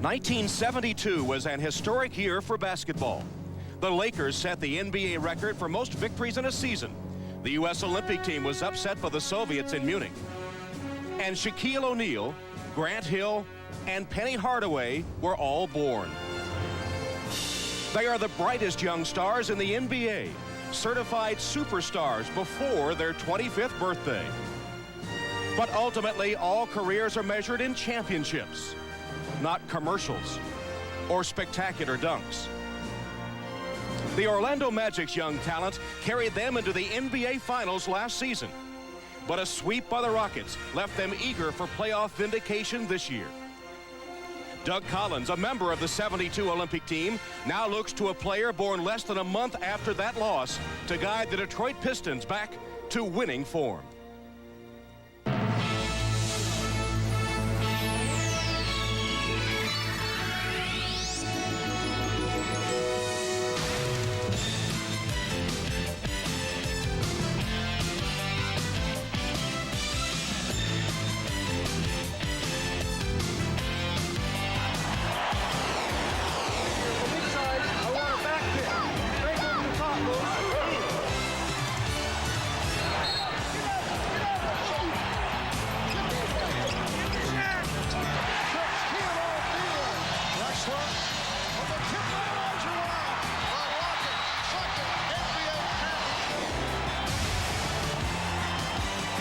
1972 was an historic year for basketball. The Lakers set the NBA record for most victories in a season. The U.S. Olympic team was upset by the Soviets in Munich. And Shaquille O'Neal, Grant Hill, and Penny Hardaway were all born. They are the brightest young stars in the NBA, certified superstars before their 25th birthday. But ultimately, all careers are measured in championships, not commercials or spectacular dunks. The Orlando Magic's young talent carried them into the NBA Finals last season, but a sweep by the Rockets left them eager for playoff vindication this year. Doug Collins, a member of the '72 Olympic team, now looks to a player born less than a month after that loss to guide the Detroit Pistons back to winning form.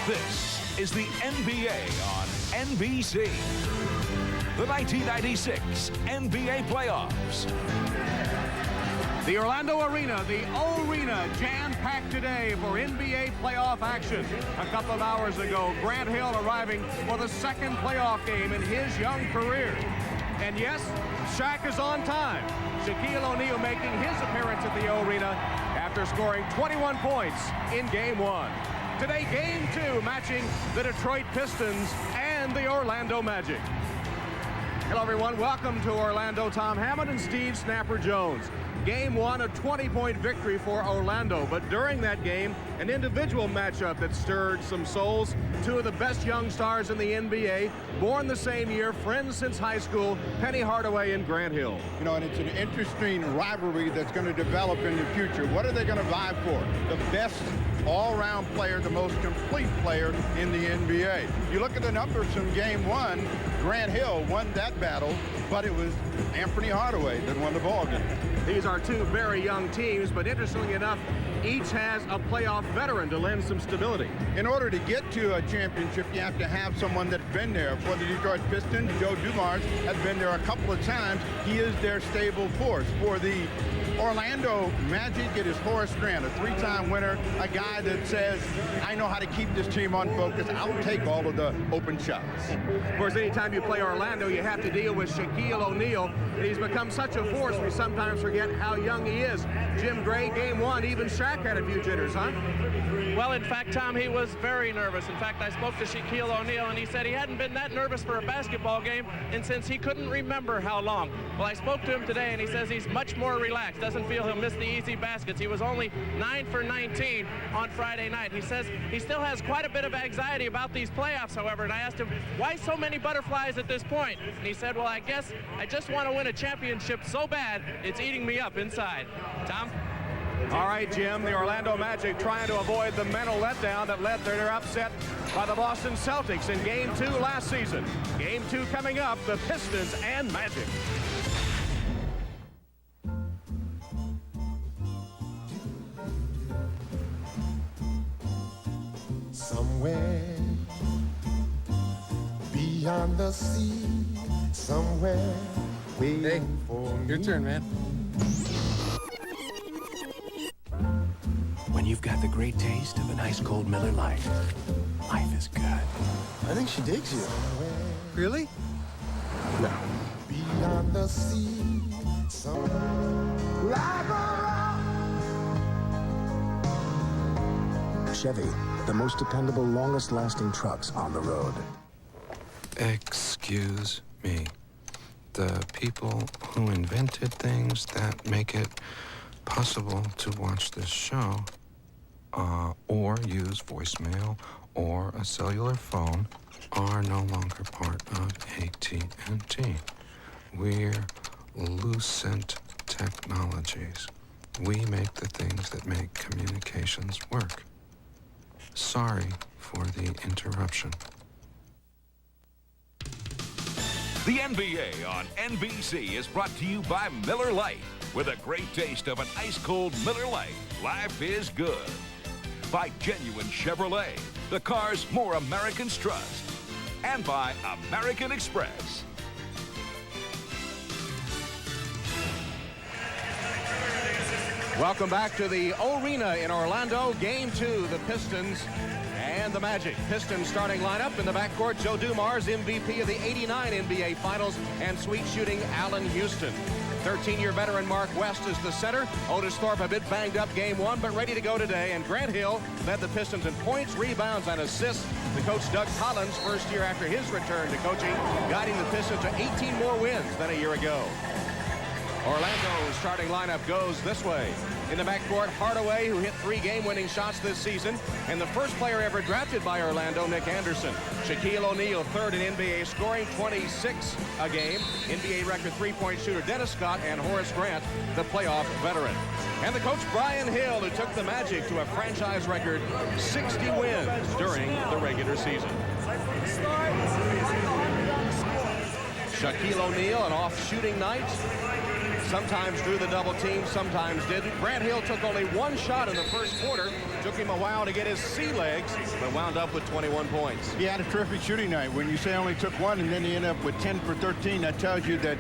This is the NBA on NBC. The 1996 NBA playoffs. The Orlando Arena, the O-Arena, jam-packed today for NBA playoff action. A couple of hours ago, Grant Hill arriving for the second playoff game in his young career. And yes, Shaq is on time. Shaquille O'Neal making his appearance at the O-Arena after scoring 21 points in Game 1. Today, Game 2, matching the Detroit Pistons and the Orlando Magic. Hello, everyone. Welcome to Orlando. Tom Hammond and Steve Snapper Jones. Game 1, a 20-point victory for Orlando. But during that game, an individual matchup that stirred some souls. Two of the best young stars in the NBA, born the same year, friends since high school, Penny Hardaway and Grant Hill. You know, and it's an interesting rivalry that's going to develop in the future. What are they going to vie for? The best all-round player, the most complete player in the NBA. You look at the numbers from Game 1, Grant Hill won that battle, but it was Anthony Hardaway that won the ball game. These are two very young teams, but interestingly enough, each has a playoff veteran to lend some stability. In order to get to a championship, you have to have someone that's been there. For the Detroit Pistons, Joe Dumars has been there a couple of times. He is their stable force. For the Orlando Magic, it is Horace Grant, a three-time winner, a guy that says, I know how to keep this team on focus. I'll take all of the open shots. Of course, anytime you play Orlando, you have to deal with Shaquille O'Neal. He's become such a force, we sometimes forget how young he is. Jim Gray, Game 1, even Shaq had a few jitters, huh? Well, in fact, Tom, he was very nervous. In fact, I spoke to Shaquille O'Neal, and he said he hadn't been that nervous for a basketball game and since he couldn't remember how long. Well, I spoke to him today, and he says he's much more relaxed. Doesn't feel he'll miss the easy baskets. He was only 9 for 19 on Friday night. He says he still has quite a bit of anxiety about these playoffs, however, and I asked him, why so many butterflies at this point? And he said, well, I guess I just want to win a championship so bad, it's eating me up inside. Tom? All right, Jim, the Orlando Magic trying to avoid the mental letdown that led to their upset by the Boston Celtics in Game 2 last season. Game 2 coming up, the Pistons and Magic. Somewhere beyond the sea, somewhere waiting for me. Your turn, man. When you've got the great taste of an ice cold Miller Lite, life is good. I think she digs you. Really? No. Beyond the sea, somewhere like a rock. Chevy, the most dependable, longest-lasting trucks on the road. Excuse me. The people who invented things that make it possible to watch this show or use voicemail or a cellular phone are no longer part of AT&T. We're Lucent Technologies. We make the things that make communications work. Sorry for the interruption. The NBA on NBC is brought to you by Miller Lite. With a great taste of an ice-cold Miller Lite, life is good. By Genuine Chevrolet, the cars more Americans trust. And by American Express. Welcome back to the Arena in Orlando. Game 2, the Pistons and the Magic. Pistons starting lineup in the backcourt. Joe Dumars, MVP of the '89 NBA Finals, and sweet shooting Allen Houston. 13-year veteran Mark West is the center. Otis Thorpe a bit banged up game 1, but ready to go today. And Grant Hill led the Pistons in points, rebounds, and assists. The coach Doug Collins, first year after his return to coaching, guiding the Pistons to 18 more wins than a year ago. Orlando's starting lineup goes this way. In the backcourt, Hardaway, who hit 3 game-winning shots this season, and the first player ever drafted by Orlando, Nick Anderson. Shaquille O'Neal, third in NBA scoring, 26 a game. NBA record three-point shooter Dennis Scott, and Horace Grant, the playoff veteran. And the coach Brian Hill, who took the Magic to a franchise record 60 wins during the regular season. Shaquille O'Neal, an off shooting night. Sometimes drew the double team, sometimes didn't. Grant Hill took only 1 shot in the first quarter. Took him a while to get his sea legs, but wound up with 21 points. He had a terrific shooting night. When you say only took 1 and then he ended up with 10 for 13, that tells you that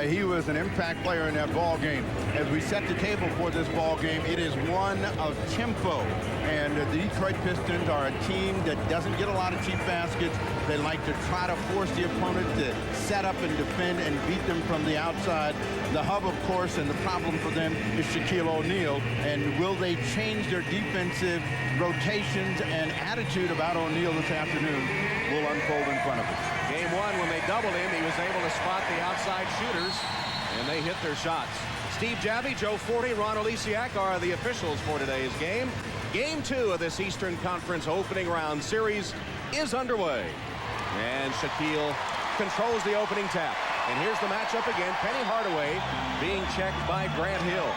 he was an impact player in that ball game. As we set the table for this ball game, it is one of tempo. And the Detroit Pistons are a team that doesn't get a lot of cheap baskets. They like to try to force the opponent to set up and defend and beat them from the outside. The hub, of course, and the problem for them is Shaquille O'Neal. And will they change their defensive rotations and attitude about O'Neal this afternoon will unfold in front of us. Game 1, when they doubled him, he was able to spot the outside shooters, and they hit their shots. Steve Javie, Joe Forte, Ron Olesiak are the officials for today's game. Game 2 of this Eastern Conference opening round series is underway. And Shaquille controls the opening tap. And here's the matchup again. Penny Hardaway being checked by Grant Hill.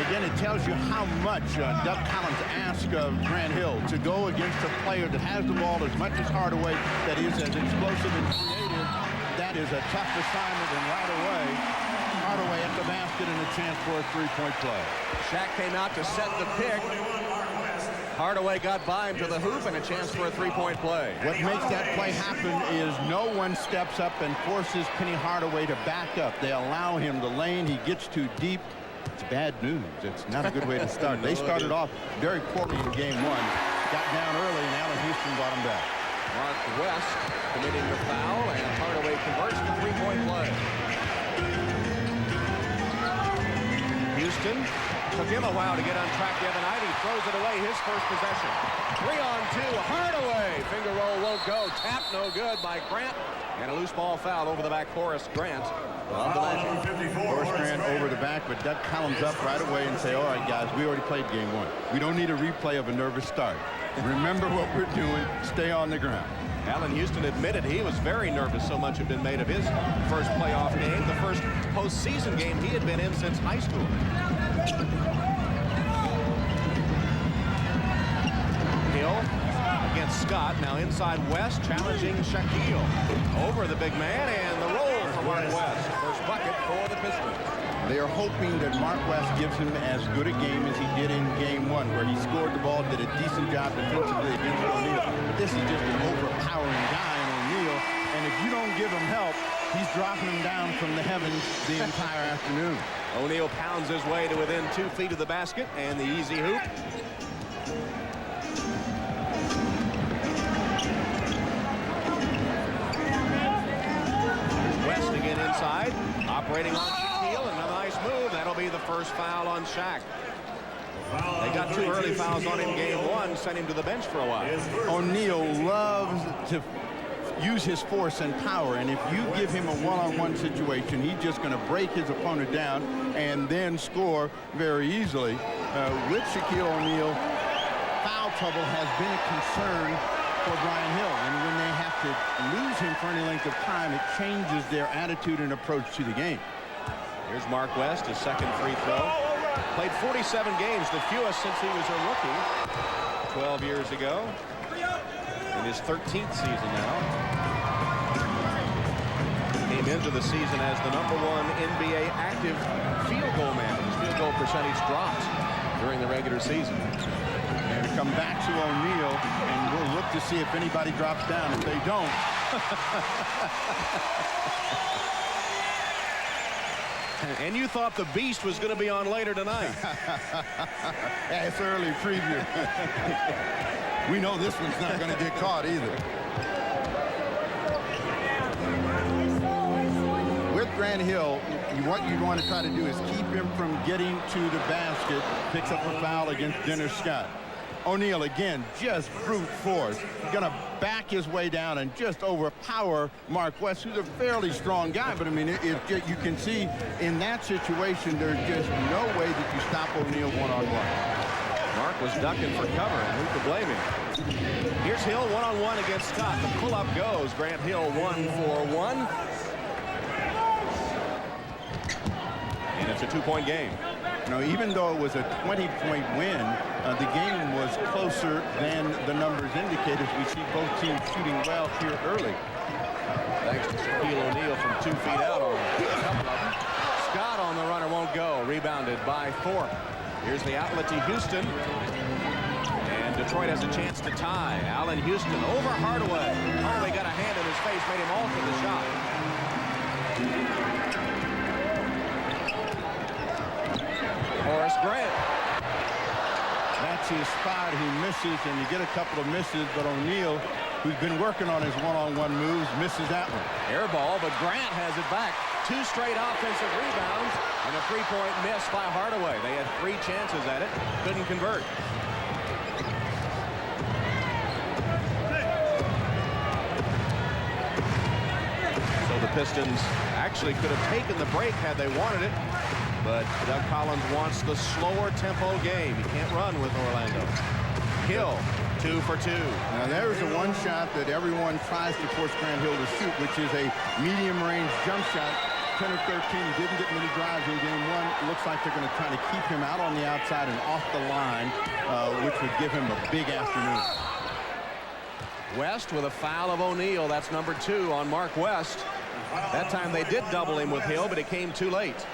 Again, it tells you how much Doug Collins asked of Grant Hill to go against a player that has the ball as much as Hardaway, that is as explosive and creative. That is a tough assignment, and right away, Hardaway at the basket and a chance for a three-point play. Shaq came out to set the pick. Hardaway got by him to the hoop and a chance for a three-point play. What makes that play happen is no one steps up and forces Penny Hardaway to back up. They allow him to lane. He gets too deep. It's bad news. It's not a good way to start. They started off very poorly in game 1. Got down early, and Allen Houston brought him back. Mark West committing the foul, and Hardaway converts the three-point play. Houston took him a while to get on track the other night. He throws it away, his first possession. 3-on-2, Hardaway. Finger roll won't go. Tap no good by Grant. And a loose ball foul over the back. Horace Grant on the Magic. Horace Grant over the back, but Doug Collins up right away and say, all right, guys, we already played game 1. We don't need a replay of a nervous start. Remember what we're doing. Stay on the ground. Allen Houston admitted he was very nervous. So much had been made of his first playoff game, the first postseason game he had been in since high school. Hill against Scott. Now inside West, challenging Shaquille. Over the big man, and the roll for Mark West. First bucket for the Pistons. They are hoping that Mark West gives him as good a game as he did in game 1, where he scored the ball, did a decent job defensively against O'Neal. But this is just an overpowering guy in O'Neal, and if you don't give him help, he's dropping him down from the heavens the entire afternoon. O'Neal pounds his way to within 2 feet of the basket, and the easy hoop. West again inside, operating on Shaquille. Another nice move. That'll be the first foul on Shaq. They got 2 early fouls on him game 1, sent him to the bench for a while. O'Neal loves to use his force and power, and if you give him a one-on-one situation, he's just going to break his opponent down and then score very easily. With Shaquille O'Neal, foul trouble has been a concern for Brian Hill. And when they have to lose him for any length of time, it changes their attitude and approach to the game. Here's Mark West, his second free throw. Played 47 games, the fewest since he was a rookie 12 years ago. In his 13th season now. Came into the season as the #1 NBA active field goal man. His field goal percentage dropped during the regular season. And to come back to O'Neal, and we'll look to see if anybody drops down. If they don't. And you thought the Beast was going to be on later tonight. Yeah, it's early preview. We know this one's not going to get caught either. With Grant Hill, what you want to try to do is keep him from getting to the basket. Picks up a foul against Dennis Scott. O'Neal, again, just brute force. Going to back his way down and just overpower Mark West, who's a fairly strong guy. But, I mean, you can see in that situation, there's just no way that you stop O'Neal one-on-one. Mark was ducking for cover, and who could blame him? Here's Hill one-on-one against Scott. The pull-up goes. Grant Hill 1-for-1. And it's a 2-point game. Now, even though it was a 20-point win, the game was closer than the numbers indicate, as we see both teams shooting well here early. Thanks to Shaquille O'Neal from 2 feet out on a couple of them. Scott on the runner won't go. Rebounded by Thorpe. Here's the outlet to Houston. And Detroit has a chance to tie. Allen Houston over Hardaway. Hardaway got a hand in his face, made him alter the shot. Horace Grant. That's his spot. He misses, and you get a couple of misses, but O'Neal, who's been working on his one-on-one moves, misses that one. Air ball, but Grant has it back. 2 straight offensive rebounds and a 3-point miss by Hardaway. They had 3 chances at it, couldn't convert. So the Pistons actually could have taken the break had they wanted it. But Doug Collins wants the slower tempo game. He can't run with Orlando. Hill, 2 for 2. Now there's the one shot that everyone tries to force Grant Hill to shoot, which is a medium-range jump shot. 10 or 13, didn't get many drives in game 1. Looks like they're going to try to keep him out on the outside and off the line, which would give him a big afternoon. West with a foul of O'Neal. That's number 2 on Mark West. That time they did double him with Hill, but it came too late.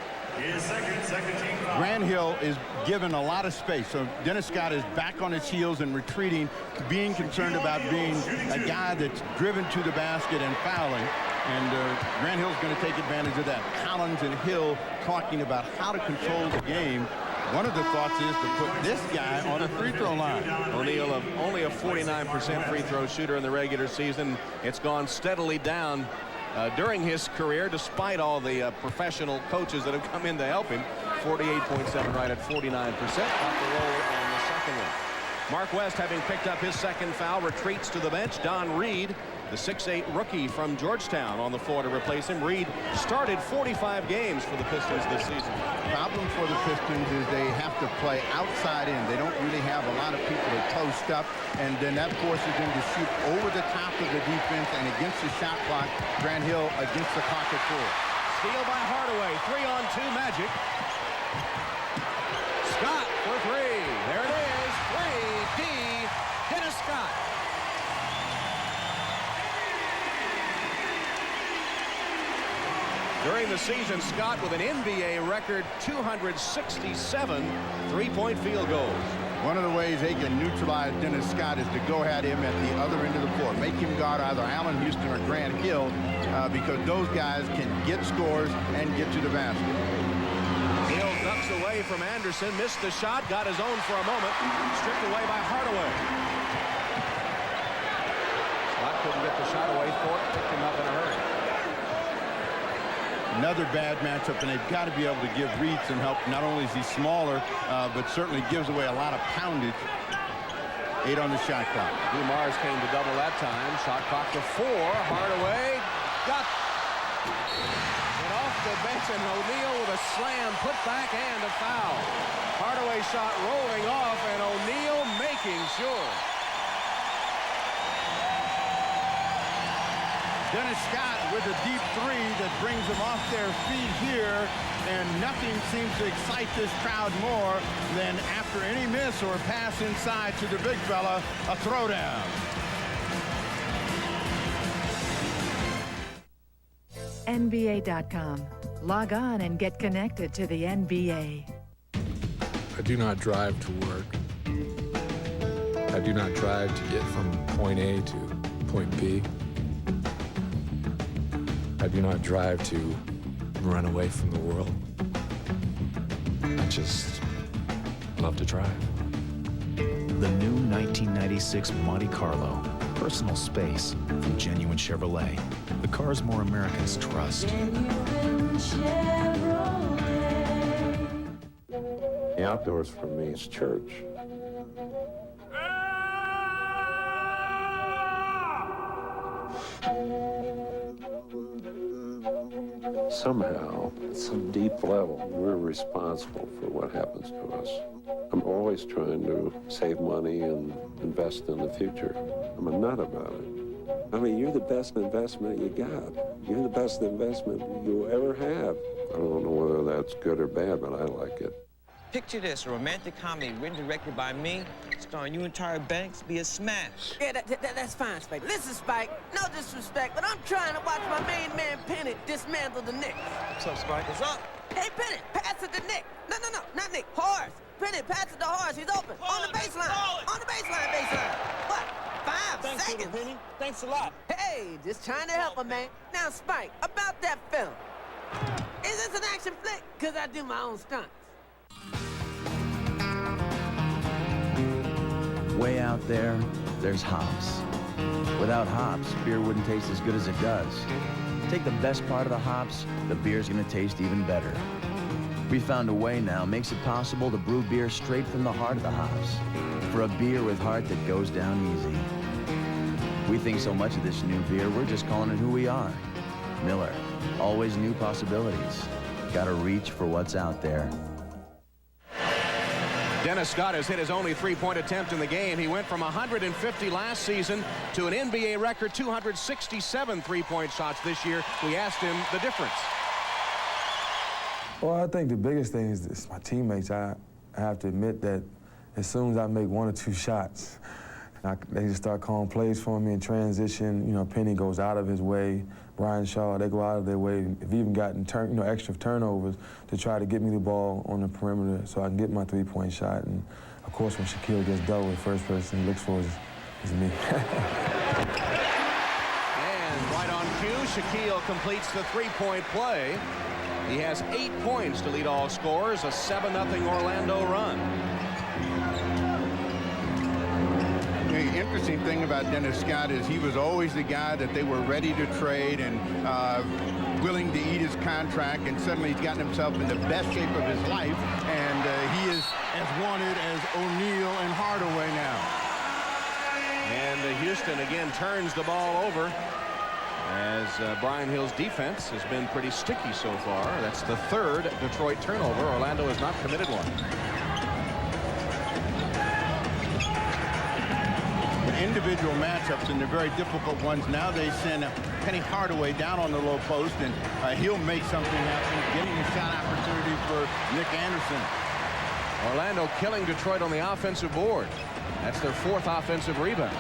Grant Hill is given a lot of space, so Dennis Scott is back on his heels and retreating, being concerned about being a guy that's driven to the basket and fouling, and Grant Hill's going to take advantage of that. Collins and Hill talking about how to control the game. One of the thoughts is to put this guy on a free throw line. O'Neal, only a 49% free throw shooter in the regular season. It's gone steadily down during his career, despite all the professional coaches that have come in to help him. 48.7 right at 49%. Off the roll on the second one. Mark West, having picked up his second foul, retreats to the bench. Don Reed, the 6'8" rookie from Georgetown, on the floor to replace him. Reed started 45 games for the Pistons this season. The problem for the Pistons is they have to play outside in. They don't really have a lot of people to post up, and then that forces them to shoot over the top of the defense and against the shot clock. Grant Hill against the clock at 4. Steal by Hardaway. 3-on-2 Magic. Scott for 3. There it is. 3D. Dennis Scott. During the season, Scott with an NBA record 267 three-point field goals. One of the ways they can neutralize Dennis Scott is to go at him at the other end of the floor. Make him guard either Allen Houston or Grant Hill because those guys can get scores and get to the basket. Hill ducks away from Anderson, missed the shot, got his own for a moment, stripped away by Hardaway. Scott couldn't get the shot away. Thorpe picked him up in a hurry. Another bad matchup, and they've got to be able to give Reed some help. Not only is he smaller, but certainly gives away a lot of poundage. 8 on the shot clock. Dumars came to double that time. Shot clock to 4. Hardaway got it off the bench, and O'Neal with a slam, put back, and a foul. Hardaway shot rolling off, and O'Neal making sure. Dennis Scott with a deep three that brings them off their feet here, and nothing seems to excite this crowd more than after any miss or pass inside to the big fella, a throwdown. NBA.com. Log on and get connected to the NBA. I do not drive to work. I do not drive to get from point A to point B. I do not drive to run away from the world. I just love to drive. The new 1996 Monte Carlo. Personal space from Genuine Chevrolet. The cars more Americans trust. The outdoors for me is church. Somehow, at some deep level, we're responsible for what happens to us. I'm always trying to save money and invest in the future. I'm a nut about it. I mean, you're the best investment you got. You're the best investment you'll ever have. I don't know whether that's good or bad, but I like it. Picture this, a romantic comedy written and directed by me, starring you and Tyra Banks, be a smash. Yeah, that's fine, Spike. Listen, Spike, no disrespect, but I'm trying to watch my main man, Penny, dismantle the Knicks. What's up, Spike? What's up? Hey, Penny, pass it to Nick. No, not Nick, Horace. Penny, pass it to Horace. He's open. On the baseline. On the baseline. What? 5 seconds? Penny. Thanks a lot. Hey, just trying to help him, man. Now, Spike, about that film. Is this an action flick? Because I do my own stunts. Way out there, there's hops. Without hops, beer wouldn't taste as good as it does. Take the best part of the hops, the beer's gonna taste even better. We found a way now, makes it possible to brew beer straight from the heart of the hops. For a beer with heart that goes down easy. We think so much of this new beer, we're just calling it who we are. Miller, always new possibilities. Gotta reach for what's out there. Dennis Scott has hit his only three-point attempt in the game. He went from 150 last season to an NBA record 267 three-point shots this year. We asked him the difference. Well, I think the biggest thing is my teammates. I have to admit that as soon as I make 1 or 2 shots, they just start calling plays for me in transition. You know, Penny goes out of his way. Brian Shaw, they go out of their way. They've even gotten extra turnovers to try to get me the ball on the perimeter so I can get my three-point shot. And of course, when Shaquille gets doubled, the first person he looks for is me. And right on cue, Shaquille completes the three-point play. He has 8 points to lead all scorers, a 7-0 Orlando run. The interesting thing about Dennis Scott is he was always the guy that they were ready to trade and willing to eat his contract, and suddenly he's gotten himself in the best shape of his life, and he is as wanted as O'Neal and Hardaway now. And Houston again turns the ball over as Brian Hill's defense has been pretty sticky so far. That's the 3rd Detroit turnover. Orlando has not committed one. Individual matchups, and they're very difficult ones. Now they send Penny Hardaway down on the low post, and he'll make something happen, getting a shot opportunity for Nick Anderson. Orlando killing Detroit on the offensive board. That's their 4th offensive rebound.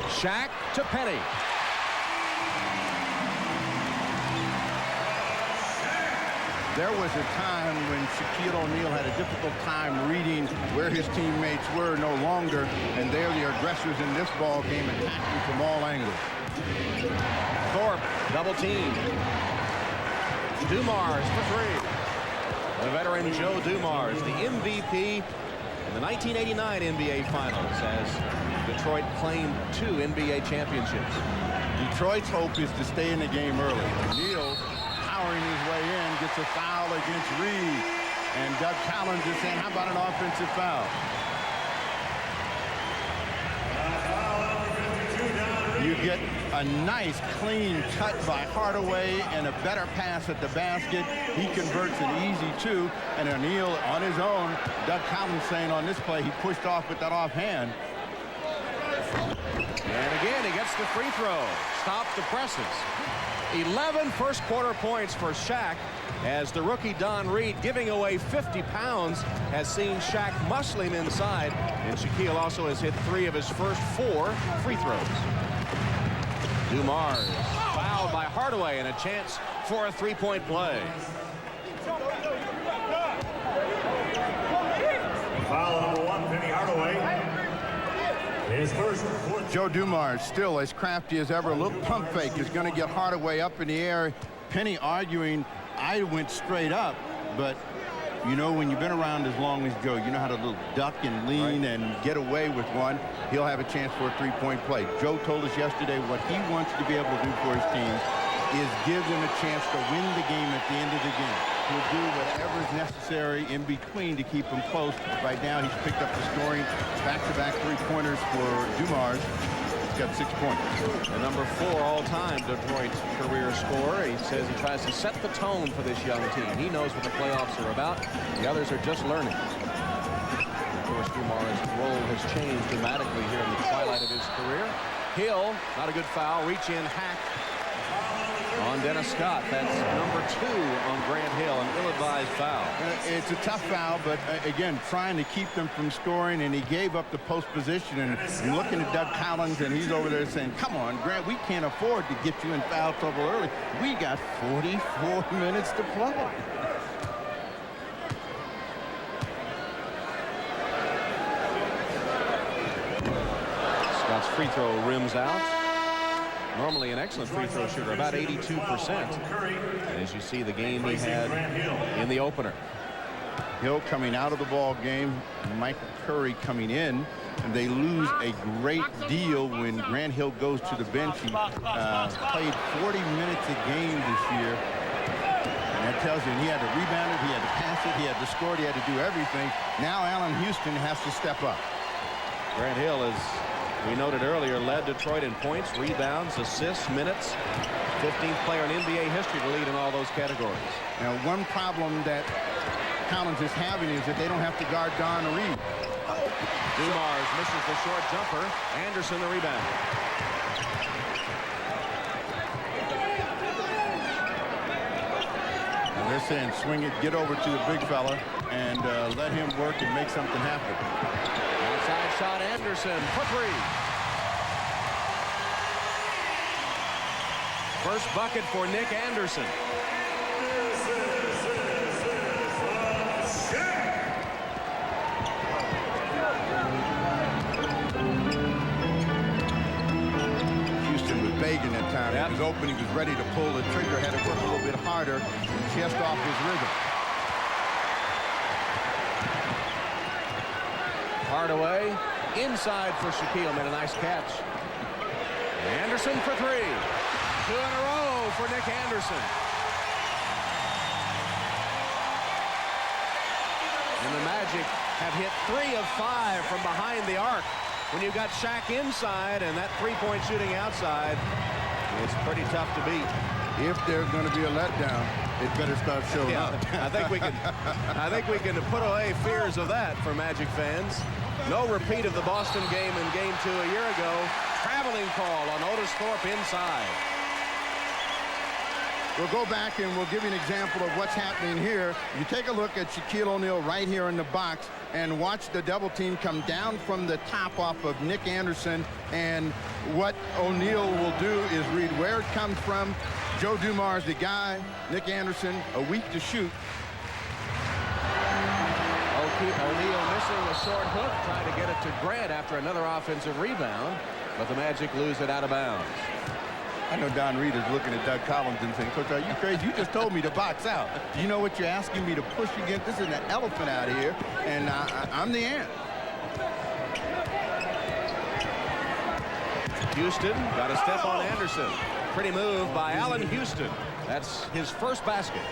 Shaq to Penny. There was a time when Shaquille O'Neal had a difficult time reading where his teammates were no longer, and they're the aggressors in this ball game, attacking from all angles. Thorpe, double team. Dumars for 3. The veteran Joe Dumars, the MVP in the 1989 NBA Finals, as Detroit claimed 2 NBA championships. Detroit's hope is to stay in the game early. O'Neal powering his way in, gets a foul against Reed, and Doug Collins is saying, how about an offensive foul? You get a nice clean cut by Hardaway and a better pass at the basket. He converts an easy 2, and O'Neal on his own. Doug Collins saying on this play he pushed off with that offhand. And again, he gets the free throw. Stops the presses. 11 first quarter points for Shaq, as the rookie Don Reed, giving away 50 pounds, has seen Shaq muscle him inside. And Shaquille also has hit 3 of his first 4 free throws. Dumars fouled by Hardaway, and a chance for a three-point play. Foul number 1, Penny Hardaway. His first. Joe Dumars, still as crafty as ever. A little pump fake is going to get Hardaway up in the air. Penny arguing, I went straight up, but you know, when you've been around as long as Joe, you know how to little duck and lean and get away with one. He'll have a chance for a three-point play. Joe told us yesterday what he wants to be able to do for his team is give them a chance to win the game at the end of the game. He'll do whatever is necessary in between to keep them close. Right now, he's picked up the scoring back-to-back three-pointers for Dumars. He's got 6 points. And number 4 all-time Detroit career scorer. He says he tries to set the tone for this young team. He knows what the playoffs are about. The others are just learning. Of course, Dumars' role has changed dramatically here in the twilight of his career. Hill, not a good foul. Reach in, hack on Dennis Scott. That's number 2 on Grant Hill, an ill-advised foul. It's a tough foul, but again, trying to keep them from scoring, and he gave up the post position. And you're looking at Doug Collins, and he's over there saying, come on, Grant, we can't afford to get you in foul trouble early. We got 44 minutes to play. Scott's free throw rims out. Normally an excellent free throw shooter, about 82%. And as you see, the game he had in the opener. Hill coming out of the ball game, Michael Curry coming in, and they lose a great deal when Grant Hill goes to the bench. He played 40 minutes a game this year. And that tells you, and he had to rebound it, he had to pass it, he had to score it, he had to do everything. Now Allen Houston has to step up. Grant Hill is, we noted earlier, led Detroit in points, rebounds, assists, minutes. 15th player in NBA history to lead in all those categories. Now, one problem that Collins is having is that they don't have to guard Don Reed. Dumars misses the short jumper. Anderson the rebound. And they're saying swing it, get over to the big fella, and let him work and make something happen. Outside shot, Anderson for 3. First bucket for Nick Anderson. Houston was begging that time. He was open, he was ready to pull the trigger, had to work a little bit harder, just off his rhythm. Hardaway inside for Shaquille, made a nice catch. Anderson for 3. 2 in a row for Nick Anderson. And the Magic have hit 3 of 5 from behind the arc. When you've got Shaq inside and that three-point shooting outside, it's pretty tough to beat. If there's going to be a letdown, it better start showing up. I think we can put away fears of that for Magic fans. No repeat of the Boston game in Game 2 a year ago. Traveling call on Otis Thorpe inside. We'll go back and we'll give you an example of what's happening here. You take a look at Shaquille O'Neal right here in the box and watch the double team come down from the top off of Nick Anderson. And what O'Neal will do is read where it comes from. Joe Dumars, the guy, Nick Anderson, a week to shoot. O'Neal missing a short hook, trying to get it to Grant after another offensive rebound, but the Magic lose it out of bounds. I know Don Reed is looking at Doug Collins and saying, Coach, are you crazy? You just told me to box out. Do you know what you're asking me to push against? This is an elephant out of here, and I'm the ant. Houston got a step on Anderson. Pretty move by Allen Houston. That's his first basket.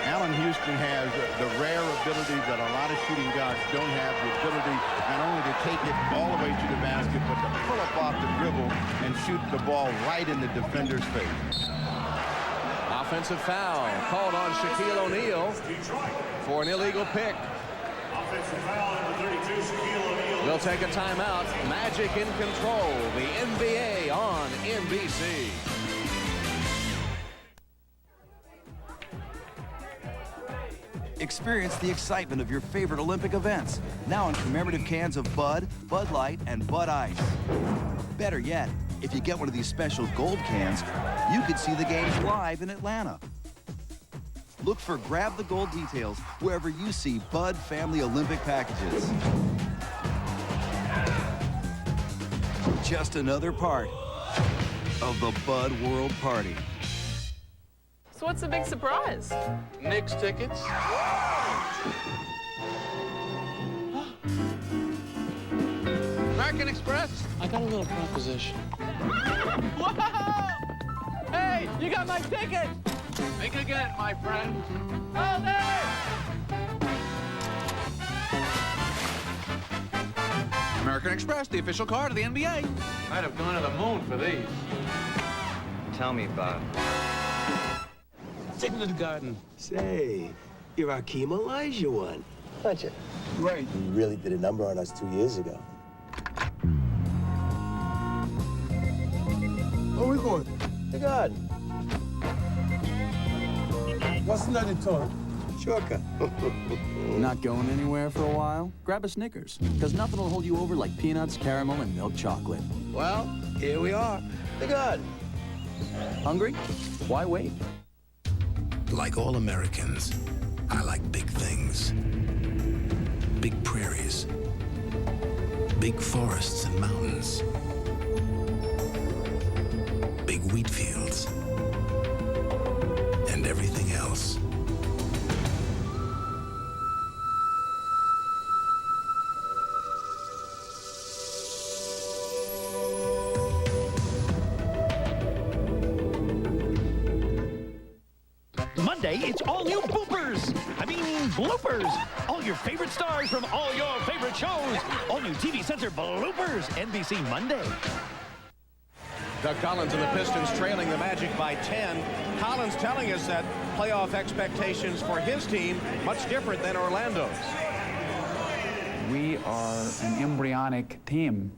Allen Houston has the rare ability that a lot of shooting guards don't have, the ability not only to take it all the way to the basket, but to pull up off the dribble and shoot the ball right in the defender's face. Offensive foul called on Shaquille O'Neal for an illegal pick. Offensive foul, number 32, Shaquille O'Neal. We'll take a timeout. Magic in control. The NBA on NBC. Experience the excitement of your favorite Olympic events, now in commemorative cans of Bud, Bud Light, and Bud Ice. Better yet, if you get one of these special gold cans, you could see the games live in Atlanta. Look for Grab the Gold details wherever you see Bud Family Olympic packages. Just another part of the Bud World Party. So what's the big surprise? Knicks tickets. American Express? I got a little proposition. Whoa! Hey, you got my ticket! Think again, my friend. Hold it! American Express, the official card of the NBA. I'd have gone to the moon for these. Tell me, Bob. Take me to the garden. Say, you're our Akeem Olajuwon, aren't you? Right. You really did a number on us 2 years ago. Where we going? The garden. What's another toy? Shortcut. Not going anywhere for a while? Grab a Snickers, because nothing will hold you over like peanuts, caramel, and milk chocolate. Well, here we are. The garden. Hungry? Why wait? Like all Americans, I like big things. Big prairies. Big forests and mountains. Big wheat fields. And everything else. Monday, it's all new boopers. I mean, bloopers. All your favorite stars from all your favorite shows. All new TV-censored bloopers. NBC Monday. Doug Collins and the Pistons trailing the Magic by 10. Collins telling us that playoff expectations for his team much different than Orlando's. We are an embryonic team.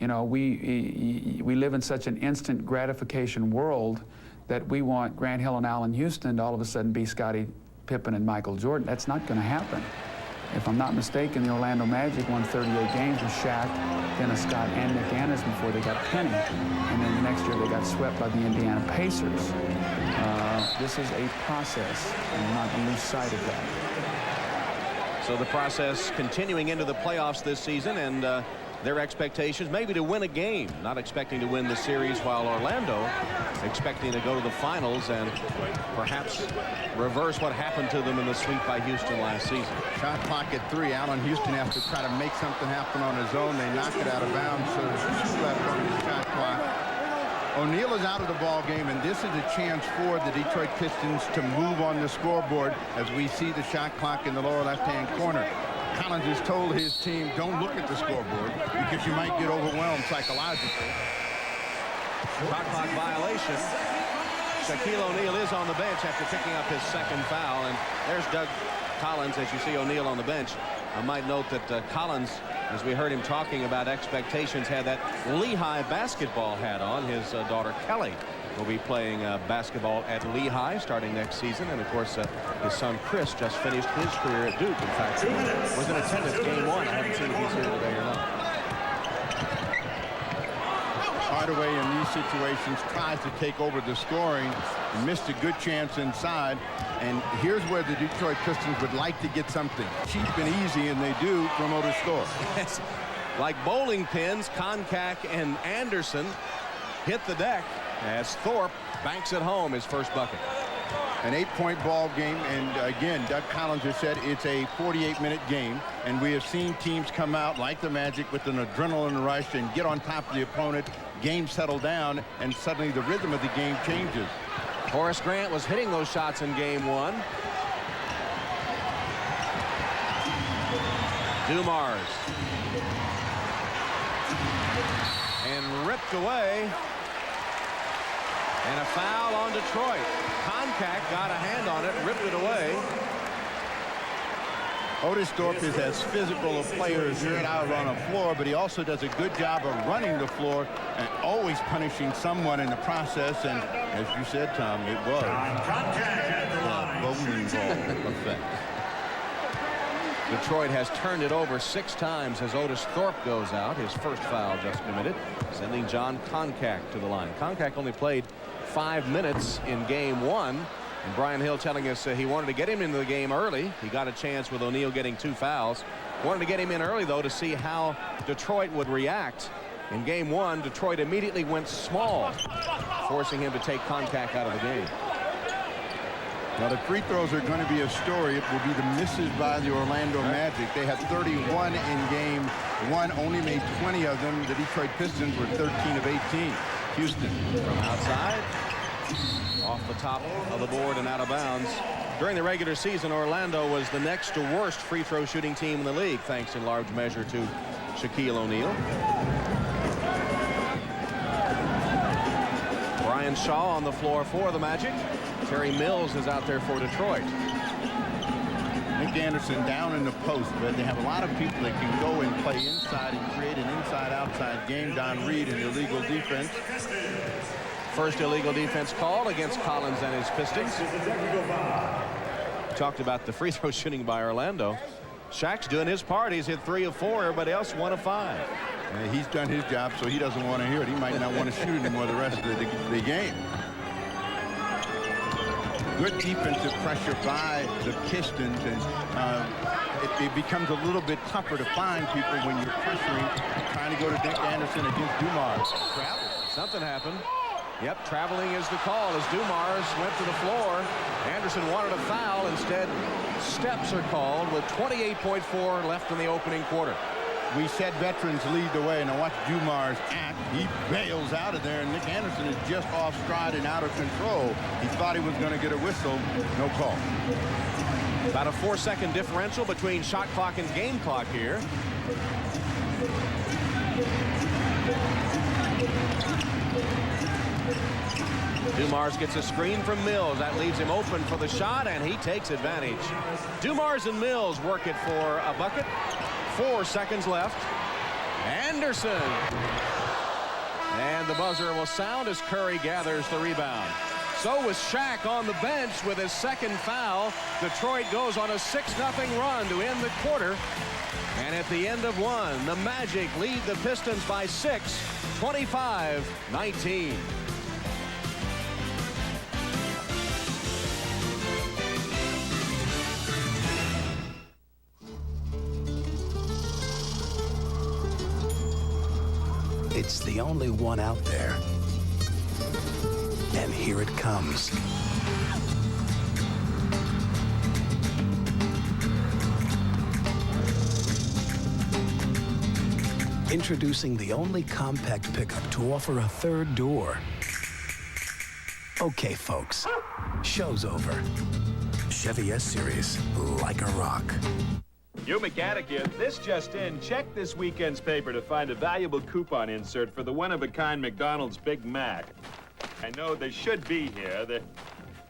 You know, we live in such an instant gratification world that we want Grant Hill and Allen Houston to all of a sudden be Scottie Pippen and Michael Jordan. That's not going to happen. If I'm not mistaken, the Orlando Magic won 38 games with Shaq, Dennis Scott, and Nick Anderson before they got Penny. And then the next year they got swept by the Indiana Pacers. This is a process, and not lose sight of that. So the process continuing into the playoffs this season, and their expectations maybe to win a game, not expecting to win the series, while Orlando expecting to go to the finals and perhaps reverse what happened to them in the sweep by Houston last season. Shot clock at 3. Allen Houston has to try to make something happen on his own. They knock it out of bounds, so there's 2 left on the shot clock. O'Neal is out of the ball game, and this is a chance for the Detroit Pistons to move on the scoreboard as we see the shot clock in the lower left-hand corner. Collins has told his team, don't look at the scoreboard because you might get overwhelmed psychologically. Shot clock violation. Shaquille O'Neal is on the bench after picking up his second foul, and there's Doug Collins as you see O'Neal on the bench. I might note that Collins, as we heard him talking about expectations, had that Lehigh basketball hat on. His daughter Kelly will be playing basketball at Lehigh starting next season, and of course his son Chris just finished his career at Duke. In fact, he was in attendance game 1. I haven't seen if he's here today or not. Hardaway in these situations tries to take over the scoring. He missed a good chance inside, and here's where the Detroit Pistons would like to get something cheap and easy, and they do from Otis Thorpe. Yes. Like bowling pins, Koncak and Anderson hit the deck as Thorpe banks it home, his first bucket. An 8-point ball game, and again, Doug Collins has said it's a 48-minute game, and we have seen teams come out like the Magic with an adrenaline rush and get on top of the opponent, game settle down, and suddenly the rhythm of the game changes. Horace Grant was hitting those shots in game 1. Dumars. And ripped away. And a foul on Detroit. Koncak got a hand on it, ripped it away. Otis Thorpe is as physical a player as there out on the floor, but he also does a good job of running the floor and always punishing someone in the process. And as you said, Tom, it was a bowling ball effect. Detroit has turned it over 6 times as Otis Thorpe goes out. His first foul just committed, sending John Koncak to the line. Koncak only played 5 minutes in game 1. And Brian Hill telling us he wanted to get him into the game early. He got a chance with O'Neal getting 2 fouls. Wanted to get him in early, though, to see how Detroit would react. In game 1, Detroit immediately went small, forcing him to take Koncak out of the game. Now, the free throws are going to be a story. It will be the misses by the Orlando Magic. They had 31 in game 1, only made 20 of them. The Detroit Pistons were 13 of 18. Houston from outside, off the top of the board and out of bounds. During the regular season, Orlando was the next to worst free throw shooting team in the league, thanks in large measure to Shaquille O'Neal. Brian Shaw on the floor for the Magic. Terry Mills is out there for Detroit. Nick Anderson down in the post, but they have a lot of people that can go and play inside and create an inside-outside game. Don Reed in illegal defense. First illegal defense called against Collins and his Pistons. Talked about the free throw shooting by Orlando. Shaq's doing his part. He's hit 3 of 4. Everybody else 1 of 5. And he's done his job, so he doesn't want to hear it. He might not want to shoot anymore the rest of the game. Good defensive pressure by the Pistons, and it becomes a little bit tougher to find people when you're pressuring, trying to go to Nick Anderson against Dumars. Travel. Something happened. Yep, traveling is the call as Dumars went to the floor. Anderson wanted a foul. Instead, steps are called with 28.4 left in the opening quarter. We said veterans lead the way. Now watch Dumars act. He bails out of there, and Nick Anderson is just off stride and out of control. He thought he was going to get a whistle. No call. About a 4-second differential between shot clock and game clock here. Dumars gets a screen from Mills. That leaves him open for the shot, and he takes advantage. Dumars and Mills work it for a bucket. 4 seconds left. Anderson. And the buzzer will sound as Curry gathers the rebound. So was Shaq on the bench with his second foul. Detroit goes on a 6-0 run to end the quarter. And at the end of 1, the Magic lead the Pistons by 6, 25-19. It's the only one out there. And here it comes. Introducing the only compact pickup to offer a third door. Okay, folks, show's over. Chevy S-Series, like a rock. You mechanic here. This just in. Check this weekend's paper to find a valuable coupon insert for the one-of-a-kind McDonald's Big Mac. I know they should be here.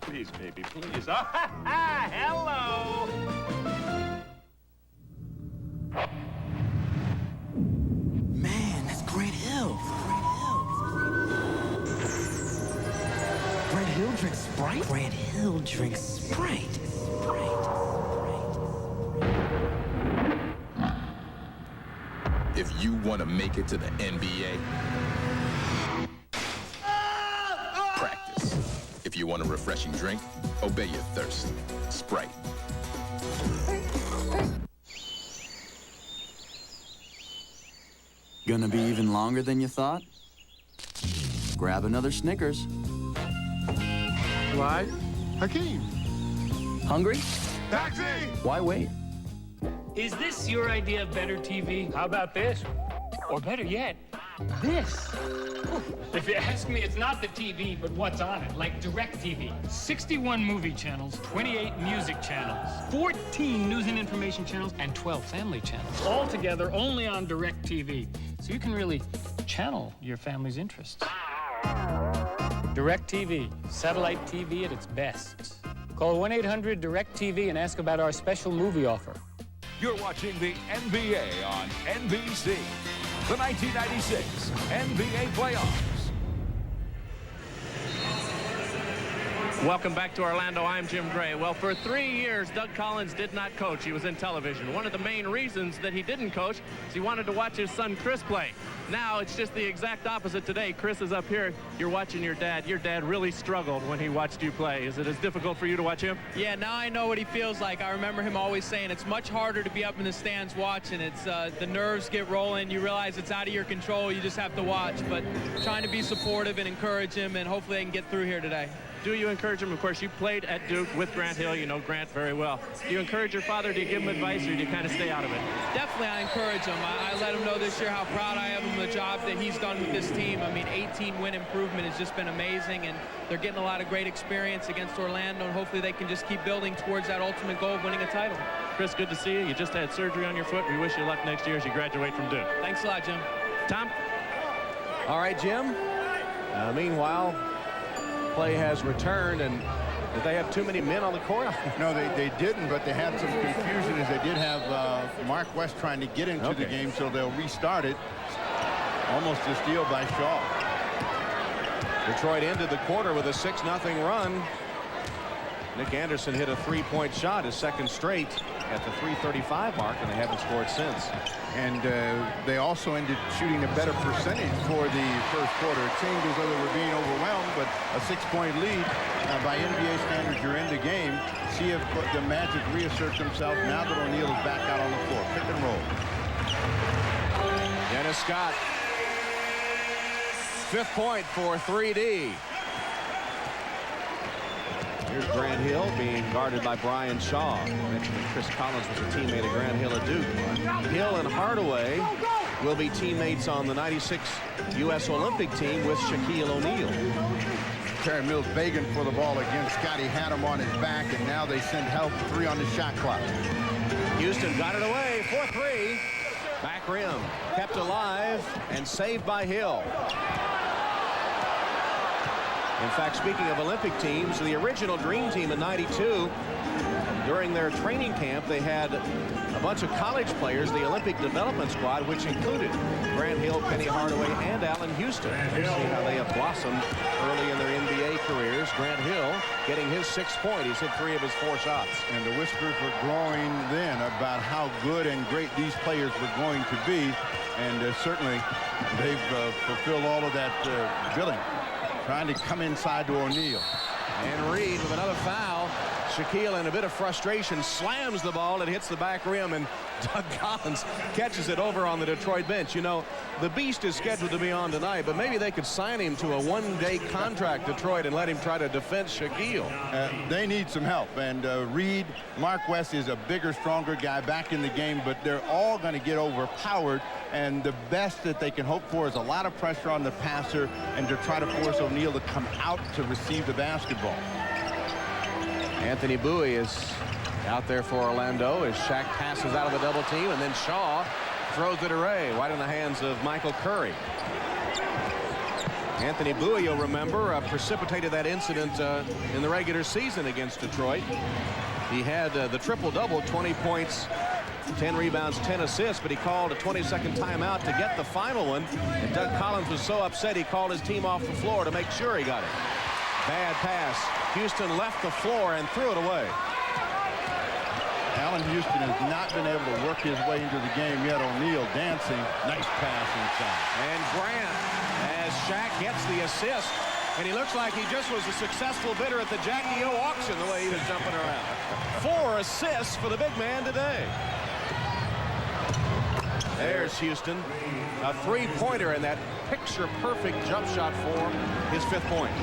Please, baby, please. Oh, hello! Man, that's Grant Hill. Grant Hill drinks Sprite? Grant Hill drinks Sprite. If you want to make it to the NBA, practice. If you want a refreshing drink, obey your thirst. Sprite. Gonna be even longer than you thought? Grab another Snickers. Clyde? Hakeem. Hungry? Taxi! Why wait? Is this your idea of better TV? How about this? Or better yet, this. If you ask me, it's not the TV, but what's on it, like DirecTV. 61 movie channels, 28 music channels, 14 news and information channels, and 12 family channels. All together only on DirecTV. So you can really channel your family's interests. DirecTV, satellite TV at its best. Call 1-800-DIRECTV and ask about our special movie offer. You're watching the NBA on NBC. The 1996 NBA Playoffs. Welcome back to Orlando. I'm Jim Gray. Well, for 3 years, Doug Collins did not coach. He was in television. One of the main reasons that he didn't coach is he wanted to watch his son Chris play. Now it's just the exact opposite today. Chris is up here. You're watching your dad. Your dad really struggled when he watched you play. Is it as difficult for you to watch him? Yeah, now I know what he feels like. I remember him always saying it's much harder to be up in the stands watching. It's the nerves get rolling. You realize it's out of your control. You just have to watch. But trying to be supportive and encourage him, and hopefully they can get through here today. Do you encourage him? Of course, you played at Duke with Grant Hill. You know Grant very well. Do you encourage your father? Do you give him advice, or do you kind of stay out of it? Definitely, I encourage him. I let him know this year how proud I am of the job that he's done with this team. I mean, 18-win improvement has just been amazing, and they're getting a lot of great experience against Orlando, and hopefully they can just keep building towards that ultimate goal of winning a title. Chris, good to see you. You just had surgery on your foot. We wish you luck next year as you graduate from Duke. Thanks a lot, Jim. Tom? All right, Jim. Meanwhile, play has returned, and did they have too many men on the court? No, they didn't, but they had some confusion as they did have Mark West trying to get into the game, so they'll restart it. Almost a steal by Shaw. Detroit ended the quarter with a 6-0 run. Nick Anderson hit a three-point shot, his second straight, at the 3:35 mark, and they haven't scored since. And they also ended shooting a better percentage for the first quarter. It seemed as though they were being overwhelmed, but a 6-point lead by NBA standards, you're in the game. See if the Magic reasserts themselves now that O'Neal is back out on the floor. Pick and roll. Dennis Scott. 5th point for 3D. Here's Grant Hill being guarded by Brian Shaw. I mentioned that Chris Collins was a teammate of Grant Hill at Duke. Hill and Hardaway will be teammates on the 96 U.S. Olympic team with Shaquille O'Neal. Terry Mills begging for the ball again. Scotty had him on his back, and now they send help. 3 on the shot clock. Houston got it away for 3. Back rim kept alive and saved by Hill. In fact, speaking of Olympic teams, the original Dream Team in '92, during their training camp, they had a bunch of college players, the Olympic Development Squad, which included Grant Hill, Penny Hardaway, and Allen Houston. You see how they have blossomed early in their NBA careers. Grant Hill getting his 6th point. He's hit 3 of his 4 shots. And the whispers were growing then about how good and great these players were going to be. And certainly they've fulfilled all of that billing. Trying to come inside to O'Neal. And Reed with another foul. Shaquille, in a bit of frustration, slams the ball. It hits the back rim, and Doug Collins catches it over on the Detroit bench. You know, the Beast is scheduled to be on tonight, but maybe they could sign him to a one-day contract, Detroit, and let him try to defend Shaquille. They need some help. And Reed, Mark West is a bigger, stronger guy back in the game, but they're all going to get overpowered. And the best that they can hope for is a lot of pressure on the passer and to try to force O'Neal to come out to receive the basketball. Anthony Bowie is out there for Orlando as Shaq passes out of a double team, and then Shaw throws it away right in the hands of Michael Curry. Anthony Bowie, you'll remember, precipitated that incident in the regular season against Detroit. He had the triple-double, 20 points, 10 rebounds, 10 assists, but he called a 20-second timeout to get the final one, and Doug Collins was so upset he called his team off the floor to make sure he got it. Bad pass. Houston left the floor and threw it away. Allen Houston has not been able to work his way into the game yet. O'Neal dancing. Nice pass inside. And Grant, as Shaq gets the assist, and he looks like he just was a successful bidder at the Jackie O auction the way he was jumping around. 4 assists for the big man today. There's Houston. A 3-pointer in that picture-perfect jump shot form. His 5th point.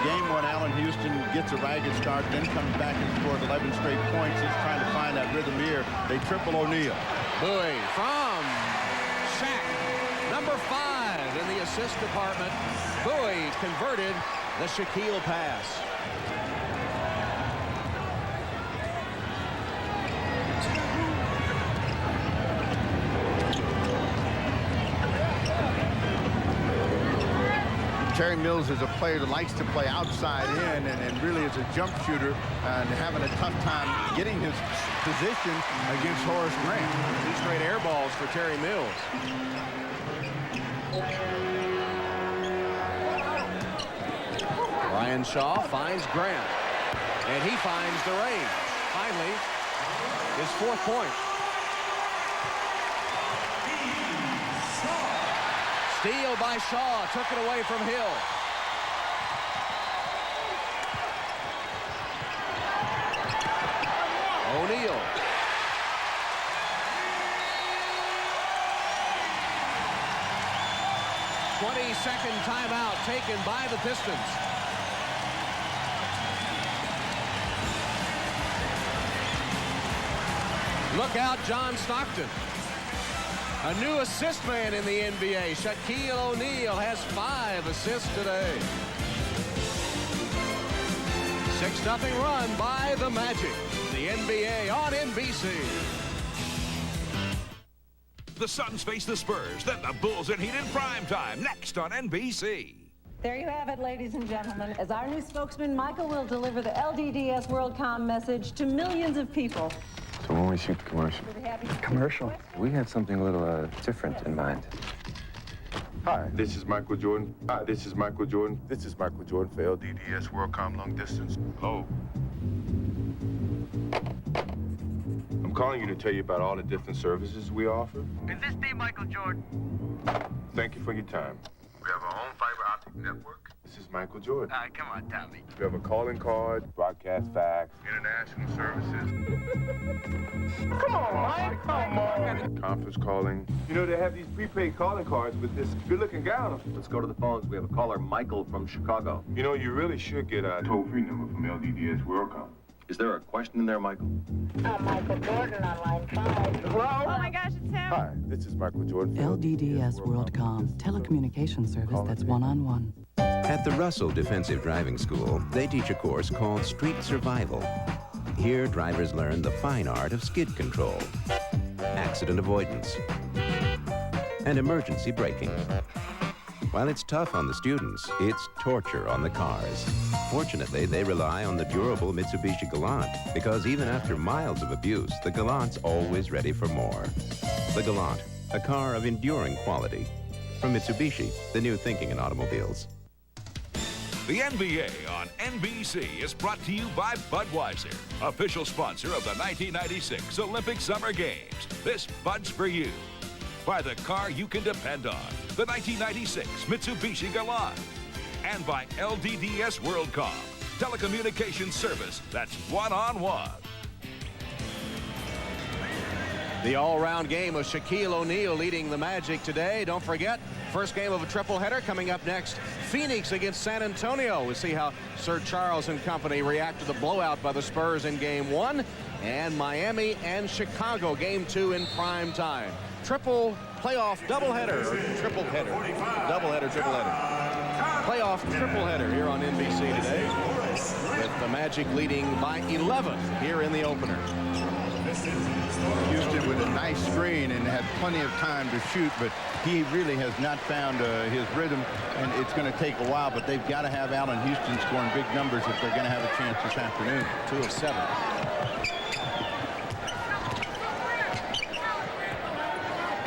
Game 1, Allen Houston gets a ragged start, then comes back and scores 11 straight points. He's trying to find that rhythm here. They triple O'Neal. Bowie from Shaq, number 5 in the assist department. Bowie converted the Shaquille pass. Terry Mills is a player that likes to play outside in and really is a jump shooter and having a tough time getting his position against Horace Grant. 2 straight air balls for Terry Mills. Ryan Shaw finds Grant, and he finds the range. Finally, his 4th point. Steal by Shaw, took it away from Hill. O'Neal. Second timeout taken by the Pistons. Look out, John Stockton. A new assist man in the NBA. Shaquille O'Neal has 5 assists today. 6-0 run by the Magic. The NBA on NBC. The Suns face the Spurs, then the Bulls in heat in prime time, next on NBC. There you have it, ladies and gentlemen. As our new spokesman, Michael will deliver the LDDS WorldCom message to millions of people. So when we shoot the commercial? Commercial? We had something a little different in mind. Hi, this is Michael Jordan. Hi, this is Michael Jordan. This is Michael Jordan for LDDS WorldCom Long Distance. Hello. I'm calling you to tell you about all the different services we offer. Is this me, Michael Jordan? Thank you for your time. We have our own fiber optic network. This is Michael Jordan. Come on, Tommy. We have a calling card, broadcast fax, international services. Come on, Mike. Come on. Conference calling. You know, they have these prepaid calling cards with this good-looking guy on them. Let's go to the phones. We have a caller, Michael from Chicago. You know, you really should get a toll-free number from LDDS WorldCom. Is there a question in there, Michael? Michael Jordan on line 5. Hello? Oh, my gosh, it's him. Hi, this is Michael Jordan. LDDS WorldCom, telecommunication service that's one-on-one. At the Russell Defensive Driving School, they teach a course called Street Survival. Here, drivers learn the fine art of skid control, accident avoidance, and emergency braking. While it's tough on the students, it's torture on the cars. Fortunately, they rely on the durable Mitsubishi Galant, because even after miles of abuse, the Galant's always ready for more. The Galant, a car of enduring quality. From Mitsubishi, the new thinking in automobiles. The NBA on NBC is brought to you by Budweiser, official sponsor of the 1996 Olympic Summer Games. This Bud's for you. By the car you can depend on, the 1996 Mitsubishi Galant. And by LDDS WorldCom, telecommunications service that's one-on-one. The all-round game of Shaquille O'Neal leading the Magic today. Don't forget, first game of a triple-header coming up next. Phoenix against San Antonio. We'll see how Sir Charles and company react to the blowout by the Spurs in Game 1. And Miami and Chicago, Game 2 in prime time. Triple playoff doubleheader, or triple header. Doubleheader, triple header. Playoff triple header here on NBC today. With the Magic leading by 11 here in the opener. Houston with a nice screen and had plenty of time to shoot, but he really has not found his rhythm, and it's going to take a while, but they've got to have Allen Houston scoring big numbers if they're going to have a chance this afternoon. 2 of 7.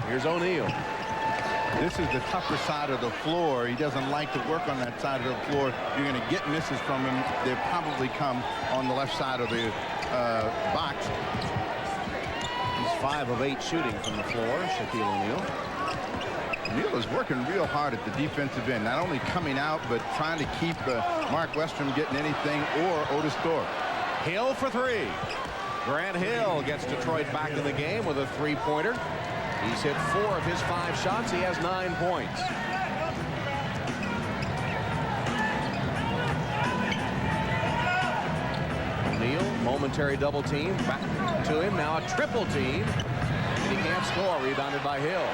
Here's O'Neal. This is the tougher side of the floor. He doesn't like to work on that side of the floor. You're going to get misses from him. They'll probably come on the left side of the box. He's 5 of 8 shooting from the floor, Shaquille O'Neal. O'Neal is working real hard at the defensive end, not only coming out, but trying to keep Mark Westrom getting anything, or Otis Thorpe. Hill for 3. Grant Hill gets Detroit back in the game with a 3-pointer. He's hit 4 of his 5 shots. He has 9 points. O'Neal, momentary double team. Back to him. Now a triple team. And he can't score. Rebounded by Hill.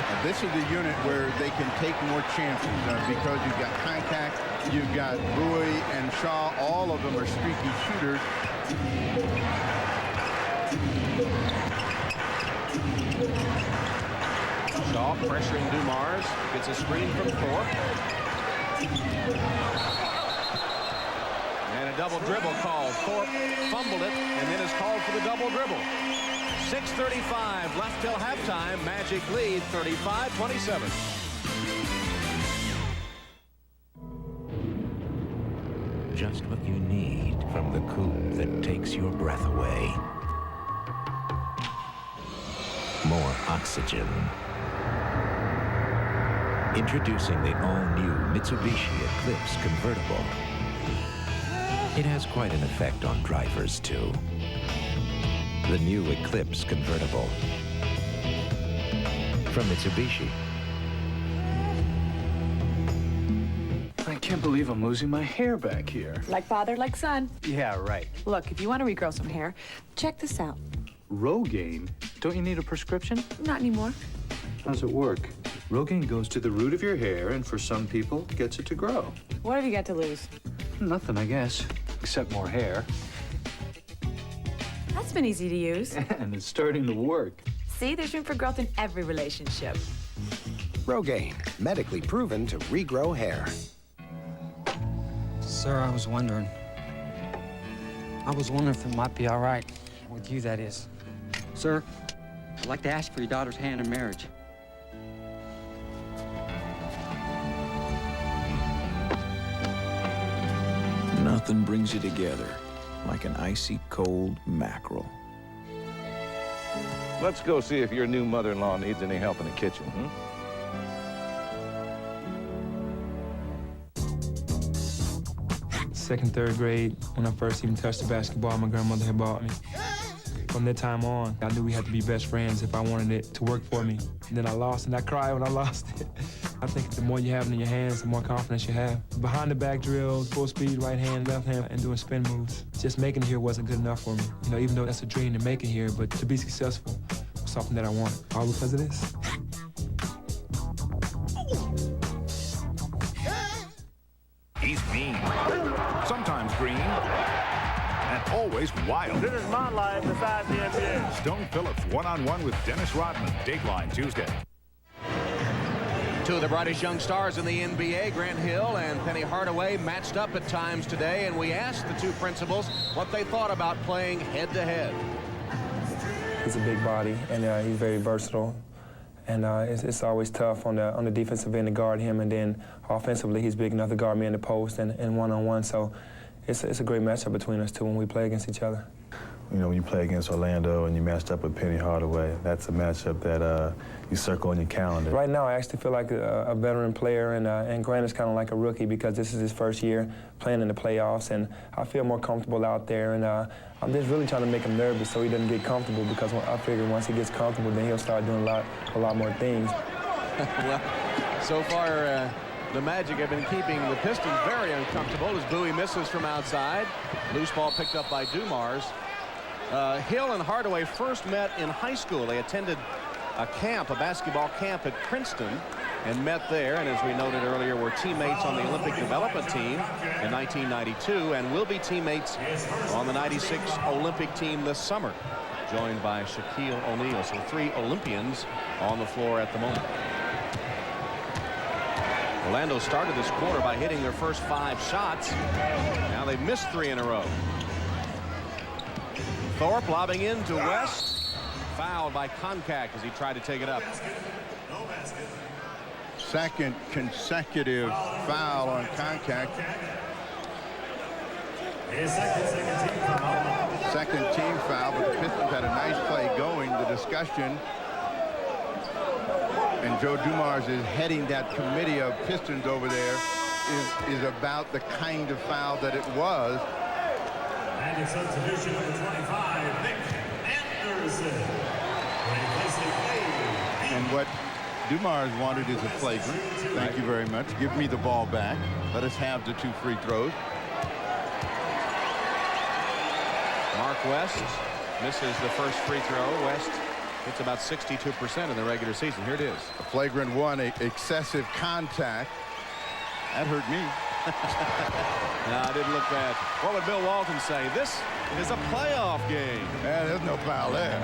And this is the unit where they can take more chances because you've got contact. You've got Bowie and Shaw. All of them are streaky shooters. Shaw pressuring Dumars. Gets a screen from Thorpe. And a double dribble called. Thorpe fumbled it and then is called for the double dribble. 6:35 left till halftime. Magic lead 35-27. Just what you need from the coupe that takes your breath away. More oxygen. Introducing the all-new Mitsubishi Eclipse convertible. It has quite an effect on drivers, too. The new Eclipse convertible from Mitsubishi. I can't believe I'm losing my hair back here. Like father, like son. Yeah, right. Look, if you want to regrow some hair, check this out. Rogaine? Don't you need a prescription? Not anymore. How's it work? Rogaine goes to the root of your hair, and for some people, gets it to grow. What have you got to lose? Nothing, I guess, except more hair. That's been easy to use. And it's starting to work. See, there's room for growth in every relationship. Rogaine, medically proven to regrow hair. Sir, I was wondering if it might be all right with you, that is. Sir, I'd like to ask for your daughter's hand in marriage. Nothing brings you together like an icy cold mackerel. Let's go see if your new mother-in-law needs any help in the kitchen, Second, third grade, when I first even touched the basketball, my grandmother had bought me. From that time on, I knew we had to be best friends if I wanted it to work for me. And then I lost, and I cried when I lost it. I think the more you have it in your hands, the more confidence you have. Behind the back drills, full speed, right hand, left hand, and doing spin moves. Just making it here wasn't good enough for me. You know, even though that's a dream to make it here, but to be successful was something that I wanted. All because of this. He's mean, sometimes green, and always wild. This is my life besides the NBA. Stone Phillips one-on-one with Dennis Rodman, Dateline Tuesday. Two of the brightest young stars in the NBA, Grant Hill and Penny Hardaway, matched up at times today, and we asked the two principals what they thought about playing head-to-head. He's a big body, and he's very versatile. And it's always tough on the defensive end to guard him, and then offensively he's big enough to guard me in the post and one-on-one. So it's a great matchup between us two when we play against each other. You know, when you play against Orlando and you matched up with Penny Hardaway, that's a matchup that you circle on your calendar. Right now, I actually feel like a veteran player, and Grant is kind of like a rookie because this is his first year playing in the playoffs, and I feel more comfortable out there, and I'm just really trying to make him nervous so he doesn't get comfortable, because I figure once he gets comfortable, then he'll start doing a lot more things. Well, so far, the Magic have been keeping the Pistons very uncomfortable as Bowie misses from outside. Loose ball picked up by Dumars. Hill and Hardaway first met in high school. They attended a basketball camp at Princeton, and met there, and as we noted earlier, were teammates on the Olympic development team in 1992 and will be teammates on the 96 Olympic team this summer, joined by Shaquille O'Neal. So 3 Olympians on the floor at the moment. Orlando started this quarter by hitting their first 5 shots. Now they've missed 3 in a row. Thorpe lobbing in to West. Fouled by Koncak as he tried to take it up. Second consecutive foul on Koncak. Second team foul, but the Pistons had a nice play going. The discussion, and Joe Dumars is heading that committee of Pistons over there, is about the kind of foul that it was. And it's substitution number 25, Nick Anderson. And what Dumars wanted is a flagrant. Thank you very much. Give me the ball back. Let us have the 2 free throws. Mark West misses the first free throw. West hits about 62% in the regular season. Here it is. A flagrant 1, excessive contact. That hurt me. No, it didn't look bad. What would Bill Walton say? This is a playoff game. Yeah, there's no foul there.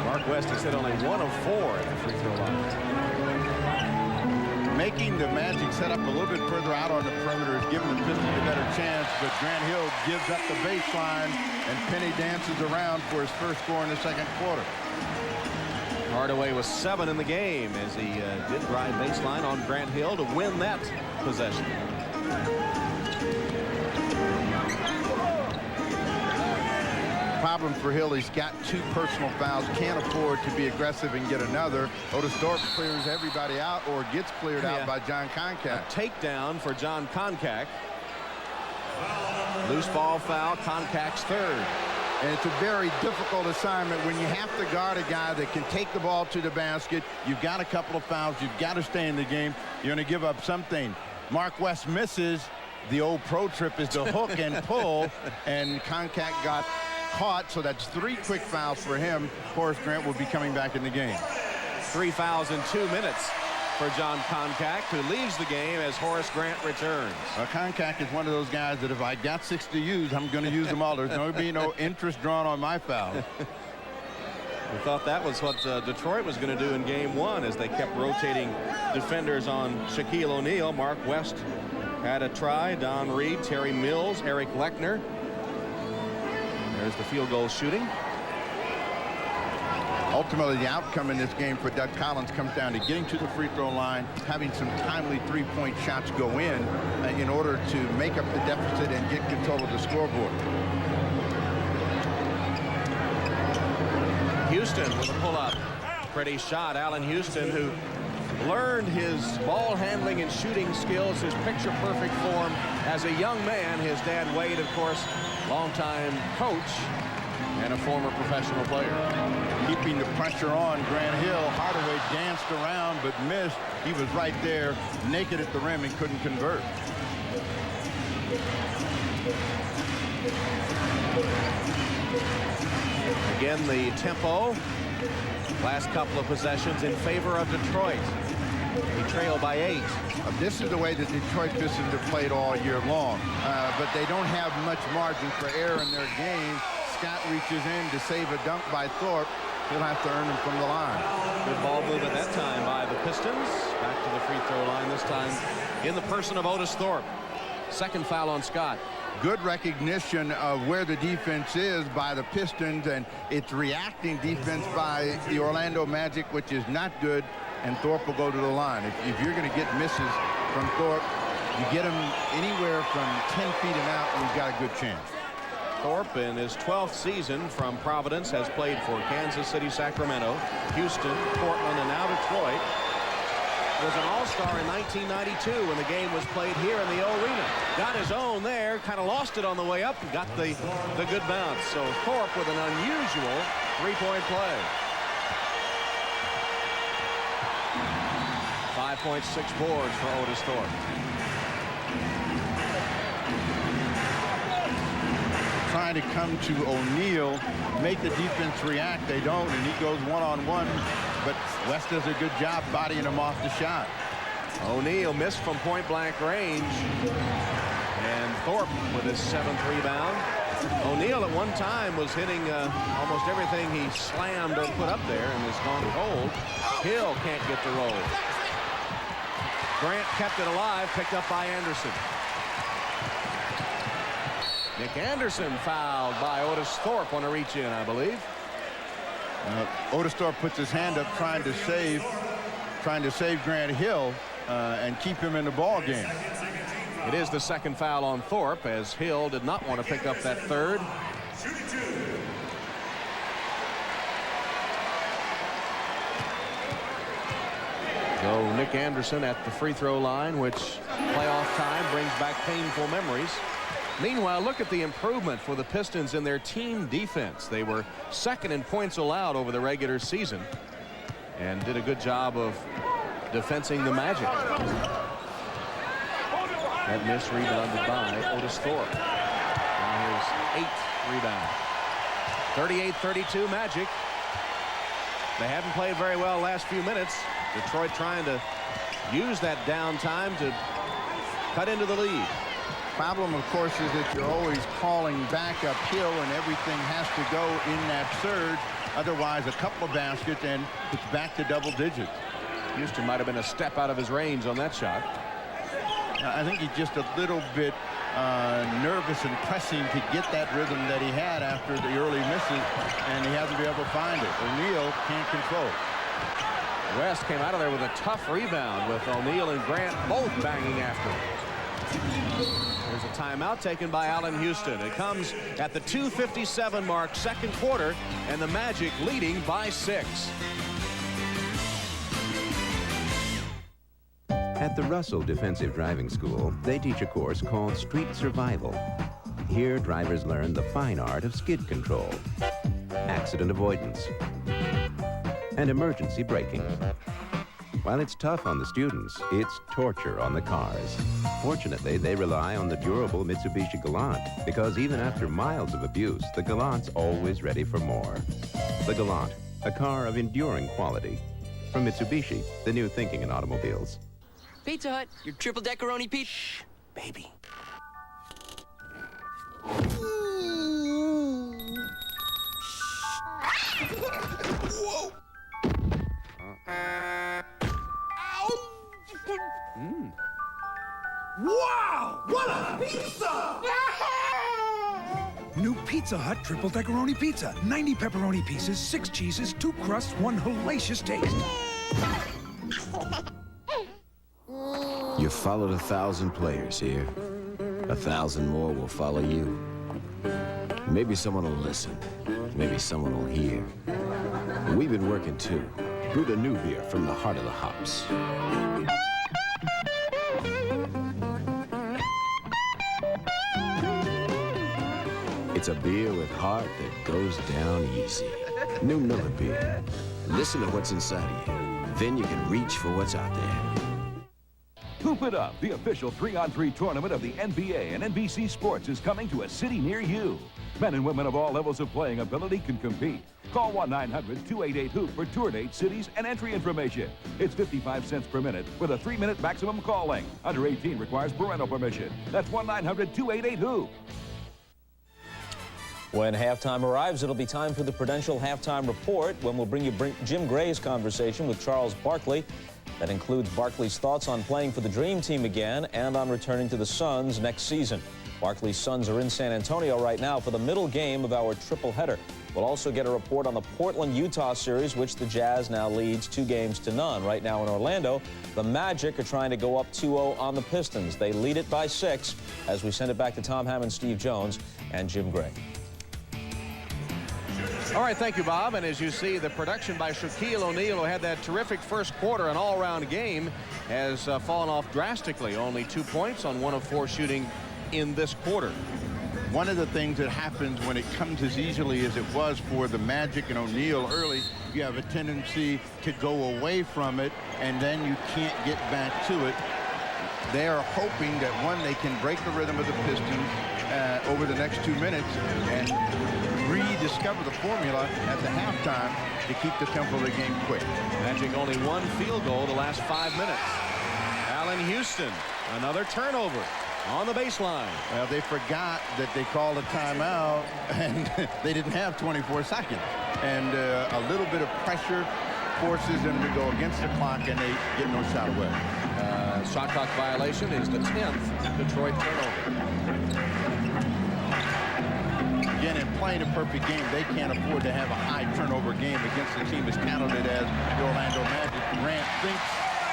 Mark West has hit only 1 of 4 at the free throw line. Making the Magic set up a little bit further out on the perimeter is giving the Pistons a better chance, but Grant Hill gives up the baseline, and Penny dances around for his first score in the second quarter. Hardaway was 7 in the game as he did drive baseline on Grant Hill to win that possession. Problem for Hill, he's got 2 personal fouls, can't afford to be aggressive and get another. Otis Thorpe clears everybody out or gets cleared out by John Koncak. A takedown for John Koncak. Loose ball foul, Koncak's third. And it's a very difficult assignment when you have to guard a guy that can take the ball to the basket. You've got a couple of fouls. You've got to stay in the game. You're going to give up something. Mark West misses. The old pro trip is the hook and pull, and Koncak got caught, so that's 3 quick fouls for him. Horace Grant will be coming back in the game. 3 fouls in 2 minutes for John Koncak, who leaves the game as Horace Grant returns. Koncak is one of those guys that if I got 6 to use, I'm going to use them all. There's going to be no interest drawn on my foul. We thought that was what Detroit was going to do in game 1 as they kept rotating defenders on Shaquille O'Neal. Mark West had a try. Don Reed, Terry Mills, Eric Lechner. There's the field goal shooting. Ultimately, the outcome in this game for Doug Collins comes down to getting to the free throw line, having some timely 3-point shots go in order to make up the deficit and get control of the scoreboard. Houston with a pull-up. Pretty shot. Allen Houston, who learned his ball handling and shooting skills, his picture-perfect form as a young man. His dad, Wade, of course, longtime coach and a former professional player. Keeping the pressure on Grant Hill. Hardaway danced around but missed. He was right there, naked at the rim, and couldn't convert. Again, the tempo. Last couple of possessions in favor of Detroit. He trailed by 8. This is the way the Detroit Pistons have played all year long, but they don't have much margin for error in their game. Scott reaches in to save a dunk by Thorpe. He'll have to earn him from the line. Good ball movement that time by the Pistons. Back to the free throw line, this time in the person of Otis Thorpe. Second foul on Scott. Good recognition of where the defense is by the Pistons, and it's reacting defense by the Orlando Magic, which is not good, and Thorpe will go to the line. If you're going to get misses from Thorpe, you get him anywhere from 10 feet and out, and you've got a good chance. Thorpe, in his 12th season from Providence, has played for Kansas City, Sacramento, Houston, Portland, and now Detroit. Was an all-star in 1992 when the game was played here in the O-Arena. Got his own there, kind of lost it on the way up, and got the good bounce. So Thorpe with an unusual 3-point play. 5.6 boards for Otis Thorpe. Trying to come to O'Neal, make the defense react. They don't, and he goes one-on-one. But West does a good job bodying him off the shot. O'Neal missed from point-blank range. And Thorpe with his 7th rebound. O'Neal at one time was hitting almost everything he slammed or put up there and has gone cold. Hill can't get the roll. Grant kept it alive, picked up by Anderson. Nick Anderson fouled by Otis Thorpe on a reach-in, I believe. Otis Thorpe puts his hand up trying to save Grant Hill and keep him in the ball game. It is the second foul on Thorpe, as Hill did not want to pick up that third. So Nick Anderson at the free throw line, which playoff time brings back painful memories. Meanwhile, look at the improvement for the Pistons in their team defense. They were second in points allowed over the regular season and did a good job of defending the Magic. That miss rebounded by Otis Thorpe. Now his 8th rebound. 38-32 Magic. They haven't played very well the last few minutes. Detroit trying to use that downtime to cut into the lead. Problem, of course, is that you're always calling back uphill and everything has to go in that surge. Otherwise, a couple of baskets and it's back to double digits. Houston might have been a step out of his range on that shot. I think he's just a little bit nervous and pressing to get that rhythm that he had after the early misses, and he hasn't been able to find it. O'Neal can't control. West came out of there with a tough rebound with O'Neal and Grant both banging after him. There's a timeout taken by Allen Houston. It comes at the 2:57 mark, second quarter, and the Magic leading by 6. At the Russell Defensive Driving School, they teach a course called Street Survival. Here, drivers learn the fine art of skid control, accident avoidance, and emergency braking. While it's tough on the students, it's torture on the cars. Fortunately, they rely on the durable Mitsubishi Galant, because even after miles of abuse, the Galant's always ready for more. The Galant, a car of enduring quality. From Mitsubishi, the new thinking in automobiles. Pizza Hut, your triple deckeroni pizza. Shh, baby. Whoa! Wow! What a pizza! New Pizza Hut Triple Deckeroni Pizza. 90 pepperoni pieces, 6 cheeses, 2 crusts, 1 hellacious taste. You followed 1,000 players here. 1,000 more will follow you. Maybe someone will listen. Maybe someone will hear. We've been working too. Brewed a new beer from the heart of the hops. It's a beer with heart that goes down easy. New Miller beer. Listen to what's inside of you. Then you can reach for what's out there. Hoop It Up, the official 3-on-3 tournament of the NBA and NBC Sports, is coming to a city near you. Men and women of all levels of playing ability can compete. Call 1-900-288-HOOP for tour dates, cities, and entry information. It's 55 cents per minute with a 3-minute maximum call length. Under 18 requires parental permission. That's 1-900-288-HOOP. When halftime arrives, it'll be time for the Prudential Halftime Report, when we'll bring you Jim Gray's conversation with Charles Barkley. That includes Barkley's thoughts on playing for the Dream Team again and on returning to the Suns next season. Barkley's Suns are in San Antonio right now for the middle game of our triple header. We'll also get a report on the Portland-Utah series, which the Jazz now leads 2-0. Right now in Orlando, the Magic are trying to go up 2-0 on the Pistons. They lead it by 6 as we send it back to Tom Hammond, Steve Jones, and Jim Gray. All right, thank you, Bob. And as you see, the production by Shaquille O'Neal, who had that terrific first quarter, an all-round game, has fallen off drastically. Only 2 points on 1 of 4 shooting in this quarter. One of the things that happens when it comes as easily as it was for the Magic and O'Neal early, you have a tendency to go away from it, and then you can't get back to it. They are hoping that, one, they can break the rhythm of the Pistons over the next 2 minutes and rediscover the formula at the halftime to keep the tempo of the game quick. Magic only 1 field goal the last 5 minutes. Allen Houston, another turnover on the baseline. Well, they forgot that they called a timeout, and they didn't have 24 seconds. And a little bit of pressure forces them to go against the clock, and they get no shot away. Shot clock violation is the 10th Detroit turnover. Again, in playing a perfect game, they can't afford to have a high turnover game against a team as talented as the Orlando Magic. Grant thinks,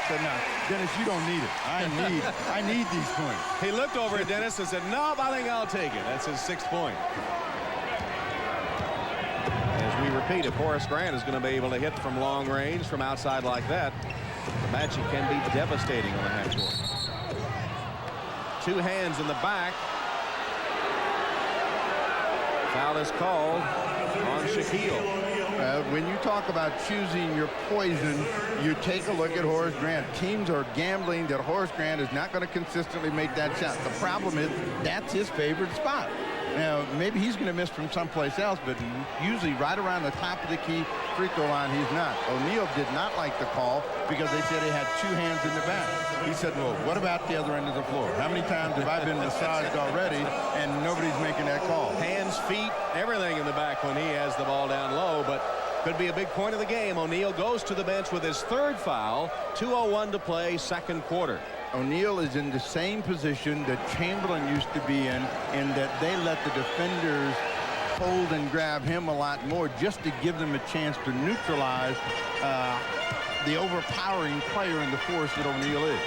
said, no, Dennis, you don't need it. I need these points. He looked over at Dennis and said, no, I think I'll take it. That's his 6th point. As we repeat, if Horace Grant is going to be able to hit from long range, from outside like that, the Magic can be devastating on the half court. 2 hands in the back. Foul is called on Shaquille. When you talk about choosing your poison, you take a look at Horace Grant. Teams are gambling that Horace Grant is not going to consistently make that shot. The problem is that's his favorite spot. Now, maybe he's going to miss from someplace else, but usually right around the top of the key free throw line, he's not. O'Neal did not like the call because they said he had 2 hands in the back. He said, well, what about the other end of the floor? How many times have I been massaged already and nobody's making that call? Hands, feet, everything in the back when he has the ball down low, but Could be a big point of the game. O'Neal goes to the bench with his third foul. 2:01 to play, second quarter. O'Neal is in the same position that Chamberlain used to be in that they let the defenders hold and grab him a lot more just to give them a chance to neutralize the overpowering player in the force that O'Neal is.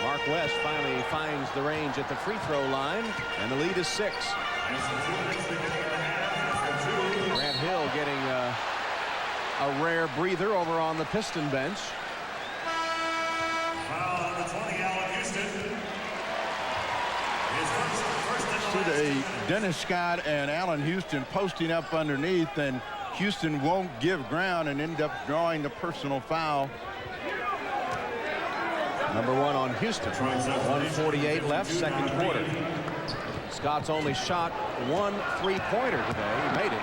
Mark West finally finds the range at the free throw line, and the lead is 6. Grant Hill getting a rare breather over on the Piston bench. Foul number 20, Allen Houston. His first and See Dennis Scott and Allen Houston posting up underneath, and Houston won't give ground and end up drawing the personal foul. Number 1 on Houston. 1:48 left, second quarter. Scott's only shot 1 3-pointer today. He made it.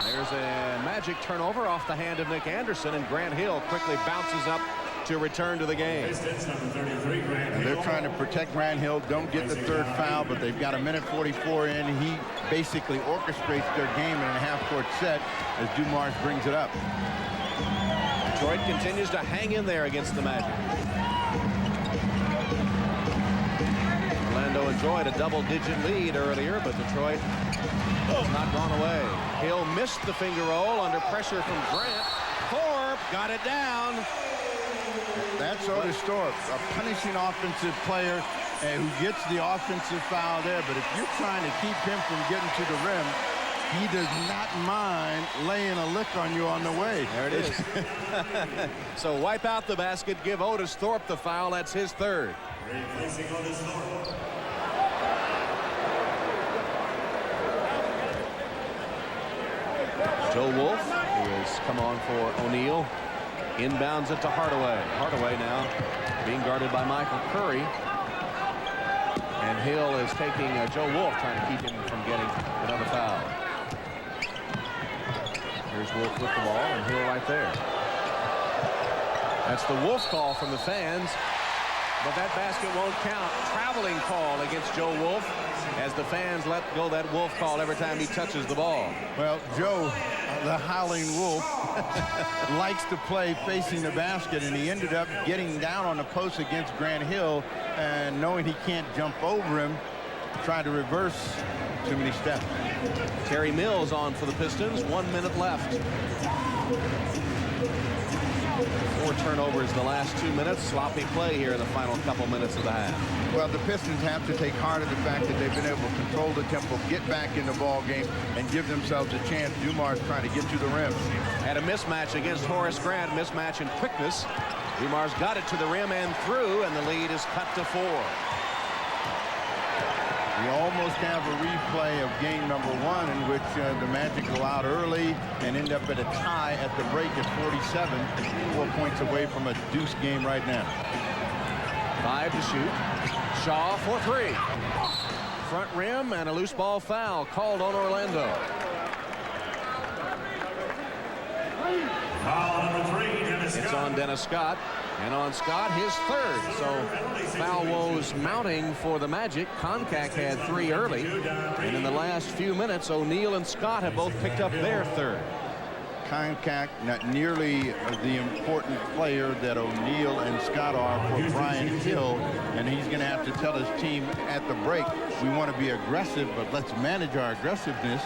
There's a Magic turnover off the hand of Nick Anderson, and Grant Hill quickly bounces up to return to the game. And they're trying to protect Grant Hill, don't get the third foul, but they've got 1:44 in. He basically orchestrates their game in a half-court set as Dumars brings it up. Detroit continues to hang in there against the Magic. Orlando enjoyed a double-digit lead earlier, but Detroit has not gone away. Hill missed the finger roll under pressure from Grant. Thorpe got it down. That's Otis Thorpe, a punishing offensive player who gets the offensive foul there. But if you're trying to keep him from getting to the rim, he does not mind laying a lick on you on the way. There it is. So wipe out the basket, give Otis Thorpe the foul. That's his third. replacing Otis Thorpe. Joe Wolf, who has come on for O'Neal, inbounds it to Hardaway. Hardaway now being guarded by Michael Curry. And Hill is taking Joe Wolf, trying to keep him from getting another foul. Here's Wolf with the ball, and Hill right there. That's the Wolf call from the fans, but that basket won't count. Traveling call against Joe Wolf, as the fans let go that Wolf call every time he touches the ball. Well, Joe, the Howling Wolf, likes to play facing the basket, and he ended up getting down on the post against Grant Hill, and knowing he can't jump over him, tried to reverse too many steps. Terry Mills on for the Pistons. 1 minute left. 4 turnovers the last 2 minutes. Sloppy play here in the final couple minutes of the half. Well, the Pistons have to take heart of the fact that they've been able to control the tempo, get back in the ball game, and give themselves a chance. Dumars trying to get to the rim. Had a mismatch against Horace Grant, mismatch in quickness. Dumars got it to the rim and through, and the lead is cut to 4. We almost have a replay of game number 1 in which the Magic go out early and end up at a tie at the break at 47. 4 points away from a deuce game right now. 5 to shoot. Shaw for 3. Front rim and a loose ball foul called on Orlando. Foul number 3, Dennis Scott. It's on Dennis Scott. And on Scott, his third. So foul woes mounting for the Magic. Koncak had 3 early. And in the last few minutes, O'Neal and Scott have both picked up their third. Koncak, not nearly the important player that O'Neal and Scott are for Brian Hill. And he's going to have to tell his team at the break, we want to be aggressive, but let's manage our aggressiveness.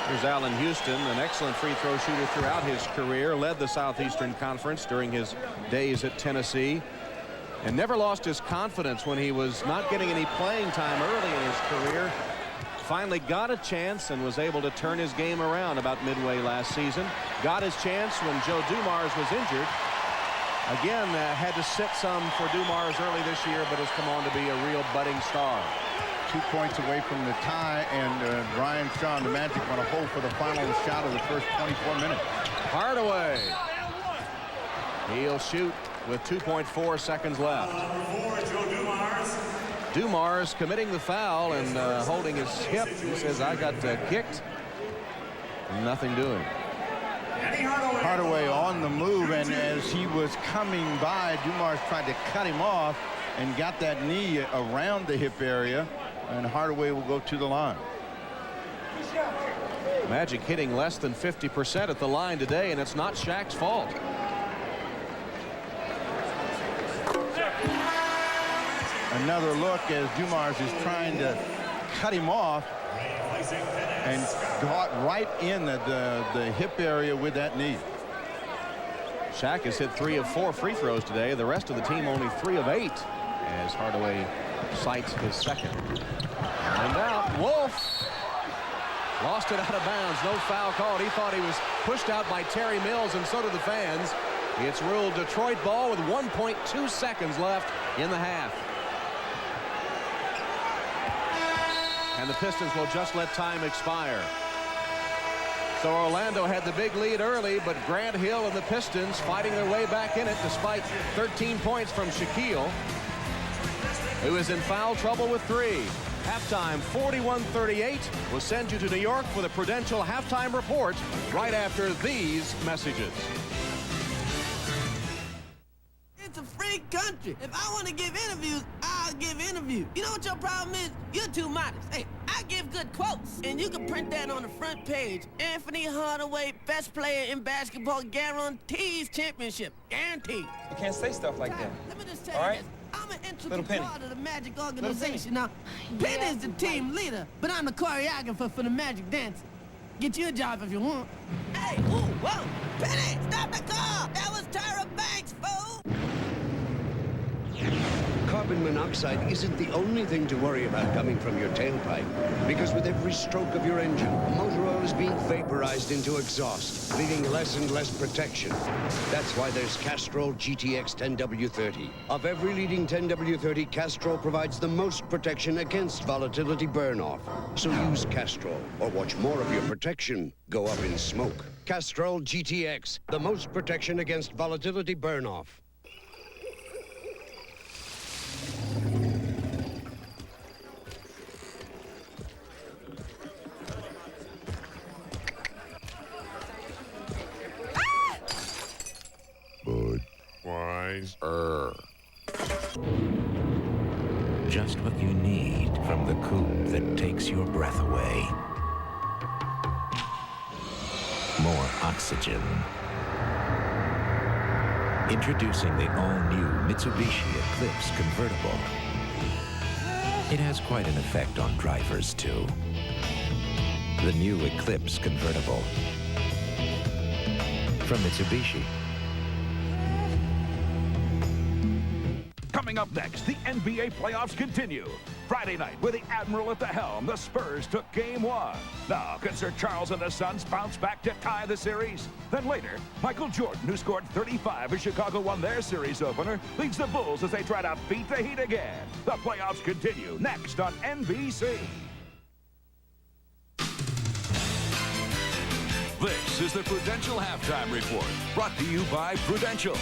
Here's Allen Houston, an excellent free throw shooter throughout his career, led the Southeastern Conference during his days at Tennessee, and never lost his confidence when he was not getting any playing time early in his career. Finally got a chance and was able to turn his game around about midway last season. Got his chance when Joe Dumars was injured. Again, had to sit some for Dumars early this year, but has come on to be a real budding star. 2 points away from the tie, and Brian Shaw and the Magic want to hold for the final shot of the first 24 minutes. Hardaway. He'll shoot with 2.4 seconds left. Dumars committing the foul and holding his hip. He says, I got kicked. Nothing doing. Hardaway on the move, and as he was coming by, Dumars tried to cut him off and got that knee around the hip area, and Hardaway will go to the line. Magic hitting less than 50% at the line today, and it's not Shaq's fault. Another look as Dumars is trying to cut him off and got right in the hip area with that knee. Shaq has hit 3 of 4 free throws today. The rest of the team only 3 of 8 as Hardaway cites his second. And out, Wolf lost it out of bounds. No foul called. He thought he was pushed out by Terry Mills, and so did the fans. It's ruled Detroit ball with 1.2 seconds left in the half. And the Pistons will just let time expire. So Orlando had the big lead early, but Grant Hill and the Pistons fighting their way back in it despite 13 points from Shaquille, who is in foul trouble with 3. Halftime 41-38. We'll send you to New York for the Prudential halftime report right after these messages. It's a free country. If I want to give interviews, I'll give interviews. You know what your problem is? You're too modest. Hey, I give good quotes, and you can print that on the front page. Anthony Hardaway, best player in basketball, guarantees championship. Guaranteed. You can't say stuff like that. Let me just tell All you right? this. I'm an Little integral Penny. part of the Magic organization. Now, Penny is the team leader, but I'm the choreographer for the Magic dance. Get you a job if you want. Hey, ooh, whoa, Penny, stop the car! That was Tyra Banks, fool! Carbon monoxide isn't the only thing to worry about coming from your tailpipe, because with every stroke of your engine, motor oil is being vaporized into exhaust, leaving less and less protection. That's why there's Castrol GTX 10W30. Of every leading 10W30, Castrol provides the most protection against volatility burn-off. So use Castrol, or watch more of your protection go up in smoke. Castrol GTX, the most protection against volatility burn-off. Budweiser. Just what you need from the coupe that takes your breath away. More oxygen. Introducing the all-new Mitsubishi Eclipse convertible. It has quite an effect on drivers, too. The new Eclipse convertible. From Mitsubishi. Coming up next, the NBA playoffs continue. Friday night, with the Admiral at the helm, the Spurs took Game 1. Now, can Sir Charles and the Suns bounce back to tie the series? Then later, Michael Jordan, who scored 35 as Chicago won their series opener, leads the Bulls as they try to beat the Heat again. The playoffs continue next on NBC. This is the Prudential Halftime Report, brought to you by Prudential.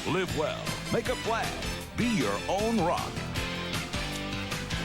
Live well, make a flag, be your own rock.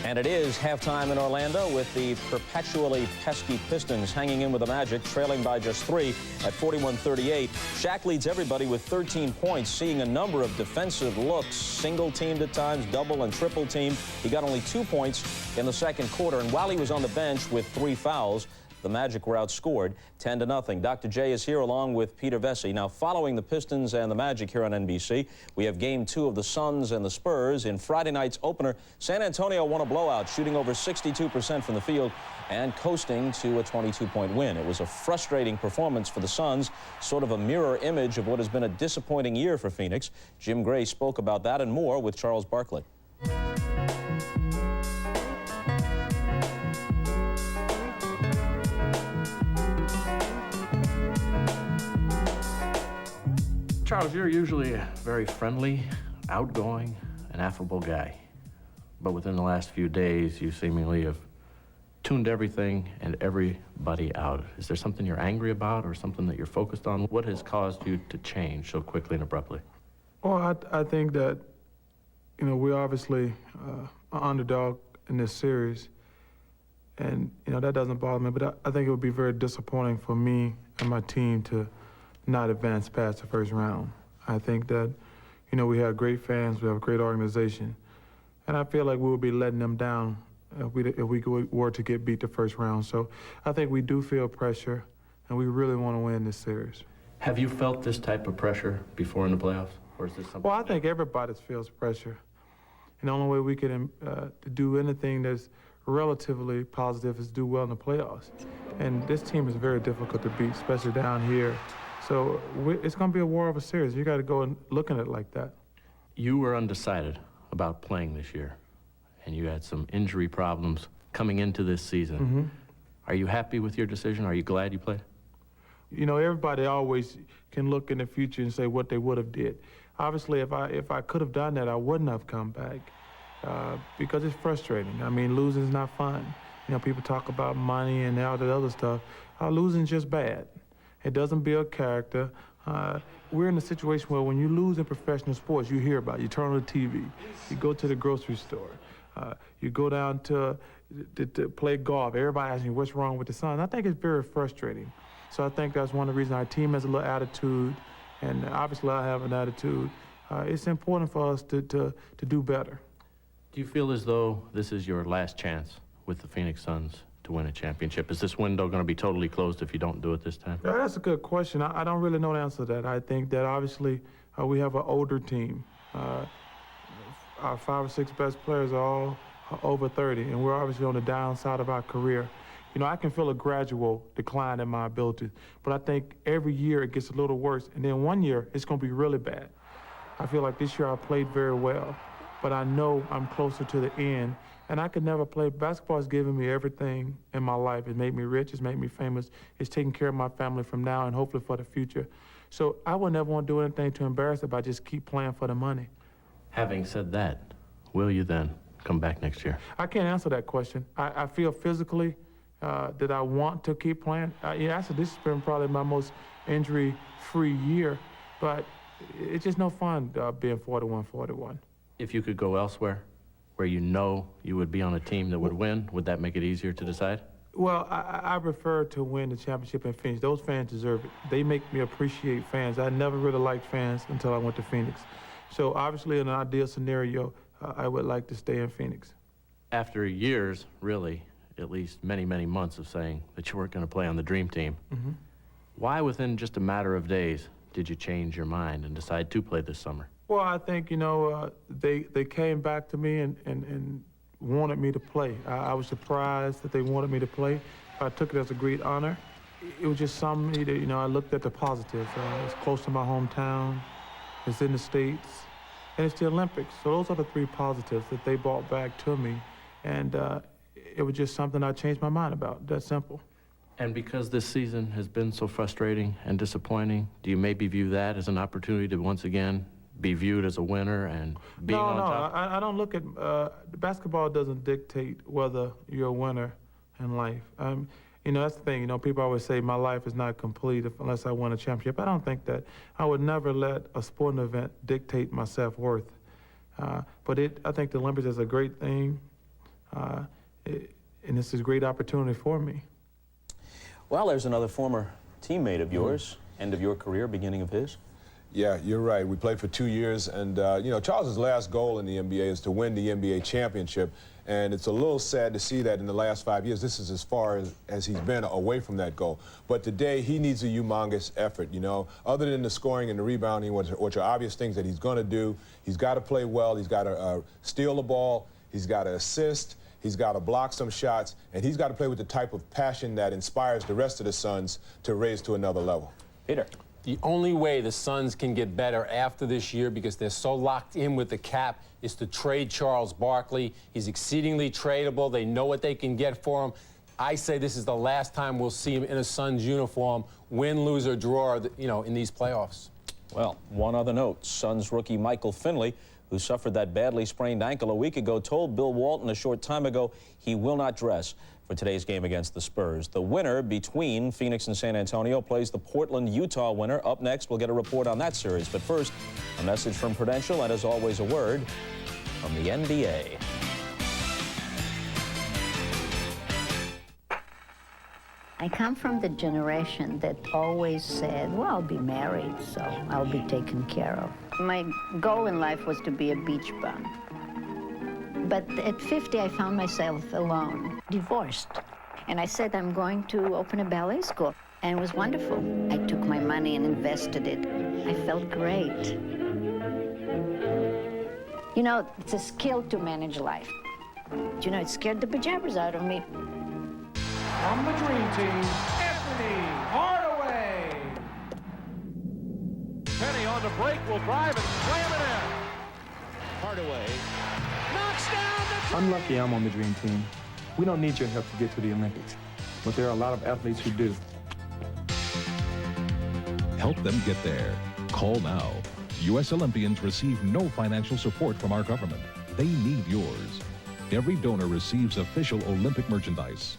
And it is halftime in Orlando with the perpetually pesky Pistons hanging in with the Magic, trailing by just 3 at 41-38. Shaq leads everybody with 13 points, seeing a number of defensive looks, single-teamed at times, double and triple-teamed. He got only 2 points in the second quarter, and while he was on the bench with 3 fouls, the Magic were outscored 10-0. Dr. J is here along with Peter Vesey. Now, following the Pistons and the Magic here on NBC, we have Game 2 of the Suns and the Spurs. In Friday night's opener, San Antonio won a blowout, shooting over 62% from the field and coasting to a 22-point win. It was a frustrating performance for the Suns, sort of a mirror image of what has been a disappointing year for Phoenix. Jim Gray spoke about that and more with Charles Barkley. Charles, you're usually a very friendly, outgoing, and affable guy. But within the last few days, you seemingly have tuned everything and everybody out. Is there something you're angry about or something that you're focused on? What has caused you to change so quickly and abruptly? Well, I think that, we're obviously an underdog in this series. And, that doesn't bother me. But I think it would be very disappointing for me and my team to not advance past the first round. I think that, we have great fans, we have a great organization, and I feel like we will be letting them down if we were to get beat the first round. So I think we do feel pressure, and we really want to win this series. Have you felt this type of pressure before in the playoffs, or is this something? Well, I think everybody feels pressure. And the only way we can do anything that's relatively positive is do well in the playoffs. And this team is very difficult to beat, especially down here. So it's going to be a war of a series. You got to go and look at it like that. You were undecided about playing this year, and you had some injury problems coming into this season. Mm-hmm. Are you happy with your decision? Are you glad you played? You know, everybody always can look in the future and say what they would have did. Obviously, if I could have done that, I wouldn't have come back because it's frustrating. I mean, losing is not fun. You know, people talk about money and all that other stuff. Losing is just bad. It doesn't build character. We're in a situation where when you lose in professional sports, you hear about it. You turn on the TV, you go to the grocery store, you go down to play golf. Everybody asks you, what's wrong with the Suns? I think it's very frustrating. So I think that's one of the reasons our team has a little attitude, and obviously I have an attitude. It's important for us to do better. Do you feel as though this is your last chance with the Phoenix Suns to win a championship? Is this window going to be totally closed if you don't do it this time? Yeah, that's a good question. I don't really know the answer to that. I think that obviously we have an older team. Our 5 or 6 best players are all over 30, and we're obviously on the downside of our career. You know, I can feel a gradual decline in my abilities, but I think every year it gets a little worse, and then one year it's going to be really bad. I feel like this year I played very well, but I know I'm closer to the end, and I could never play. Basketball has given me everything in my life. It's made me rich, it's made me famous, it's taking care of my family from now and hopefully for the future. So I would never want to do anything to embarrass it, but I just keep playing for the money. Having said that, will you then come back next year? I can't answer that question. I feel physically that I want to keep playing. Yeah, I said this has been probably my most injury-free year, but it's just no fun being 41-41. If you could go elsewhere, where you know you would be on a team that would win, would that make it easier to decide? Well, I prefer to win the championship in Phoenix. Those fans deserve it. They make me appreciate fans. I never really liked fans until I went to Phoenix. So obviously in an ideal scenario, I would like to stay in Phoenix. After years, really, at least many, many months of saying that you weren't going to play on the Dream Team, why within just a matter of days did you change your mind and decide to play this summer? Well, I think, you know, they came back to me and wanted me to play. I was surprised that they wanted me to play. I took it as a great honor. It was just something that, you know, I looked at the positives. It's close to my hometown, it's in the States, and it's the Olympics. So those are the 3 positives that they brought back to me. And it was just something I changed my mind about, that simple. And because this season has been so frustrating and disappointing, do you maybe view that as an opportunity to once again be viewed as a winner and being on top? I don't look at, basketball doesn't dictate whether you're a winner in life. You know, that's the thing, you know, people always say my life is not complete unless I win a championship. I don't think that. I would never let a sporting event dictate my self-worth. But I think the Olympics is a great thing, and this is a great opportunity for me. Well, there's another former teammate of yours, end of your career, beginning of his. Yeah, you're right. We played for 2 years, and you know, Charles's last goal in the NBA is to win the NBA championship, and it's a little sad to see that in the last 5 years, this is as far as he's been away from that goal. But today, he needs a humongous effort, you know. Other than the scoring and the rebounding, which are obvious things that he's going to do, he's got to play well, he's got to steal the ball, he's got to assist, he's got to block some shots, and he's got to play with the type of passion that inspires the rest of the Suns to raise to another level. Peter. The only way the Suns can get better after this year, because they're so locked in with the cap, is to trade Charles Barkley. He's exceedingly tradable. They know what they can get for him. I say this is the last time we'll see him in a Suns uniform, win, lose, or draw, you know, in these playoffs. Well, one other note. Suns rookie Michael Finley, who suffered that badly sprained ankle a week ago, told Bill Walton a short time ago he will not dress for today's game against the Spurs. The winner between Phoenix and San Antonio plays the Portland-Utah winner. Up next, we'll get a report on that series. But first, a message from Prudential, and as always, a word from the NBA. I come from the generation that always said, well, I'll be married, so I'll be taken care of. My goal in life was to be a beach bum. But at 50, I found myself alone, divorced. And I said, I'm going to open a ballet school. And it was wonderful. I took my money and invested it. I felt great. You know, it's a skill to manage life. You know, it scared the pajamas out of me. From the Dream Team, Anthony Hardaway. Penny on the break will drive and slam it in. Hardaway knocks down the... I'm lucky I'm on the Dream Team. We don't need your help to get to the Olympics, but there are a lot of athletes who do. Help them get there. Call now. U.S. Olympians receive no financial support from our government. They need yours. Every donor receives official Olympic merchandise.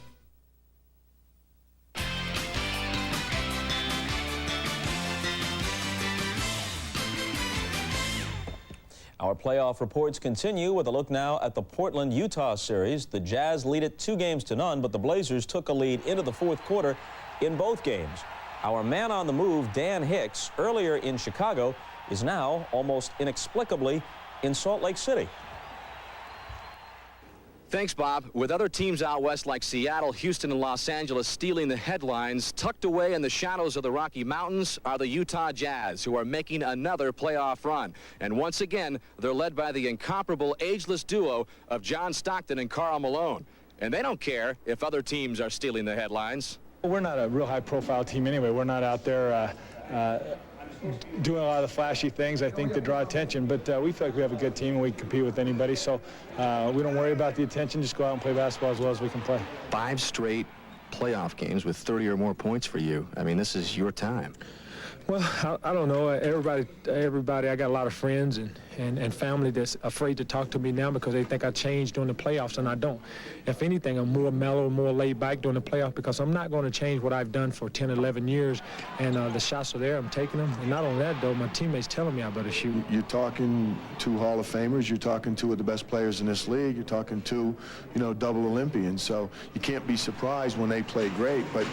Our playoff reports continue with a look now at the Portland-Utah series. The Jazz lead it 2-0, but the Blazers took a lead into the fourth quarter in both games. Our man on the move, Dan Hicks, earlier in Chicago, is now almost inexplicably in Salt Lake City. Thanks, Bob. With other teams out west like Seattle, Houston, and Los Angeles stealing the headlines, tucked away in the shadows of the Rocky Mountains are the Utah Jazz, who are making another playoff run. And once again, they're led by the incomparable ageless duo of John Stockton and Karl Malone. And they don't care if other teams are stealing the headlines. We're not a real high-profile team anyway. We're not out there doing a lot of the flashy things, I think, to draw attention. But we feel like we have a good team and we compete with anybody. So we don't worry about the attention. Just go out and play basketball as well as we can play. 5 straight playoff games with 30 or more points for you. I mean, this is your time. Well, I don't know. Everybody, I got a lot of friends and family that's afraid to talk to me now because they think I changed during the playoffs, and I don't. If anything, I'm more mellow, more laid back during the playoffs because I'm not going to change what I've done for 10, 11 years, and the shots are there. I'm taking them. And not only that, though, my teammates telling me I better shoot. You're talking to Hall of Famers. You're talking to the best players in this league. You're talking to, double Olympians. So you can't be surprised when they play great, but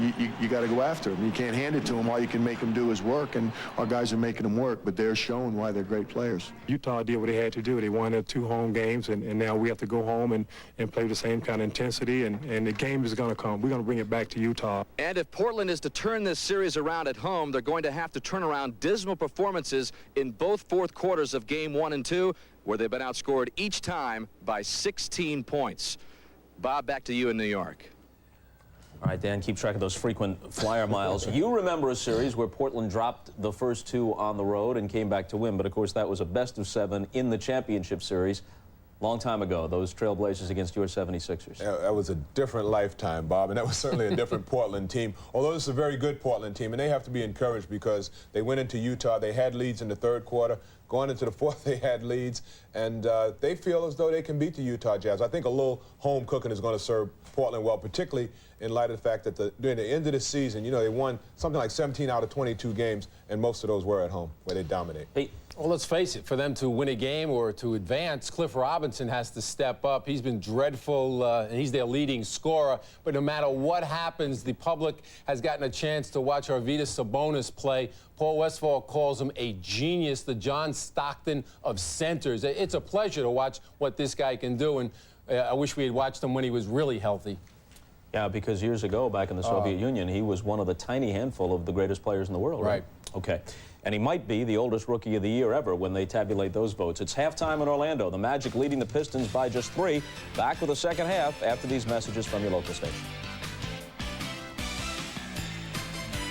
you got to go after them. You can't hand it to them. All you can make them do is work, and our guys are making them work, but they're showing why they're great players. Utah did what they had to do. They won their 2 home games, and now we have to go home and play with the same kind of intensity, and the game is going to come. We're going to bring it back to Utah. And if Portland is to turn this series around at home, they're going to have to turn around dismal performances in both fourth quarters of game 1 and 2, where they've been outscored each time by 16 points. Bob, back to you in New York. All right, Dan, keep track of those frequent flyer miles. You remember a series where Portland dropped the first 2 on the road and came back to win, but of course that was a best-of-7 in the championship series. Long time ago, those Trailblazers against your 76ers. That was a different lifetime, Bob, and that was certainly a different Portland team. Although this is a very good Portland team, and they have to be encouraged because they went into Utah, they had leads in the third quarter. Going into the fourth, they had leads, and they feel as though they can beat the Utah Jazz. I think a little home cooking is going to serve Portland well, particularly in light of the fact that during the end of the season, they won something like 17 out of 22 games, and most of those were at home, where they dominate. Hey, well, let's face it, for them to win a game or to advance, Cliff Robinson has to step up. He's been dreadful, and he's their leading scorer. But no matter what happens, the public has gotten a chance to watch Arvydas Sabonis play. Paul Westphal calls him a genius, the John Stockton of centers. It's a pleasure to watch what this guy can do, and I wish we had watched him when he was really healthy. Yeah, because years ago, back in the Soviet Union, he was one of the tiny handful of the greatest players in the world. Right. Okay. And he might be the oldest Rookie of the Year ever when they tabulate those votes. It's halftime in Orlando. The Magic leading the Pistons by just 3. Back with the second half after these messages from your local station.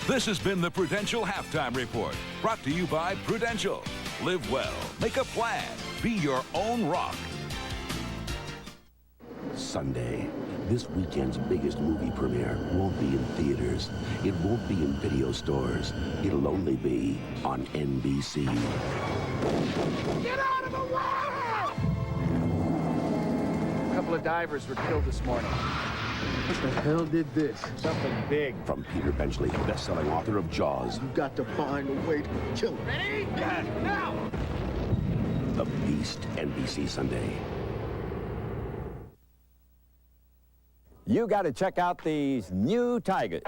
This has been the Prudential Halftime Report, brought to you by Prudential. Live well, make a plan, be your own rock. Sunday, this weekend's biggest movie premiere won't be in theaters. It won't be in video stores. It'll only be on NBC. Get out of the water! A couple of divers were killed this morning. What the hell did this? Something big. From Peter Benchley, best-selling author of Jaws. You got to find a way to kill him. Ready? Yes, now! The Beast, NBC Sunday. You got to check out these new Tigers.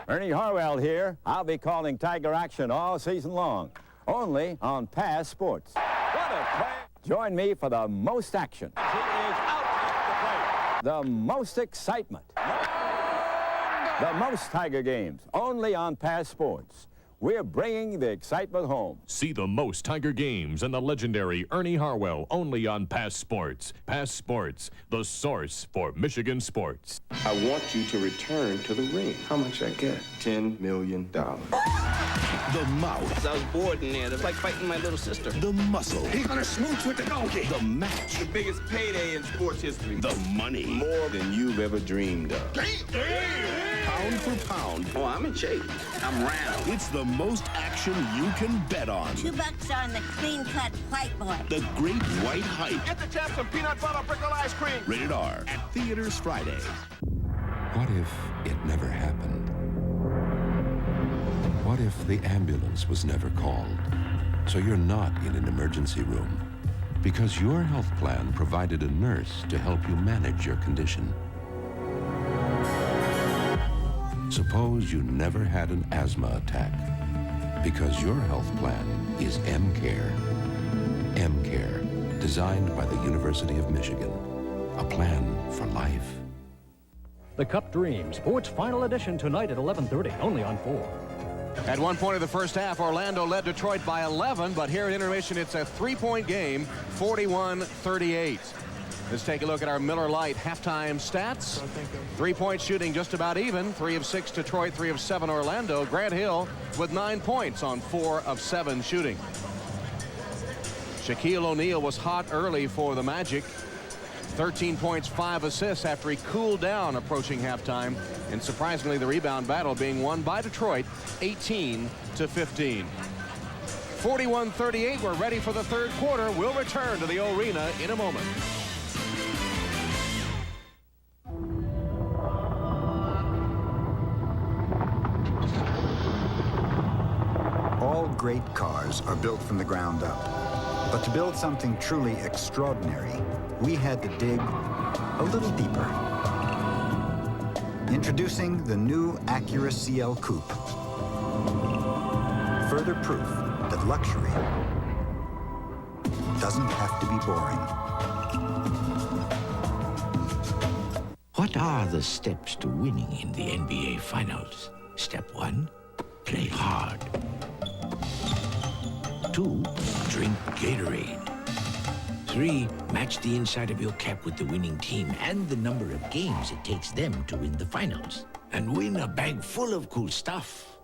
Ernie Harwell here. I'll be calling Tiger action all season long, only on Pass Sports. What a play! Join me for the most action. He is out at the plate. The most excitement. The most Tiger games, only on Pass Sports. We're bringing the excitement home. See the most Tiger games and the legendary Ernie Harwell only on Pass Sports. Pass Sports, the source for Michigan sports. I want you to return to the ring. How much I get? $10 million. The mouth. I was bored in there. It was like fighting my little sister. The muscle. He's gonna smooch with the donkey. The match. The biggest payday in sports history. The money. More than you've ever dreamed of. Pound for pound. Oh, I'm in shape. I'm round. It's the most action you can bet on. $2 on the clean-cut white boy. The Great White Hype. Get the chance some peanut butter pickle ice cream. Rated R at theaters Friday. What if it never happened? What if the ambulance was never called? So you're not in an emergency room because your health plan provided a nurse to help you manage your condition. Suppose you never had an asthma attack because your health plan is M-Care. M-Care, designed by the University of Michigan. A plan for life. The Cup Dream Sports Final Edition tonight at 11:30, only on 4. At one point of the first half, Orlando led Detroit by 11, but here at intermission, it's a three-point game, 41-38. Let's take a look at our Miller Lite halftime stats. Three-point shooting just about even. 3 of 6 Detroit, 3 of 7 Orlando. Grant Hill with 9 points on 4 of 7 shooting. Shaquille O'Neal was hot early for the Magic. 13 points, 5 assists after he cooled down approaching halftime. And surprisingly, the rebound battle being won by Detroit, 18-15. 41-38, we're ready for the third quarter. We'll return to the arena in a moment. All great cars are built from the ground up. But to build something truly extraordinary, we had to dig a little deeper. Introducing the new Acura CL Coupe. Further proof that luxury doesn't have to be boring. What are the steps to winning in the NBA Finals? Step 1, play hard. 2, drink Gatorade. 3, match the inside of your cap with the winning team and the number of games it takes them to win the finals. And win a bag full of cool stuff.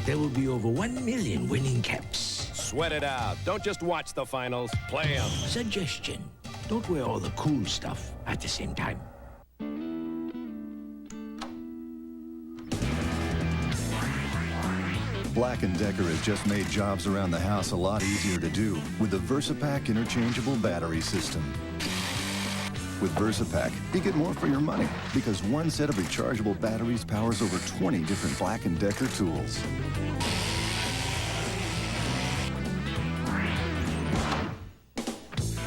There will be over 1 million winning caps. Sweat it out. Don't just watch the finals. Play them. Suggestion. Don't wear all the cool stuff at the same time. Black & Decker has just made jobs around the house a lot easier to do with the VersaPack interchangeable battery system. With VersaPack, you get more for your money because one set of rechargeable batteries powers over 20 different Black & Decker tools.